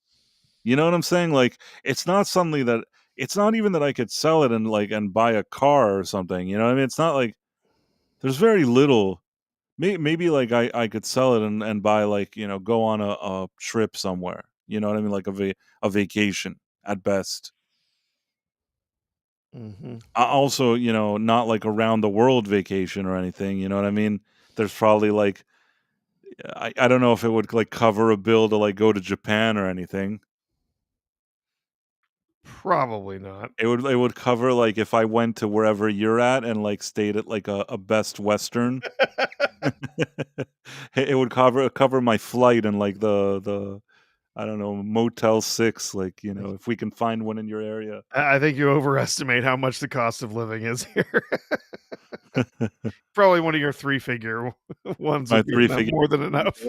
you know what I'm saying? Like, it's not something that, it's not even that I could sell it and buy a car or something. You know what I mean? It's not like there's very little. Maybe like I could sell it and buy like, go on a trip somewhere. You know what I mean? Like a vacation at best. Mhm. Also, not like around the world vacation or anything, you know what I mean? There's probably like I don't know if it would like cover a bill to like go to Japan or anything. Probably not. It would cover like if I went to wherever you're at and like stayed at like a Best Western. It would cover my flight and like the I don't know, Motel 6, like, if we can find one in your area. I think you overestimate how much the cost of living is here. Probably one of your three-figure ones My would be three figure. more than enough.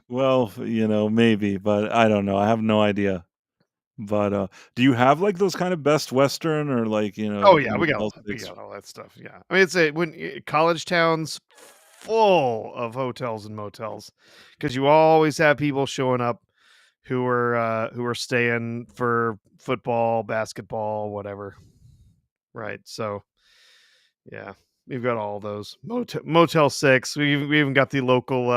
Well, maybe, but I don't know. I have no idea. But do you have like those kind of Best Western or like, Oh, yeah, Motel we 6? got all that stuff, yeah. I mean, it's a college towns full of hotels and motels because you always have people showing up who are staying for football, basketball, whatever. Right. So yeah, we've got all those Motel 6. We even got the local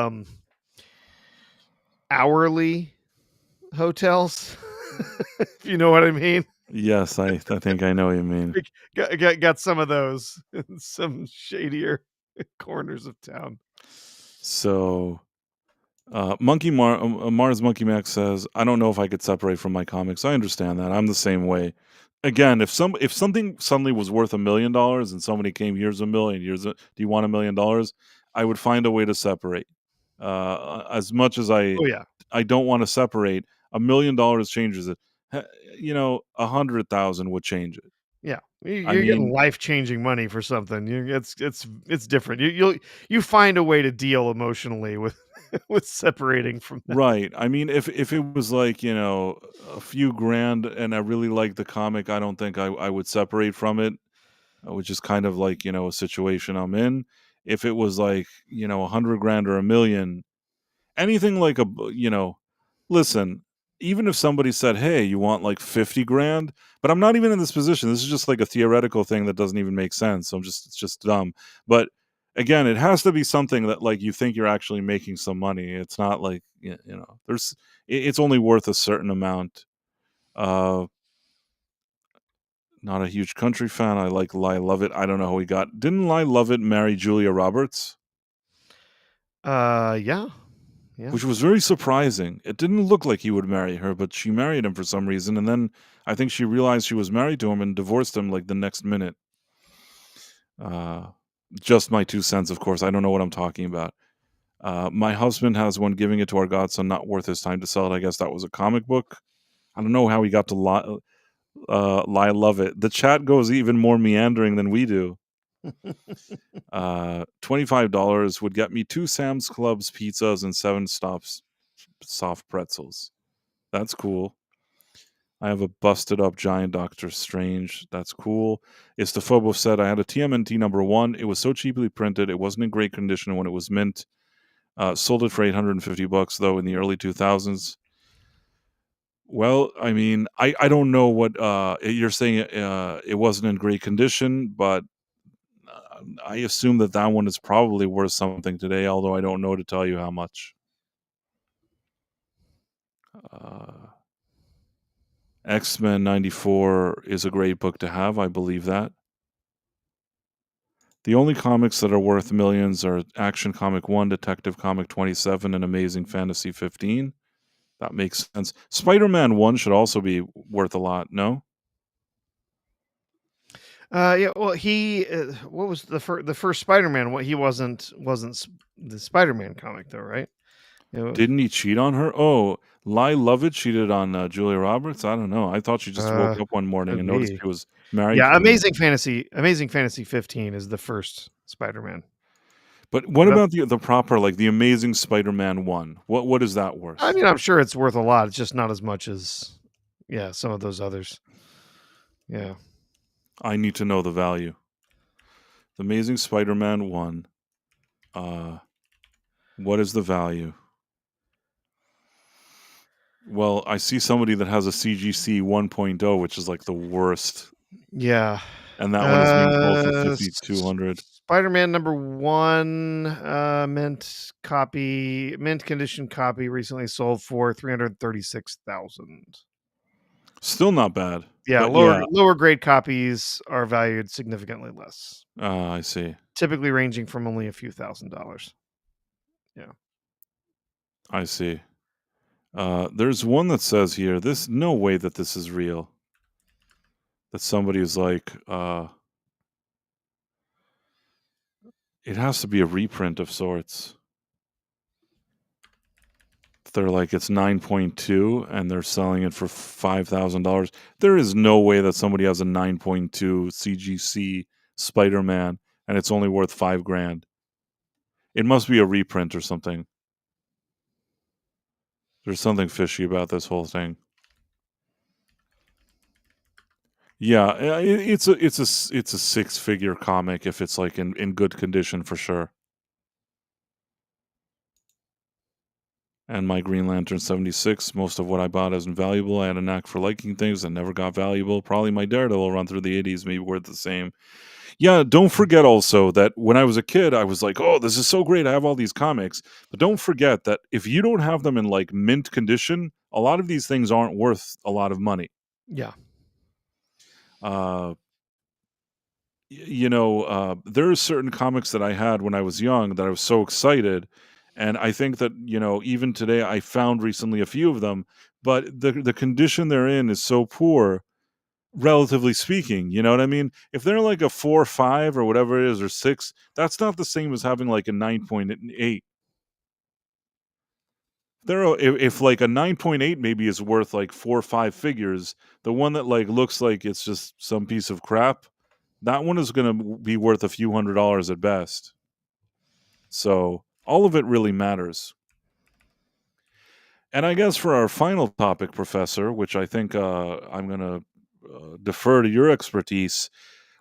hourly hotels, if you know what I mean. Yes, I think I know what you mean. We got some of those in some shadier corners of town. So, Mars Monkey Max says, "I don't know if I could separate from my comics." I understand that. I'm the same way. Again, if something suddenly was worth $1 million and somebody came, "Here's a million. Do you want $1 million?" I would find a way to separate. As much as Oh yeah, I don't want to separate, $1 million changes it. 100,000 would change it. yeah. I You're getting mean, life changing money for something. It's different. You find a way to deal emotionally with with separating from that. right. I mean, if it was like, a few grand and I really liked the comic, I don't think I would separate from it, which is kind of like, a situation I'm in. If it was like, 100 grand or a million, anything like listen, even if somebody said, hey, you want like 50 grand, but I'm not even in this position. This is just like a theoretical thing that doesn't even make sense. It's just dumb. But again, it has to be something that like you think you're actually making some money. It's not like, it's only worth a certain amount. Not a huge country fan. I like Lyle Lovett. I don't know who he got. Didn't Lyle Lovett marry Julia Roberts? Yeah. Which was very surprising. It didn't look like he would marry her, but she married him for some reason. And then I think she realized she was married to him and divorced him like the next minute. Just my 2 cents, of course. I don't know what I'm talking about. My husband has one, Giving It to Our Godson, Not Worth His Time to Sell It. I guess that was a comic book. I don't know how he got to Lyle Lovett. The chat goes even more meandering than we do. $25 would get me 2 Sam's Club's pizzas and 7 Stops soft pretzels. That's cool. I have a busted up giant Doctor Strange. That's cool. Istophobo said, I had a TMNT number 1. It was so cheaply printed. It wasn't in great condition when it was mint. Sold it for $850 though in the early 2000s. Well, I mean, I don't know what you're saying. It wasn't in great condition, but I assume that one is probably worth something today, although I don't know to tell you how much. X-Men 94 is a great book to have. I believe that. The only comics that are worth millions are Action Comic 1, Detective Comic 27, and Amazing Fantasy 15. That makes sense. Spider-Man 1 should also be worth a lot, no? Yeah. Well, he what was the first Spider-Man? What he wasn't the Spider-Man comic though, right? Didn't he cheat on her? Oh, Lyle Lovett cheated on Julia Roberts. I don't know. I thought she just woke up one morning and noticed he was married. Yeah, Amazing Fantasy 15 is the first Spider-Man. But what about the proper, like the Amazing Spider-Man 1? What is that worth? I mean, I'm sure it's worth a lot. It's just not as much as some of those others. Yeah. I need to know the value. The Amazing Spider-Man 1. What is the value? Well, I see somebody that has a CGC 1.0, which is like the worst. Yeah. And that one is being sold for $5,200. Spider-Man number 1, mint condition copy, recently sold for $336,000. Still not bad. Yeah, lower grade copies are valued significantly less. I see. Typically ranging from only a few $1,000s. Yeah. I see. There's one that says here, no way that this is real. That somebody is like, it has to be a reprint of sorts. They're like, it's 9.2 and they're selling it for $5,000. There is no way that somebody has a 9.2 CGC Spider-Man and it's only worth $5,000. It must be a reprint or something. There's something fishy about this whole thing. Yeah, it's a 6-figure comic if it's like in good condition for sure. And my Green Lantern 76, most of what I bought isn't valuable. I had a knack for liking things that never got valuable. Probably my Daredevil run through the 80s, maybe worth the same. Yeah, don't forget also that when I was a kid, I was like, oh, this is so great. I have all these comics. But don't forget that if you don't have them in like mint condition, a lot of these things aren't worth a lot of money. Yeah. There are certain comics that I had when I was young that I was so excited. And I think that, even today I found recently a few of them, but the condition they're in is so poor, relatively speaking. You know what I mean? If they're like a 4 or 5 or whatever it is, or 6, that's not the same as having like a 9.8. If like a 9.8 maybe is worth like 4 or 5 figures, the one that like looks like it's just some piece of crap, that one is going to be worth a few $100s at best. So all of it really matters. And I guess for our final topic, Professor, which I think I'm going to defer to your expertise,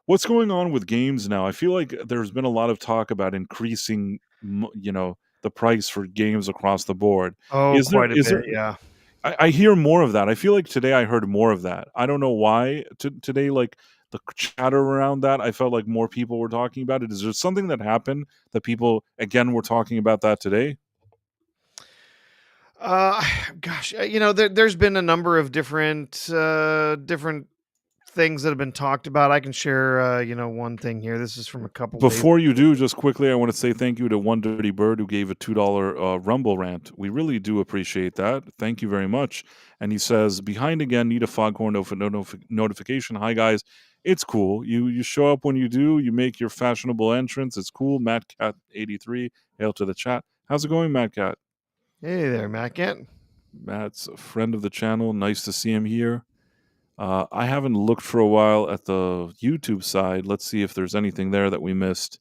what's going on with games now? I feel like there's been a lot of talk about increasing, the the price for games across the board. Oh, Is there quite a is bit. there Yeah. I hear more of that. I feel like today I heard more of that. I don't know why. Today, like the chatter around that, I felt like more people were talking about it. Is there something that happened that people again were talking about that today? Uh, gosh, there's been a number of different things that have been talked about. I can share, one thing here. This is from a couple days. Before you do, just quickly, I want to say thank you to One Dirty Bird who gave a $2 Rumble rant. We really do appreciate that. Thank you very much. And he says, behind again, need a Foghorn notification. Hi, guys. It's cool. You show up when you do. You make your fashionable entrance. It's cool. Matt Cat 83. Hail to the chat. How's it going, Matt Cat? Hey there, Matt Kent. Matt's a friend of the channel. Nice to see him here. I haven't looked for a while at the YouTube side. Let's see if there's anything there that we missed.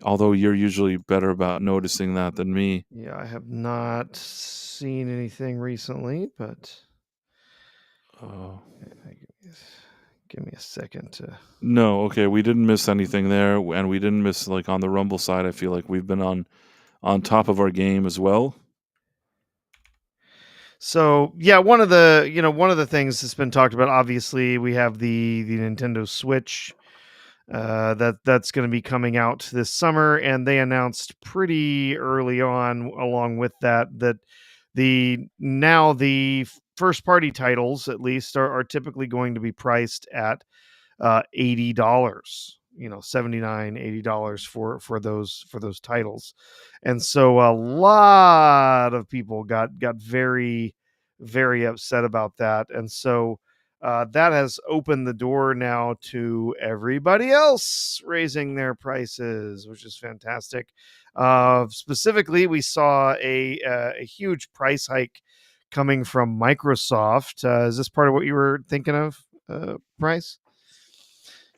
Although you're usually better about noticing that than me. Yeah, I have not seen anything recently, but give me a second to. No, okay, we didn't miss anything there, and we didn't miss like on the Rumble side. I feel like we've been on top of our game as well. So yeah, one of the things that's been talked about. Obviously, we have the Nintendo Switch that's going to be coming out this summer, and they announced pretty early on, along with that the first party titles at least are typically going to be priced at $80. $79, $80 for those titles. And so a lot of people got very, very upset about that. And so that has opened the door now to everybody else raising their prices, which is fantastic. Specifically, we saw a huge price hike coming from Microsoft. Is this part of what you were thinking of, Bryce?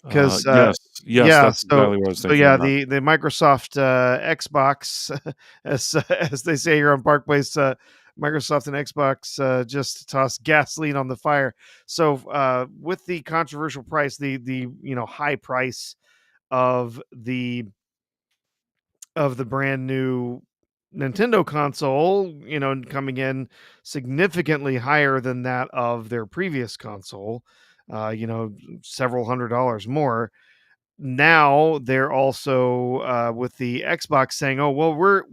Because yes, yeah, that's exactly what I was so thinking. yeah, about. the Microsoft Xbox, as they say here on Park Place, Microsoft and Xbox just tossed gasoline on the fire. So with the controversial price, the high price of the brand new Nintendo console, coming in significantly higher than that of their previous console, several $100s more. Now they're also with the Xbox saying, "Oh, well, we're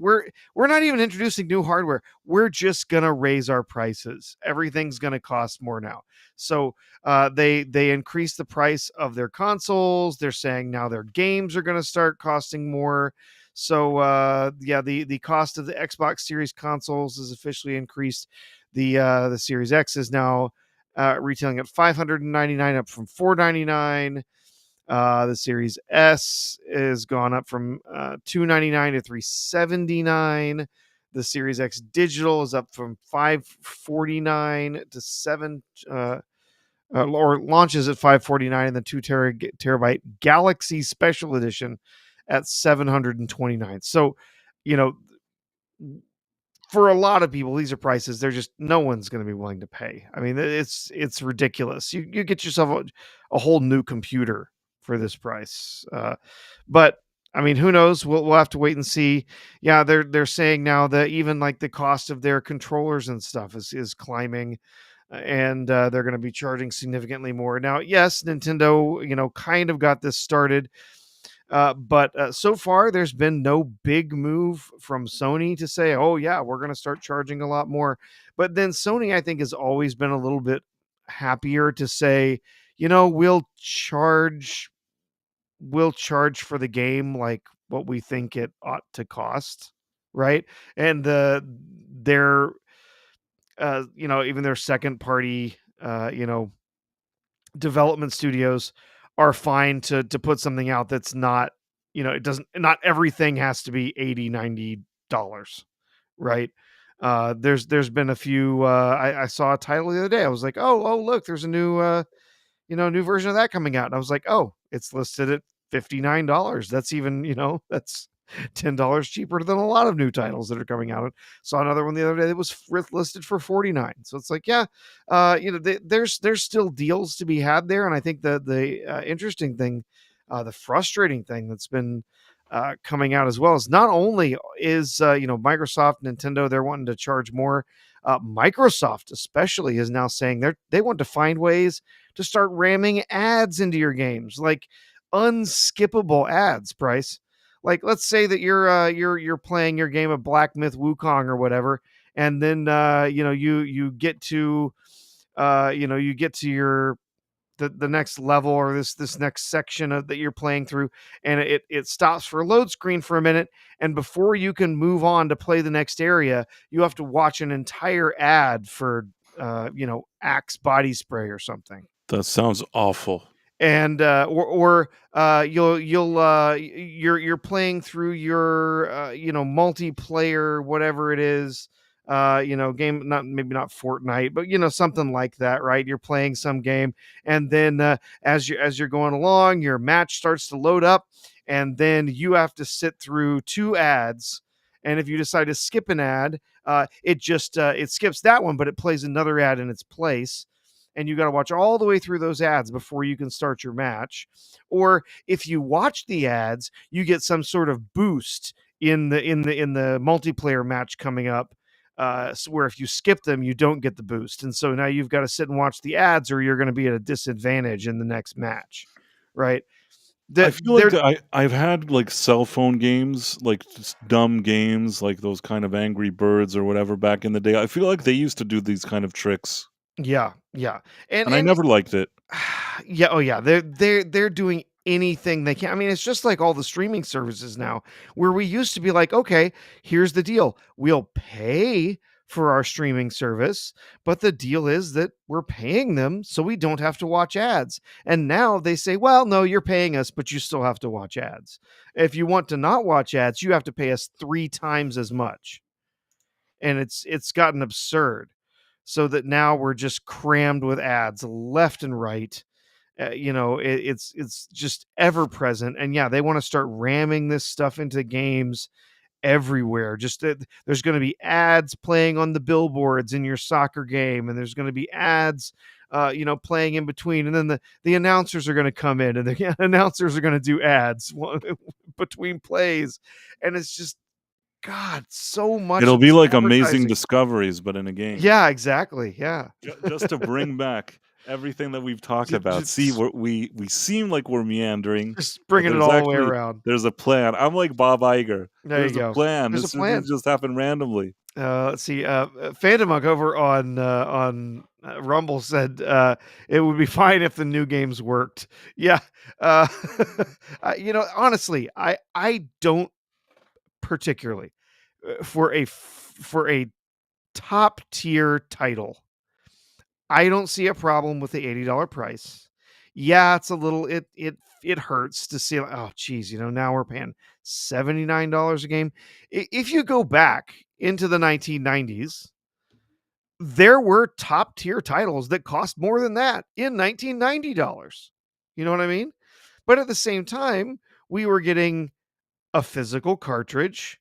not even introducing new hardware. We're just gonna raise our prices. Everything's gonna cost more now." So they increased the price of their consoles. They're saying now their games are gonna start costing more. So the cost of the Xbox Series consoles is officially increased. The Series X is now retailing at $599, up from $499. The Series S is gone up from $299 to $379. The Series X Digital is up from $549 to or launches at $549, and the 2 terabyte Galaxy Special Edition at $729. So, for a lot of people, these are prices they're just no one's going to be willing to pay. I mean, it's ridiculous. You get yourself a whole new computer for this price. But I mean, who knows? We'll have to wait and see. Yeah, they're saying now that even like the cost of their controllers and stuff is climbing, and they're going to be charging significantly more. Now, yes, Nintendo, kind of got this started. But so far, there's been no big move from Sony to say, oh, yeah, we're going to start charging a lot more. But then Sony, I think, has always been a little bit happier to say, we'll charge for the game like what we think it ought to cost. Right. And their even their second party, development studios are fine to put something out that's not, not everything has to be $80-$90, right? There's been a few. I saw a title the other day. I was like, oh look, there's a new new version of that coming out, and I was like, oh, it's listed at $59. That's even that's $10 cheaper than a lot of new titles that are coming out. Saw another one the other day that was listed for $49. So it's like, yeah, there's still deals to be had there. And I think that the interesting thing, the frustrating thing that's been coming out as well. Is not only is Microsoft, Nintendo, they're wanting to charge more. Microsoft especially is now saying they want to find ways to start ramming ads into your games, like unskippable ads. Price, like let's say that you're playing your game of Black Myth Wukong or whatever, and then you get to you get to your the next level or this next section that you're playing through, and it stops for a load screen for a minute, and before you can move on to play the next area, you have to watch an entire ad for Axe body spray or something. That sounds awful. And you're playing through your multiplayer, whatever it is, game, maybe not Fortnite, but something like that, right? You're playing some game, and then as you're going along, your match starts to load up, and then you have to sit through 2 ads. And if you decide to skip an ad, it skips that one, but it plays another ad in its place, and you got to watch all the way through those ads before you can start your match. Or if you watch the ads, you get some sort of boost in the multiplayer match coming up, where if you skip them, you don't get the boost, and so now you've got to sit and watch the ads, or you're going to be at a disadvantage in the next match, right? I feel like I've had like cell phone games, like just dumb games, like those kind of Angry Birds or whatever back in the day. I feel like they used to do these kind of tricks, yeah, and I never liked it. yeah, oh yeah, they're doing anything they can. I mean, it's just like all the streaming services now, where we used to be like, okay, here's the deal, we'll pay for our streaming service, but the deal is that we're paying them so we don't have to watch ads. And now they say, well, no, you're paying us, but you still have to watch ads. If you want to not watch ads, you have to pay us 3 times as much. And it's gotten absurd, so that now we're just crammed with ads left and right. It's just ever present, and yeah, they want to start ramming this stuff into games everywhere. Just there's going to be ads playing on the billboards in your soccer game, and there's going to be ads playing in between, and then the announcers are going to come in, and the announcers are going to do ads between plays, and it's just, God, so much. It'll be like Amazing Discoveries, but in a game. Yeah, exactly. Yeah. Just to bring back everything that we've talked about. See, we seem like we're meandering. Just bringing it all the way around. There's a plan. I'm like Bob Iger. There's a plan. There's a plan. This just happened randomly. Let's see. Phantom Monk over on Rumble said it would be fine if the new games worked. Yeah. Honestly, I don't particularly for a top tier title, I don't see a problem with the $80 price. Yeah, it's a little, it hurts to see, oh geez, now we're paying $79 a game. If you go back into the 1990s, there were top tier titles that cost more than that in $1990. You know what I mean? But at the same time, we were getting a physical cartridge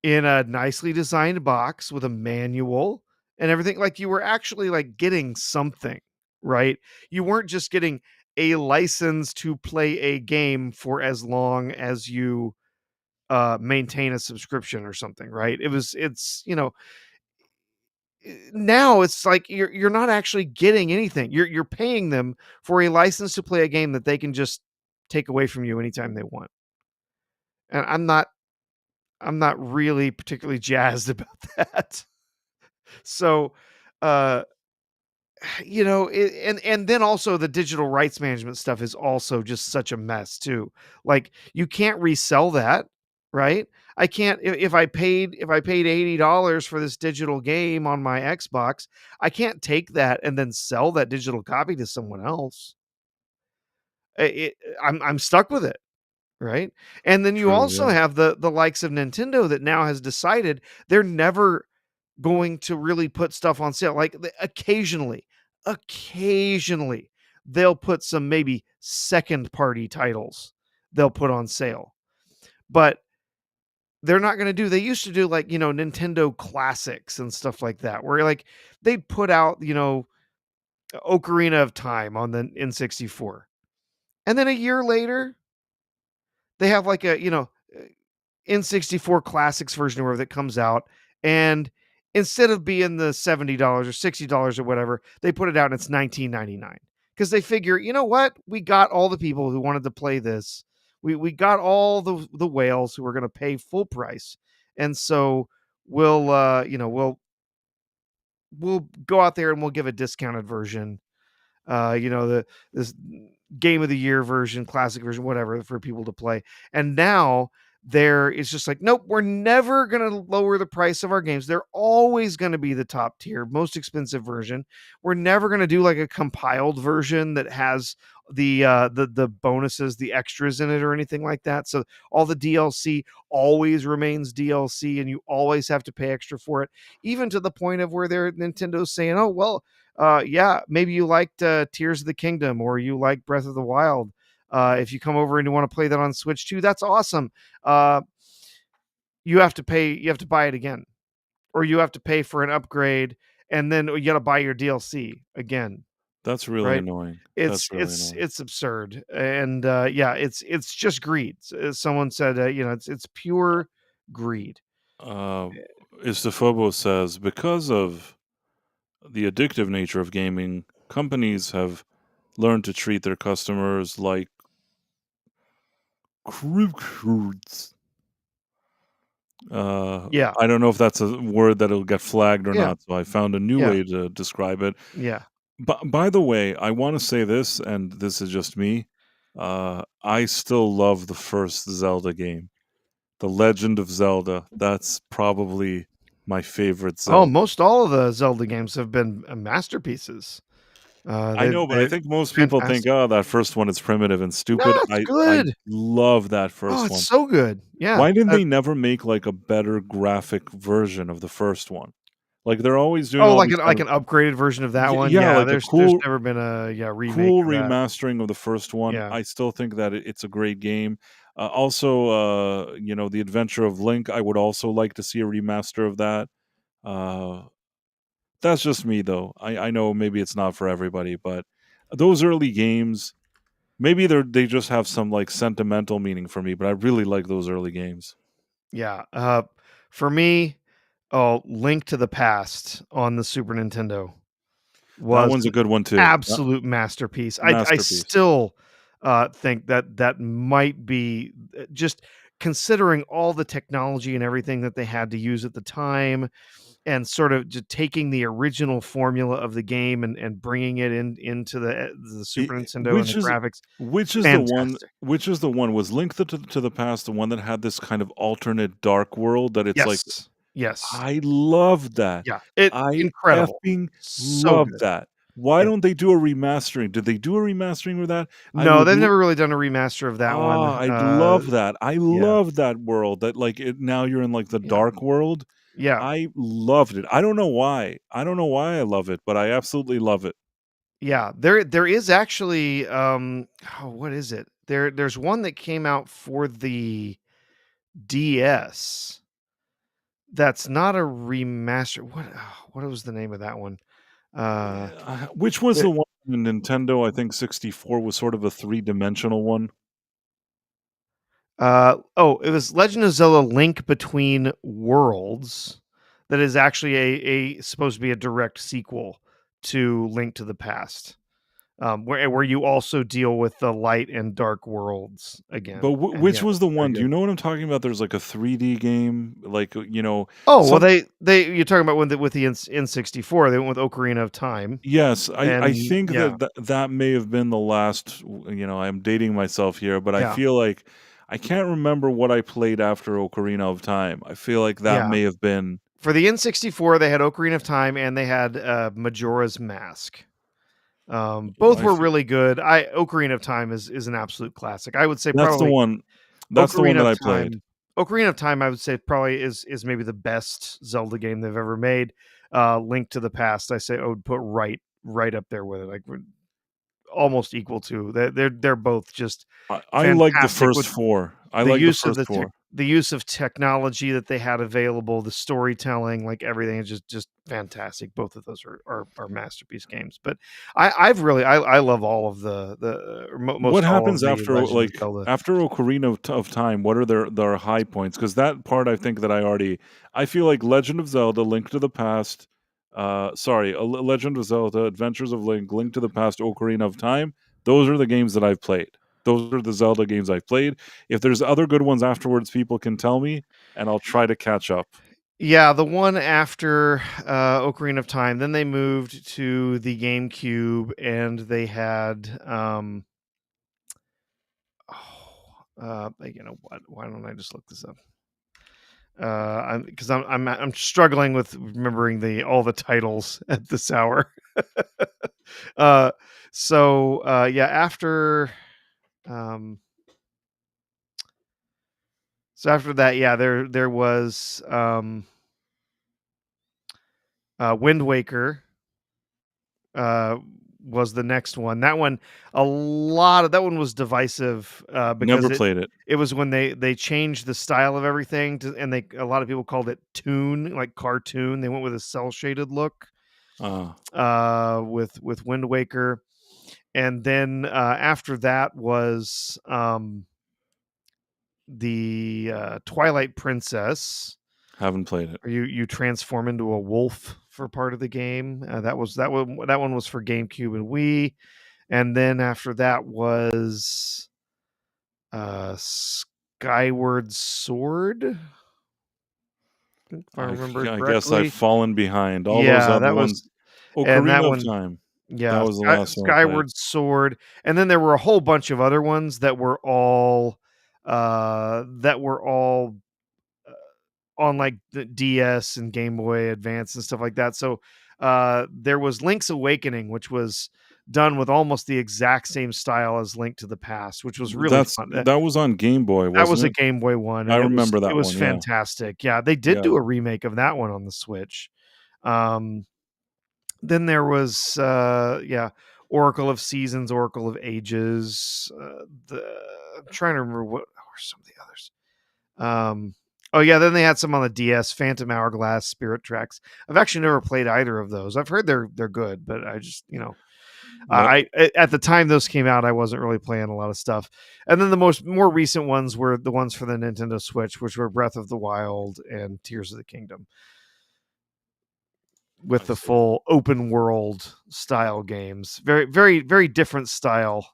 in a nicely designed box with a manual and everything. Like, you were actually like getting something, right? You weren't just getting a license to play a game for as long as you maintain a subscription or something, right? Now it's like you're not actually getting anything. You're paying them for a license to play a game that they can just take away from you anytime they want. And I'm not really particularly jazzed about that. So, and then also the digital rights management stuff is also just such a mess too. Like, you can't resell that, right? I can't, if I paid $80 for this digital game on my Xbox, I can't take that and then sell that digital copy to someone else. I'm stuck with it. Right. And then you also have the likes of Nintendo that now has decided they're never going to really put stuff on sale. Like, occasionally they'll put some maybe second party titles they'll put on sale, but they're not going to do, they used to do like, Nintendo classics and stuff like that, where like they'd put out, Ocarina of Time on the N64. And then a year later, they have like a N64 Classics version or whatever that comes out, and instead of being the $70 or $60 or whatever, they put it out and it's $19.99 because they figure, you know what, we got all the people who wanted to play this. We got all the whales who are going to pay full price, and so we'll go out there and we'll give a discounted version. This game of the year version, classic version, whatever, for people to play. And now there is just like, nope, we're never going to lower the price of our games. They're always going to be the top tier, most expensive version. We're never going to do like a compiled version that has the bonuses, the extras in it or anything like that. So all the DLC always remains DLC and you always have to pay extra for it, even to the point of where Nintendo's saying, oh, well, yeah, maybe you liked Tears of the Kingdom or you like Breath of the Wild. If you come over and you want to play that on Switch too, that's awesome. You have to buy it again, or you have to pay for an upgrade, and then you got to buy your DLC again. That's really Right? annoying. It's That's really annoying. it's absurd, and it's just greed. As someone said, it's pure greed. Istophobos says, because of the addictive nature of gaming, companies have learned to treat their customers like crickets. Yeah. I don't know if that's a word that'll get flagged or Yeah. not, so I found a new Yeah. way to describe it. Yeah. But by the way, I want to say this, and this is just me. I still love the first Zelda game, The Legend of Zelda. That's probably my favorite Oh, Zelda. most all of the Zelda games have been masterpieces. I know, but I think most people think, fantastic. oh, that first one is primitive and stupid. No, it's I good. love that Oh, first it's one. so good. Yeah. Why didn't they never make like a better graphic version of the first one? Like they're always doing all like these an kind like an upgraded version of that one? yeah, Yeah, like a there's cool never been a remake cool of that. remastering of the first one. Yeah. I still think that it's a great game. Also, The Adventure of Link, I would also like to see a remaster of that. That's just me, though. I know maybe it's not for everybody, but those early games, maybe they just have some like sentimental meaning for me, but I really like those early games. Yeah. For me, Link to the Past on the Super Nintendo That was one's a an good one too. Yep. absolute masterpiece. I Masterpiece. still think that might be, just considering all the technology and everything that they had to use at the time, and sort of just taking the original formula of the game and bringing it into the Super Nintendo and the graphics. Which is Fantastic. the one was Link to the Past, the one that had this kind of alternate dark world that it's like Yes. Yes. I loved that. Yeah. I Incredible. effing So loved good. that. Why Yeah. don't they do a remastering? Did they do a remastering with that? No, they've never really done a remaster of that one. I love that. I yeah. love that world. That like now you're in like the Yeah. dark world. Yeah. I loved it. I don't know why. I don't know why I love it, but I absolutely love it. Yeah. There is actually what is it? There's one that came out for the DS. That's not a remaster. What was the name of that one? Which was it- the one in Nintendo? I think 64 was sort of a 3-dimensional one. It was Legend of Zelda: Link Between Worlds. That is actually a supposed to be a direct sequel to Link to the Past, where you also deal with the light and dark worlds again. But And which yeah, was the very one? Do good. you know what I'm talking about? There's like a 3D game, like Oh, well, some- they you're talking about with the N64. They went with Ocarina of Time. Yes, I And think yeah. that may have been the last. I'm dating myself here, but I Yeah. feel like I can't remember what I played after Ocarina of Time. I feel like that Yeah. may have been. For the N64, they had Ocarina of Time and they had Majora's Mask. Both I were see. really good. Ocarina of Time is an absolute classic. I would say That's probably the one. That's the one Ocarina that I of played. Time. Ocarina of Time, I would say probably is maybe the best Zelda game they've ever made. Link to the Past, I say I would put right up there with it, like almost equal to. They're both just I like the fantastic first with- four. I the like the use of first four. the use of technology that they had available, the storytelling, like everything is just fantastic. Both of those are masterpiece games. But I love all of What most all of happens the after Legend of Zelda. after Ocarina of Time? What are their high points? Because that part I think that I feel like Legend of Zelda, Link to the Past, Legend of Zelda, Adventures of Link, Link to the Past, Ocarina of Time. Those are the games that I've played. Those are the Zelda games I've played. If there's other good ones afterwards, people can tell me, and I'll try to catch up. Yeah, the one after Ocarina of Time, then they moved to the GameCube, and they had you know what? Why don't I just look this up? Because I'm struggling with remembering all the titles at this hour. uh, yeah, after that, yeah, there was Wind Waker. Was the next one. That one, that one was divisive because Never played it. it was when they changed the style of everything and a lot of people called it toon, like cartoon. They went with a cell shaded look with Wind Waker, and then after that was the Twilight Princess. Haven't played it. Where you transform into a wolf for part of the game. That one was for GameCube and Wii, and then after that was Skyward Sword. If I remember I correctly. guess I've fallen behind. All those Yeah, other that was ones. Ocarina of Time. Yeah, That was the last one I played. Skyward Sword, and then there were a whole bunch of other ones that were all on like the DS and Game Boy Advance and stuff like that. So there was Link's Awakening, which was done with almost the exact same style as Link to the Past, which was really fun. That was on Game Boy, wasn't That was it? a Game Boy one. I remember that It was one, yeah. fantastic. Yeah, they did do a remake of that one on the Switch. Then there was Oracle of Seasons, Oracle of Ages. I'm trying to remember what were some of the others. Oh yeah, then they had some on the DS, Phantom Hourglass, Spirit Tracks. I've actually never played either of those. I've heard they're good, but I just I at the time those came out, I wasn't really playing a lot of stuff. And then the more recent ones were the ones for the Nintendo Switch, which were Breath of the Wild and Tears of the Kingdom, with the full open world style games. Very, very, very different style.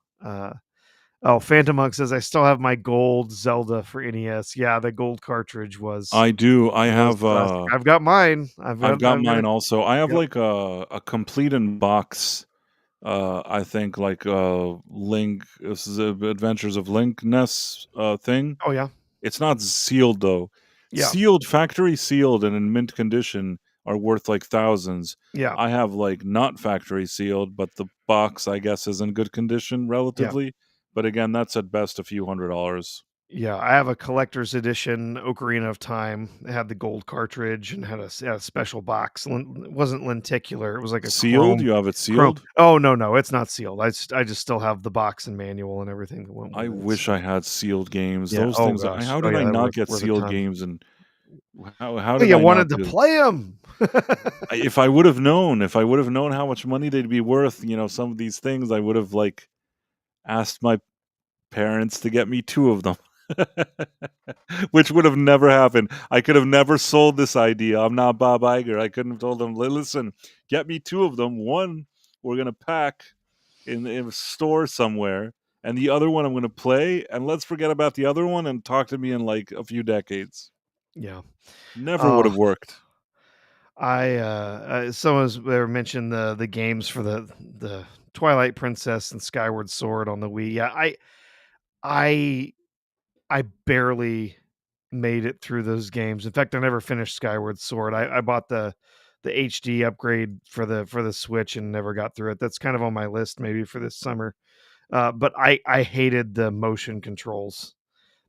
Phantom Monk says I still have my gold Zelda for NES. Yeah, the gold cartridge was. I do. I have. I've got mine. I've got mine also. I have like a complete in box. I think like Link. This is Adventures of Link NES thing. Oh yeah. It's not sealed though. Yeah. Sealed, factory sealed, and in mint condition are worth like thousands. Yeah. I have like not factory sealed, but the box I guess is in good condition relatively. Yeah. But again, that's at best a few $100s. Yeah, I have a collector's edition Ocarina of Time. It had the gold cartridge and had a special box. It wasn't lenticular. It was like a sealed. Chrome, you have it sealed? Oh no, it's not sealed. I just still have the box and manual and everything that went with I wish I had sealed games. Yeah. Those things. Gosh. How did I not get sealed games? And how did you I wanted to play them? If I would have known how much money they'd be worth, some of these things, I would have like asked my parents to get me 2 of them. Which would have never happened. I could have never sold this idea. I'm not Bob Iger. I couldn't have told them, listen, get me 2 of them. One we're going to pack in a store somewhere, and the other one I'm going to play, and let's forget about the other one and talk to me in like a few decades. Yeah. Never would have worked. Someone's there mentioned the games for the Twilight Princess and Skyward Sword on the Wii. Yeah, I barely made it through those games. In fact, I never finished Skyward Sword. I bought the HD upgrade for the Switch and never got through it. That's kind of on my list maybe for this summer. But I hated the motion controls.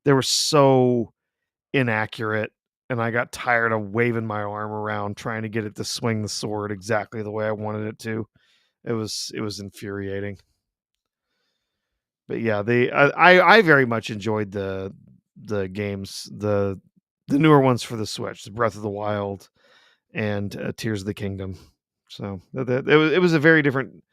They were so inaccurate, and I got tired of waving my arm around trying to get it to swing the sword exactly the way I wanted it to. It was infuriating. But yeah, I very much enjoyed the games, the newer ones for the Switch, the Breath of the Wild and Tears of the Kingdom. So it was a very different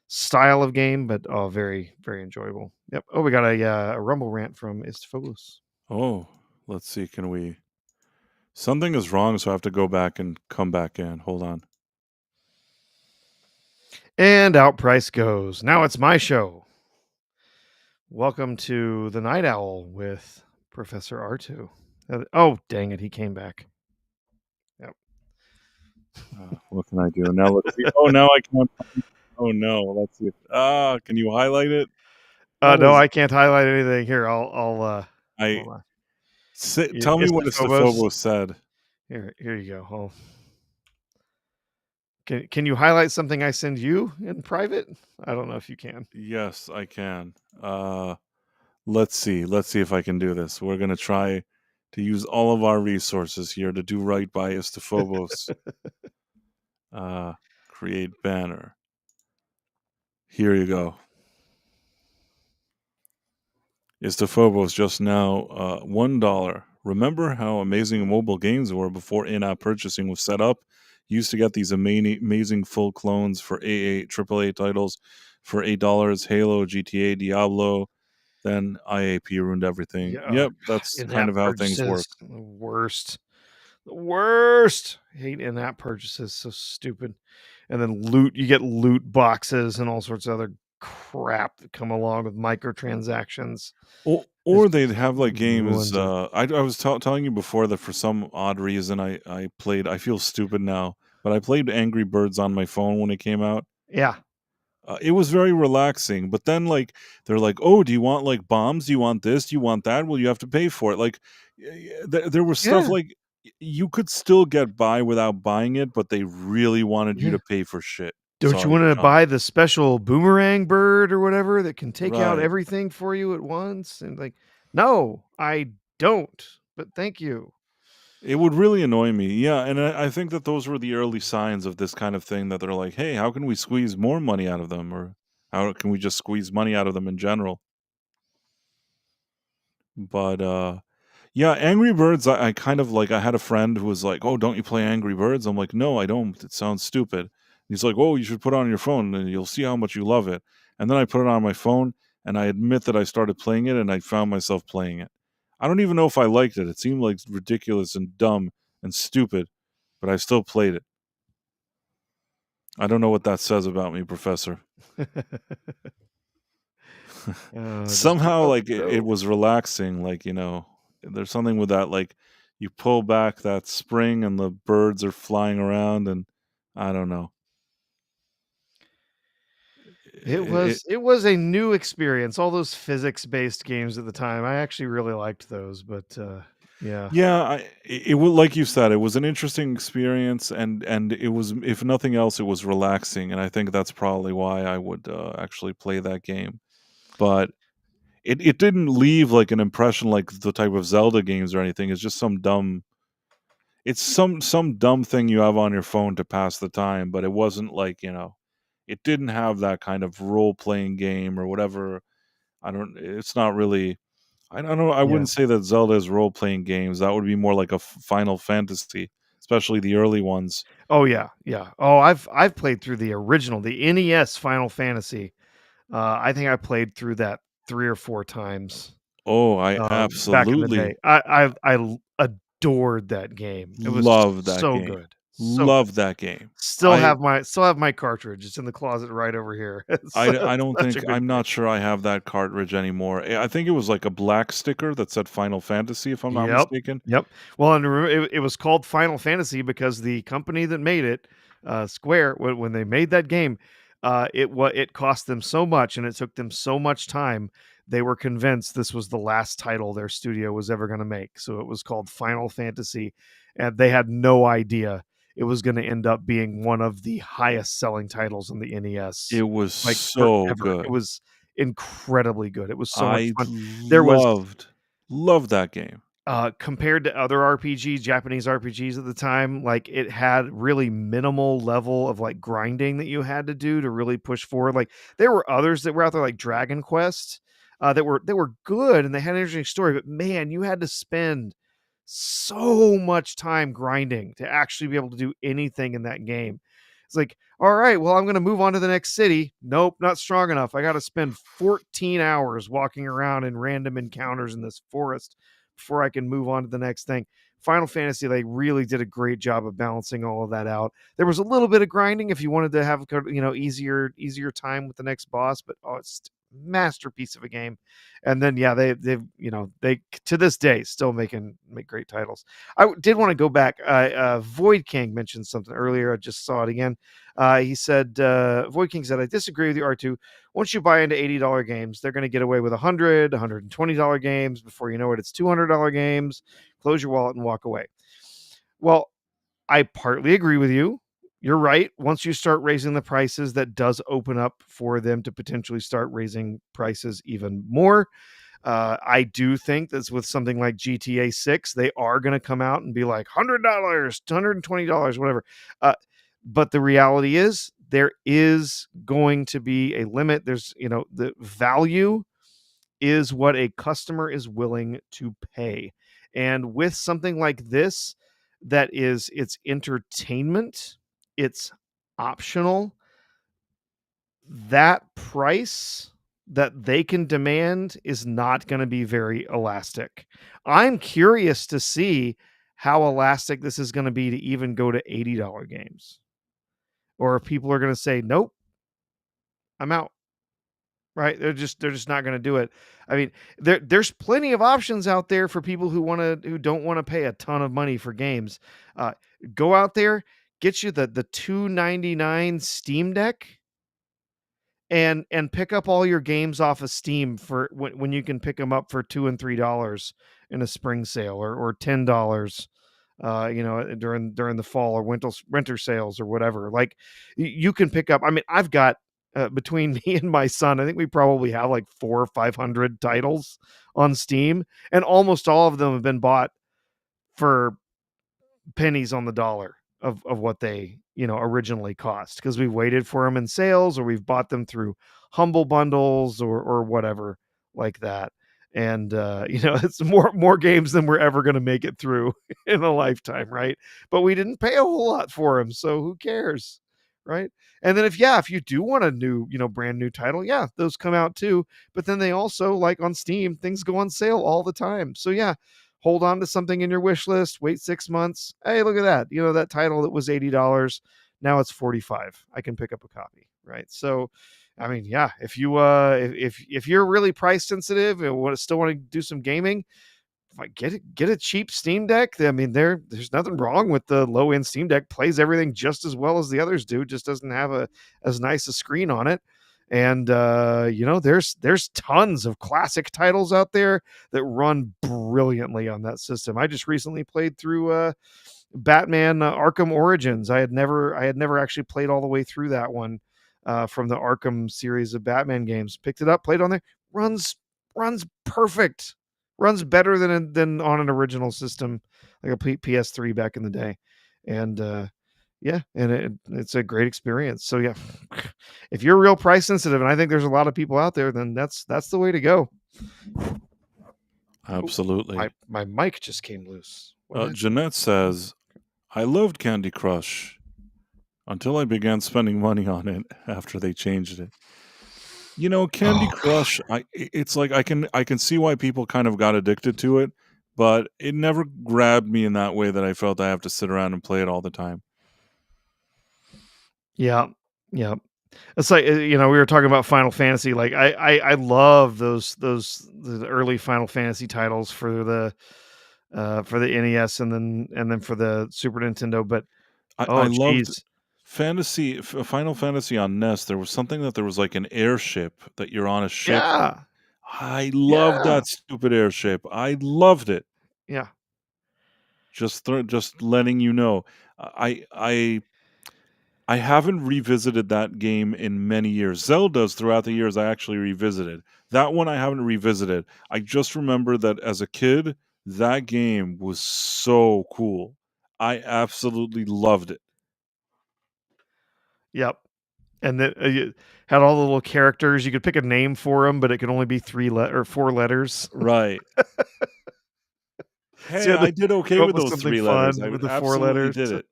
style of game, but very, very enjoyable. Yep. Oh, we got a Rumble rant from Istphobos. Oh, let's see. Can we? Something is wrong, so I have to go back and come back in. Hold on. And out price goes. Now it's my show. Welcome to the Night Owl with Professor R2. Oh, dang it. He came back. Yep. What can I do? Now let's see. Oh, now I can't. Oh, no. Let's see. Can you highlight it? No, I can't highlight anything. Here, I'll hold on. Tell me what Istphobos said. Here you go. Can you highlight something I send you in private? I don't know if you can. Yes, I can. Let's see. Let's see if I can do this. We're gonna try to use all of our resources here to do right by Istphobos. Create banner. Here you go. Istphobos just now $1. Remember how amazing mobile games were before in-app purchasing was set up? You used to get these amazing full clones for AAA titles for $8. Halo, GTA, Diablo. Then IAP ruined everything. Yeah, Yep, that's kind of how things work. The worst. Hate in-app purchases. So stupid. And then you get loot boxes and all sorts of other crap that come along with microtransactions. Or they'd have like games. ruins it. I was telling you before that for some odd reason I played. I feel stupid now, but I played Angry Birds on my phone when it came out. Yeah. It was very relaxing. But then like they're like, oh, do you want like bombs? Do you want this? Do you want that? Well, you have to pay for it. Like there was stuff like you could still get by without buying it, but they really wanted you to pay for shit. Don't you want to buy the special boomerang bird or whatever that can take out Right. everything for you at once? And like, no, I don't. But thank you. It would really annoy me. Yeah, and I think that those were the early signs of this kind of thing that they're like, hey, how can we squeeze more money out of them? Or how can we just squeeze money out of them in general? But yeah, Angry Birds, I kind of like, I had a friend who was like, oh, don't you play Angry Birds? I'm like, no, I don't. It sounds stupid. He's like, oh, you should put it on your phone and you'll see how much you love it. And then I put it on my phone and I admit that I started playing it and I found myself playing it. I don't even know if I liked it. It seemed like ridiculous and dumb and stupid, but I still played it. I don't know what that says about me, Professor. Somehow, like, it was relaxing. Like, you know, there's something with that. Like, you pull back that spring and the birds are flying around, and I don't know. It was a new experience. All those physics-based games at the time, I actually really liked those. But yeah, it was like you said, it was an interesting experience, and it was, if nothing else, it was relaxing, and I think that's probably why I would actually play that game. But it didn't leave like an impression like the type of Zelda games or anything. It's just some dumb thing you have on your phone to pass the time, but it wasn't like, you know, it didn't have that kind of role-playing game or whatever. It's not really, I don't know, I wouldn't say that Zelda is role-playing games. That would be more like a Final Fantasy, especially the early ones. Oh yeah. Oh, I've played through the original, the NES Final Fantasy. I think I played through that 3 or 4 times. Oh, I Back in the day. absolutely I adored that game. It was love that so game. good. Love that game. Still have my cartridge. It's in the closet right over here. I don't think, I'm not sure I have that cartridge anymore. I think it was like a black sticker that said Final Fantasy, if I'm not mistaken. Yep. Well, and remember, it was called Final Fantasy because the company that made it, Square, when they made that game, it cost them so much and it took them so much time. They were convinced this was the last title their studio was ever going to make. So it was called Final Fantasy, and they had no idea it was going to end up being one of the highest selling titles on the NES. It was so good. It was incredibly good. It was so much fun. Loved that game. Compared to other Japanese RPGs at the time, like it had really minimal level of like grinding that you had to do to really push forward. Like there were others that were out there like Dragon Quest. that were good and they had an interesting story. But man, you had to spend so much time grinding to actually be able to do anything in that game. It's like, all right, well, I'm going to move on to the next city. Nope, not strong enough. I got to spend 14 hours walking around in random encounters in this forest before I can move on to the next thing. Final Fantasy, they really did a great job of balancing all of that out. There was a little bit of grinding if you wanted to have, easier time with the next boss, but it's masterpiece of a game. And then they to this day still make great titles. I did want to go back. Void King mentioned something earlier. I just saw it again. He said, Void King said, I disagree with you, R2. Once you buy into $80 games, they're going to get away with $120 games. Before you know it, it's $200 games. Close your wallet and walk away. Well, I partly agree with you. You're right. Once you start raising the prices, that does open up for them to potentially start raising prices even more. I do think that with something like GTA 6, they are going to come out and be like $100, $120, whatever. But the reality is there is going to be a limit. There's, the value is what a customer is willing to pay. And with something like this, it's entertainment, it's optional, that price that they can demand is not going to be very elastic. I'm curious to see how elastic this is going to be to even go to $80 games. Or if people are going to say, nope, I'm out. Right? They're just not going to do it. I mean, there's plenty of options out there for people who don't want to pay a ton of money for games. Go out there, get you the $2.99 Steam Deck, and pick up all your games off of Steam for when you can pick them up for $2 and $3 in a spring sale or $10. During the fall or winter sales or whatever. Like you can pick up. I mean, I've got. Between me and my son, I think we probably have like 400 or 500 titles on Steam, and almost all of them have been bought for pennies on the dollar of what they originally cost, because we waited for them in sales or we've bought them through humble bundles or whatever like that. And it's more games than we're ever going to make it through in a lifetime, right? But we didn't pay a whole lot for them, so who cares? Right. And then if you do want a new, brand new title, those come out too. But then they also, like on Steam, things go on sale all the time. So hold on to something in your wish list, wait 6 months. Hey, look at that. That title that was $80, now it's $45. I can pick up a copy. Right. So I mean, if you if you're really price sensitive and still want to do some gaming, get a cheap Steam Deck. I mean, there's nothing wrong with the low end Steam Deck. Plays everything just as well as the others do. Just doesn't have as nice a screen on it. And there's tons of classic titles out there that run brilliantly on that system. I just recently played through Batman Arkham Origins. I had never actually played all the way through that one from the Arkham series of Batman games. Picked it up, played on there. Runs perfect. Runs better than on an original system, like a PS3 back in the day. And it's a great experience. So if you're real price sensitive, and I think there's a lot of people out there, then that's the way to go. Absolutely. My mic just came loose. Jeanette says, I loved Candy Crush until I began spending money on it after they changed it. Candy Crush, it's like I can see why people kind of got addicted to it, but it never grabbed me in that way that I felt I have to sit around and play it all the time. Yeah. It's like we were talking about Final Fantasy. Like I love the early Final Fantasy titles for the NES and then for the Super Nintendo. But I loved Final Fantasy on NES. There was something that there was like an airship that you're on a ship. Yeah. I loved that stupid airship. I loved it. Yeah. Just letting you know, I haven't revisited that game in many years. Zelda's throughout the years I actually revisited. That one I haven't revisited. I just remember that as a kid, that game was so cool. I absolutely loved it. Yep. and then you had all the little characters. You could pick a name for them, but it could only be 4 letters. Right. So Hey, you had to I did okay come up with with those something 3 letters. fun I with would the 4 absolutely letters. did it.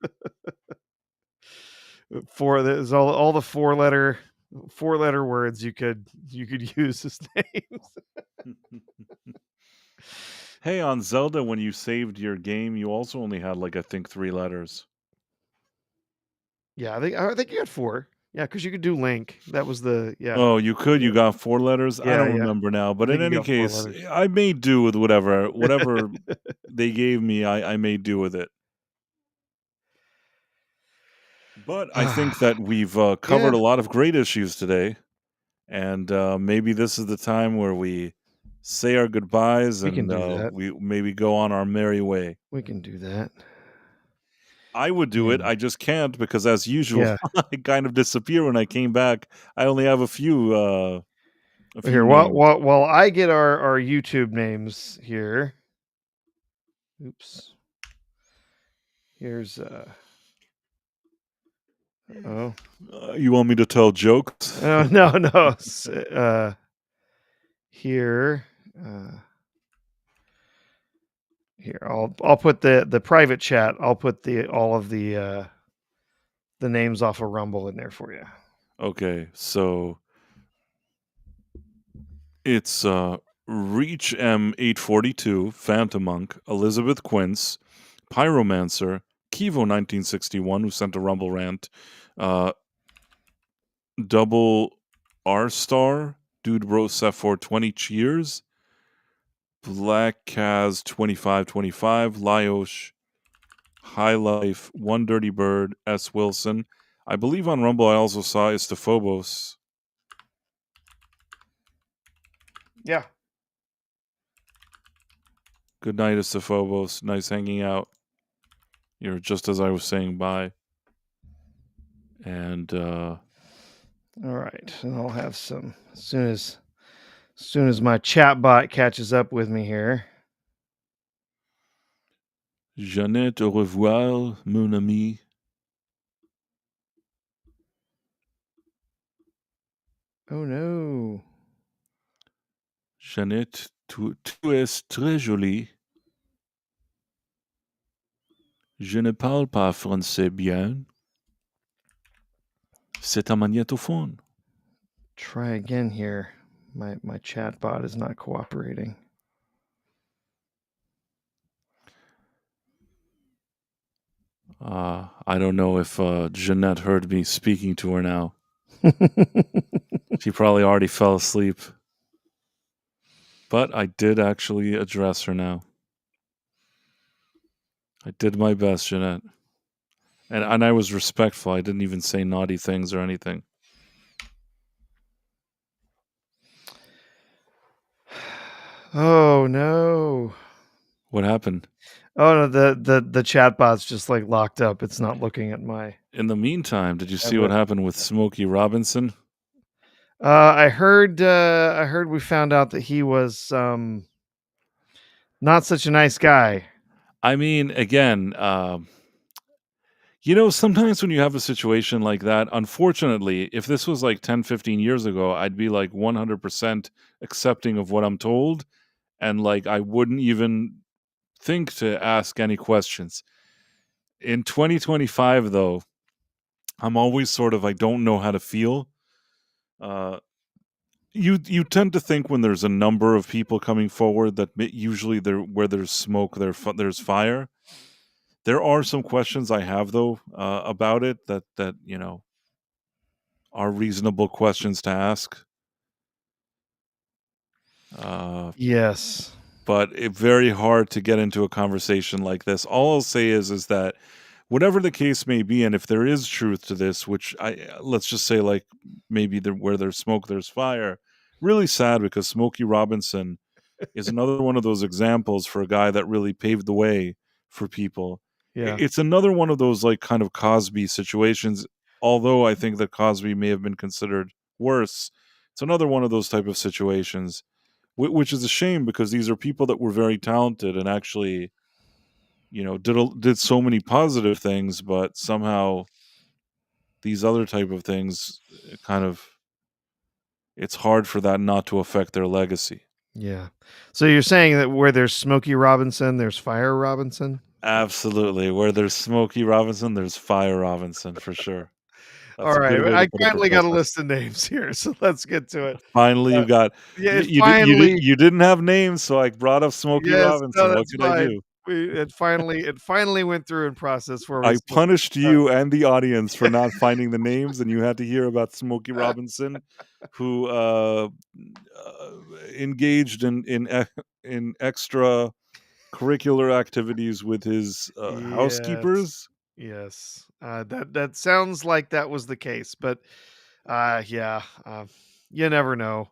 There's all the 4-letter words you could use as names. Hey, on Zelda, when you saved your game, you also only had, like, I think 3 letters. Yeah, I think you had 4. Yeah, because you could do Link. That was the Oh, you could? You got 4 letters? I Yeah, don't yeah. remember now, I but in think you any got 4 case, letters. I made do with whatever they gave me, I made do with it. But I think that we've, covered Yeah. a lot of great issues today, and, maybe this is the time where we say our goodbyes We can and, do that. we maybe go on our merry way. We can do that. I would do it, Yeah. I just can't because as usual, Yeah. I kind of disappear when I came back. I only have a few Here, names. while I get our YouTube names here. Oops. Here's oh. You want me to tell jokes? No. Here. Here, I'll put the private chat. I'll put all of the names off of Rumble in there for you. Okay, so it's Reach M842, Phantom Monk, Elizabeth Quince, Pyromancer, Kivo 1961, who sent a Rumble rant, Double R Star, Dude Bro Seth 420, Cheers, Black Kaz 2525, Lyosh, High Life, One Dirty Bird, S. Wilson. I believe on Rumble I also saw Istophobos. Yeah. Good night, Istophobos. Nice hanging out. You're just as I was saying bye. And all right, and I'll have some as soon as my chat bot catches up with me here. Jeannette, au revoir, mon ami. Oh no. Jeannette, tu es très jolie. Je ne parle pas français bien. C'est un magnétophone. Try again here. My chat bot is not cooperating. I don't know if Jeanette heard me speaking to her now. She probably already fell asleep. But I did actually address her now. I did my best, Jeanette. And I was respectful. I didn't even say naughty things or anything. Oh no. What happened? Oh no, the chat bot's just like locked up. It's not looking at my In the meantime, did you see what happened with Smokey Robinson? I heard we found out that he was not such a nice guy. I mean, again, sometimes when you have a situation like that, unfortunately, if this was like 10, 15 years ago, I'd be like 100% accepting of what I'm told. And like, I wouldn't even think to ask any questions. In 2025, though, I'm always sort of, I don't know how to feel. You tend to think when there's a number of people coming forward that usually where there's smoke, there's fire. There are some questions I have though about it that are reasonable questions to ask. Yes, but it's very hard to get into a conversation like this. All I'll say is that whatever the case may be, and if there is truth to this, which let's just say like maybe where there's smoke, there's fire. Really sad because Smokey Robinson is another one of those examples for a guy that really paved the way for people. yeah, It's another one of those like kind of Cosby situations. Although I think that Cosby may have been considered worse, it's another one of those type of situations, which is a shame because these are people that were very talented and actually, did so many positive things, but somehow these other type of things kind of, it's hard for that not to affect their legacy. Yeah. So you're saying that where there's Smokey Robinson, there's Fire Robinson? Absolutely. Where there's Smokey Robinson, there's Fire Robinson for sure. That's All a right. good way to I put it, finally got a Professor. list of names here, so let's get to it. Finally, you got. Yeah, You, it you, did, you, finally. did, you didn't have names, so I brought up Smokey Yes, Robinson. no, What that's could I fine. do? It finally went through in process for I us. punished you and the audience for not finding the names, and you had to hear about Smokey Robinson, who engaged in extra curricular activities with his housekeepers. Yes. That sounds like that was the case, but yeah, you never know.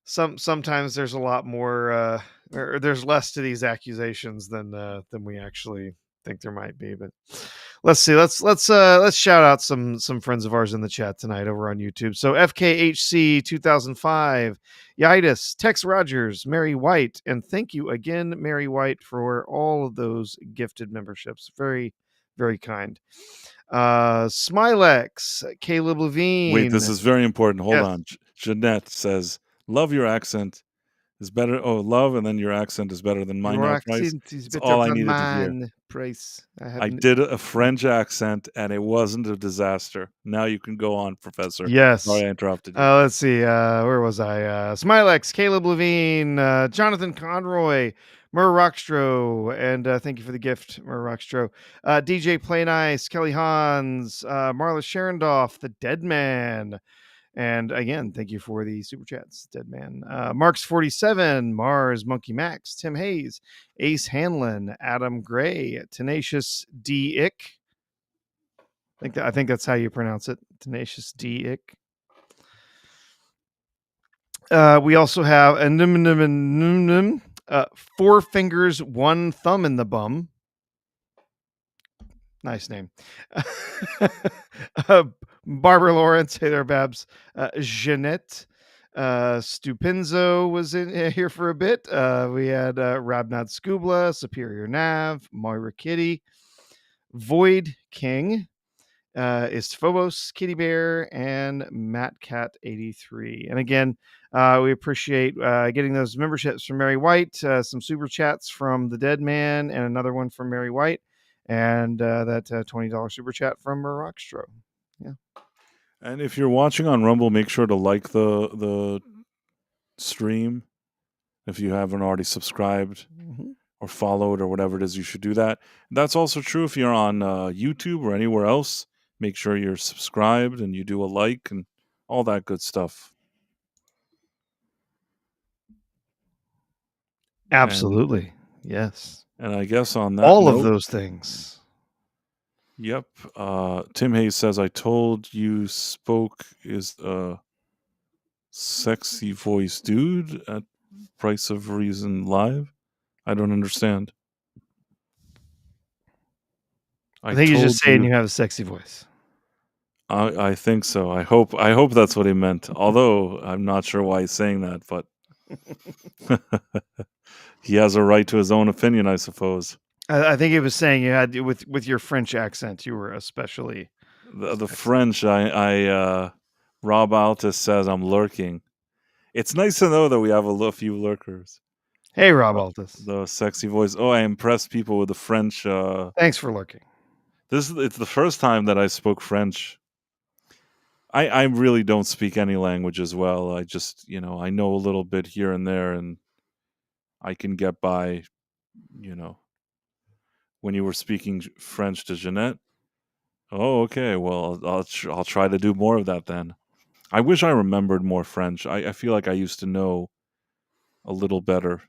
Sometimes there's a lot more or there's less to these accusations than we actually think there might be. But let's see. Let's shout out some friends of ours in the chat tonight over on YouTube. So FKHC 2005, Yidis, Tex Rogers, Mary White, and thank you again, Mary White, for all of those gifted memberships. Very, very kind. Smilex, Caleb Levine. Wait, this is very important. Hold Yes. on. Jeanette says, "Love your accent is better." Oh, love, and then your accent is better than mine. Your Now, Price. accent is That's better all I than needed to hear. mine, Price. I did a French accent, and it wasn't a disaster. Now you can go on, Professor. Yes. Sorry I interrupted you. Let's see. Where was I? Smilex, Caleb Levine, Jonathan Conroy, Mur Rockstro, and thank you for the gift, Mur Rockstro. DJ Play Nice, Kelly Hans, Marla Sherendorf, The Dead Man. And again, thank you for the super chats, Dead Man. Marks 47, Mars, Monkey Max, Tim Hayes, Ace Hanlon, Adam Gray, Tenacious D Ick. I think that's how you pronounce it, Tenacious D Ick. We also have a 4 fingers, 1 thumb in the bum. Nice name. Barbara Lawrence, hey there, Babs. Jeanette, Stupinzo was in here for a bit. We had Rabnad Scubla, Superior Nav, Moira Kitty, Void King, Istphobos, Kitty Bear, and Matt Cat 83. And again, we appreciate getting those memberships from Mary White, some super chats from the Dead Man, and another one from Mary White, and that $20 super chat from Rockstro. Yeah. And if you're watching on Rumble, make sure to like the stream. If you haven't already subscribed or followed or whatever it is, you should do that. That's also true if you're on YouTube or anywhere else. Make sure you're subscribed and you do a like and all that good stuff. Absolutely. Yes. And I guess on that all note, of those things. Yep. Tim Hayes says, I told you Spoke is a sexy voice dude at Price of Reason Live. I don't understand. I think he's just saying you have a sexy voice. I think so. I hope that's what he meant. Although I'm not sure why he's saying that, but he has a right to his own opinion, I suppose. I think he was saying you had with your French accent, you were especially the French. Rob Altus says I'm lurking. It's nice to know that we have a few lurkers. Hey, Rob Altus. The sexy voice. Oh, I impressed people with the French. Thanks for lurking. It's the first time that I spoke French. I really don't speak any language as well. I just, I know a little bit here and there, and I can get by, when you were speaking French to Jeanette. Oh, okay. Well, I'll try to do more of that then. I wish I remembered more French. I feel like I used to know a little better.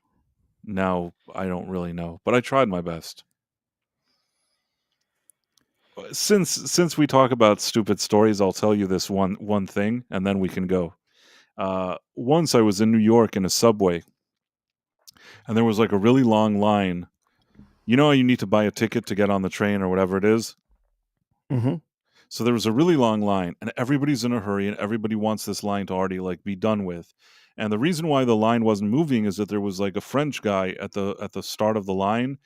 Now I don't really know, but I tried my best. Since we talk about stupid stories, I'll tell you this one thing, and then we can go. Once I was in New York in a subway, and there was like a really long line. You know how you need to buy a ticket to get on the train or whatever it is? Mm-hmm. So there was a really long line, and everybody's in a hurry, and everybody wants this line to already be done with. And the reason why the line wasn't moving is that there was like a French guy at the start of the line,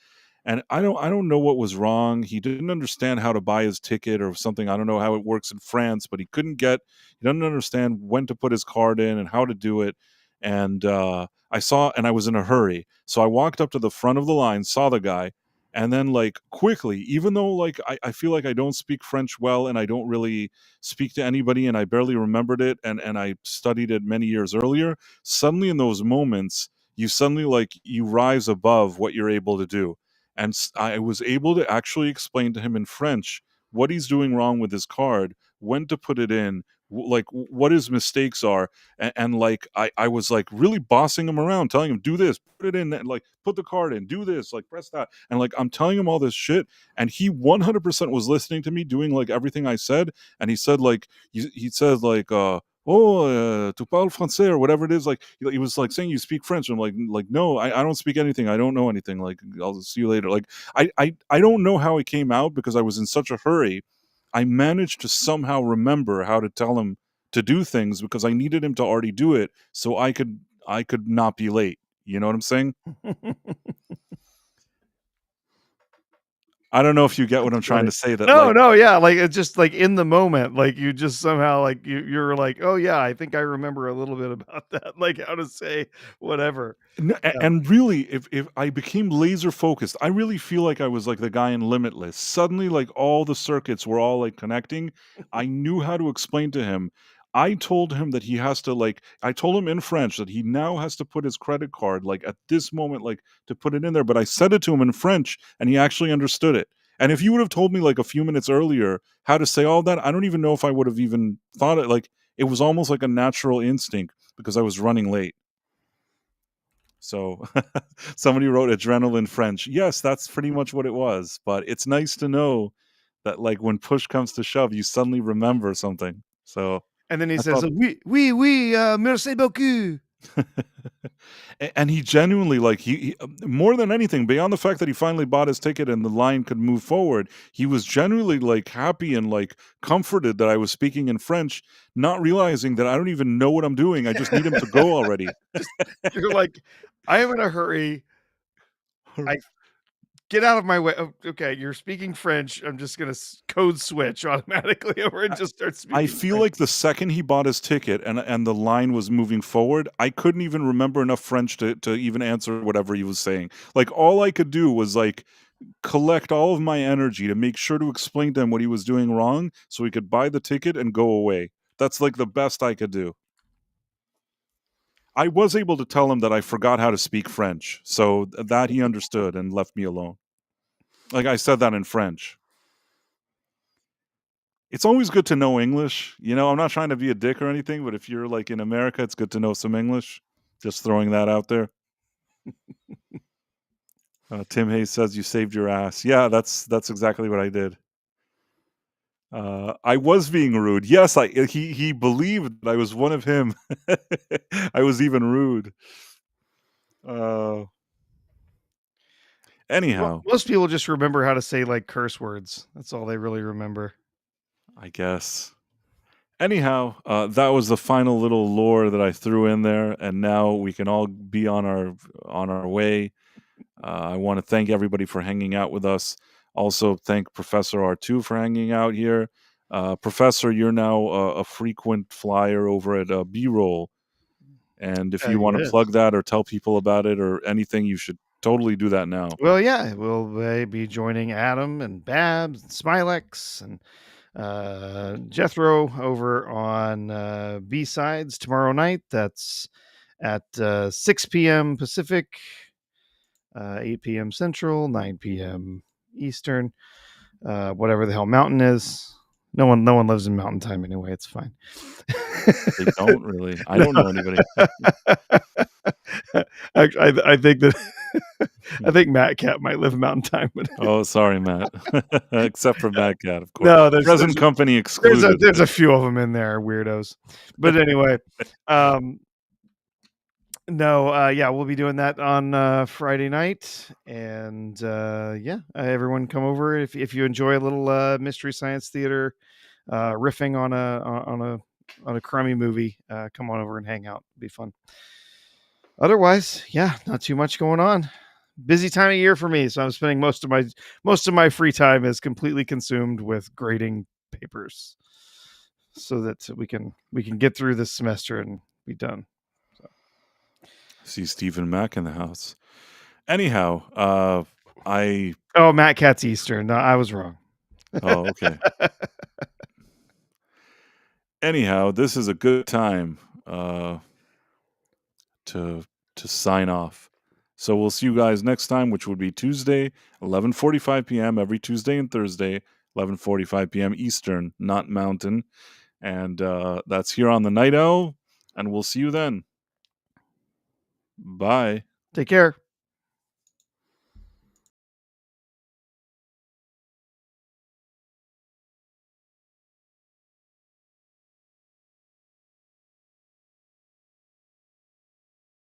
and I don't know what was wrong. He didn't understand how to buy his ticket or something. I don't know how it works in France, but he doesn't understand when to put his card in and how to do it. And I was in a hurry, so I walked up to the front of the line, saw the guy, and then like quickly, even though like I feel like I don't speak French well and I don't really speak to anybody and I barely remembered it, and I studied it many years earlier, suddenly in those moments you suddenly like you rise above what you're able to do. And I was able to actually explain to him in French what he's doing wrong with his card, when to put it in, what his mistakes are. And like I was like really bossing him around, telling him, do this, put it in, and like put the card in, do this, like press that. And like I'm telling him all this shit, and he 100% was listening to me, doing like everything I said. And he said like he said like tu parles français or whatever it is. Like he was like saying, you speak French. I'm like no, I don't speak anything. I don't know anything. Like I'll see you later. Like I don't know how it came out because I was in such a hurry. I managed to somehow remember how to tell him to do things because I needed him to already do it so I could not be late. You know what I'm saying? I don't know if you get what I'm trying to say. That No, yeah, like it's just like in the moment, like you just somehow like you're like, oh yeah, I think I remember a little bit about that, like how to say whatever. And really, if I became laser focused, I really feel like I was like the guy in Limitless. Suddenly, like all the circuits were all like connecting. I knew how to explain to him. I told him that he has to like. I told him in French that he now has to put his credit card like at this moment, like to put it in there. But I said it to him in French, and he actually understood it. And if you would have told me like a few minutes earlier how to say all that, I don't even know if I would have even thought it. Like it was almost like a natural instinct because I was running late. So somebody wrote adrenaline French. Yes, that's pretty much what it was. But it's nice to know that like when push comes to shove, you suddenly remember something. So And then he I says, thought, oui, merci beaucoup. and he genuinely like more than anything, beyond the fact that he finally bought his ticket and the line could move forward, he was genuinely like happy and like comforted that I was speaking in French, not realizing that I don't even know what I'm doing. I just need him to go already. You're like, I am in a hurry. I get out of my way. Oh, okay, you're speaking French. I'm just gonna code switch automatically over and just start speaking. I feel French. like the second he bought his ticket and the line was moving forward, I couldn't even remember enough French to even answer whatever he was saying. Like all I could do was like collect all of my energy to make sure to explain to him what he was doing wrong so he could buy the ticket and go away. That's like the best I could do. I was able to tell him that I forgot how to speak French, so that he understood and left me alone. Like I said that in French. It's always good to know English. You know, I'm not trying to be a dick or anything, but if you're like in America, it's good to know some English. Just throwing that out there. Tim Hayes says you saved your ass. Yeah, that's exactly what I did. I was being rude. Yes, he believed that I was one of him. I was even rude. Anyhow, most people just remember how to say like curse words. That's all they really remember, I guess. Anyhow, that was the final little lore that I threw in there, and now we can all be on our way. I want to thank everybody for hanging out with us. Also, thank Professor R2 for hanging out here. Professor, you're now a frequent flyer over at B-Roll, and if you want to plug that or tell people about it or anything, you should totally do that now. Well, yeah, we'll be joining Adam and Babs and Smilex and Jethro over on B-Sides tomorrow night. That's at 6 p.m. Pacific, 8 p.m. Central, 9 p.m. Eastern, whatever the hell Mountain is. No one lives in Mountain Time anyway. It's fine. They don't really. I don't know anybody. I think that I think Matt Cat might live in Mountain Time. But oh, sorry, Matt. Except for Matt Cat, of course. No, present company excluded. There's a few of them in there, weirdos. But anyway, yeah, we'll be doing that on Friday night, and everyone come over if you enjoy a little Mystery Science Theater riffing on a crummy movie. Come on over and hang out. It'll be fun. Otherwise, yeah, not too much going on. busy time of year for me, so I'm spending most of my free time is completely consumed with grading papers, so that we can get through this semester and be done. See Stephen Mack in the house. Anyhow, Oh, Matt Katz Eastern. No, I was wrong. Oh, okay. Anyhow, this is a good time to sign off. So we'll see you guys next time, which would be Tuesday, 11:45 p.m. every Tuesday and Thursday, 11:45 p.m. Eastern, not Mountain. And that's here on the Night Owl, and we'll see you then. Bye. Take care.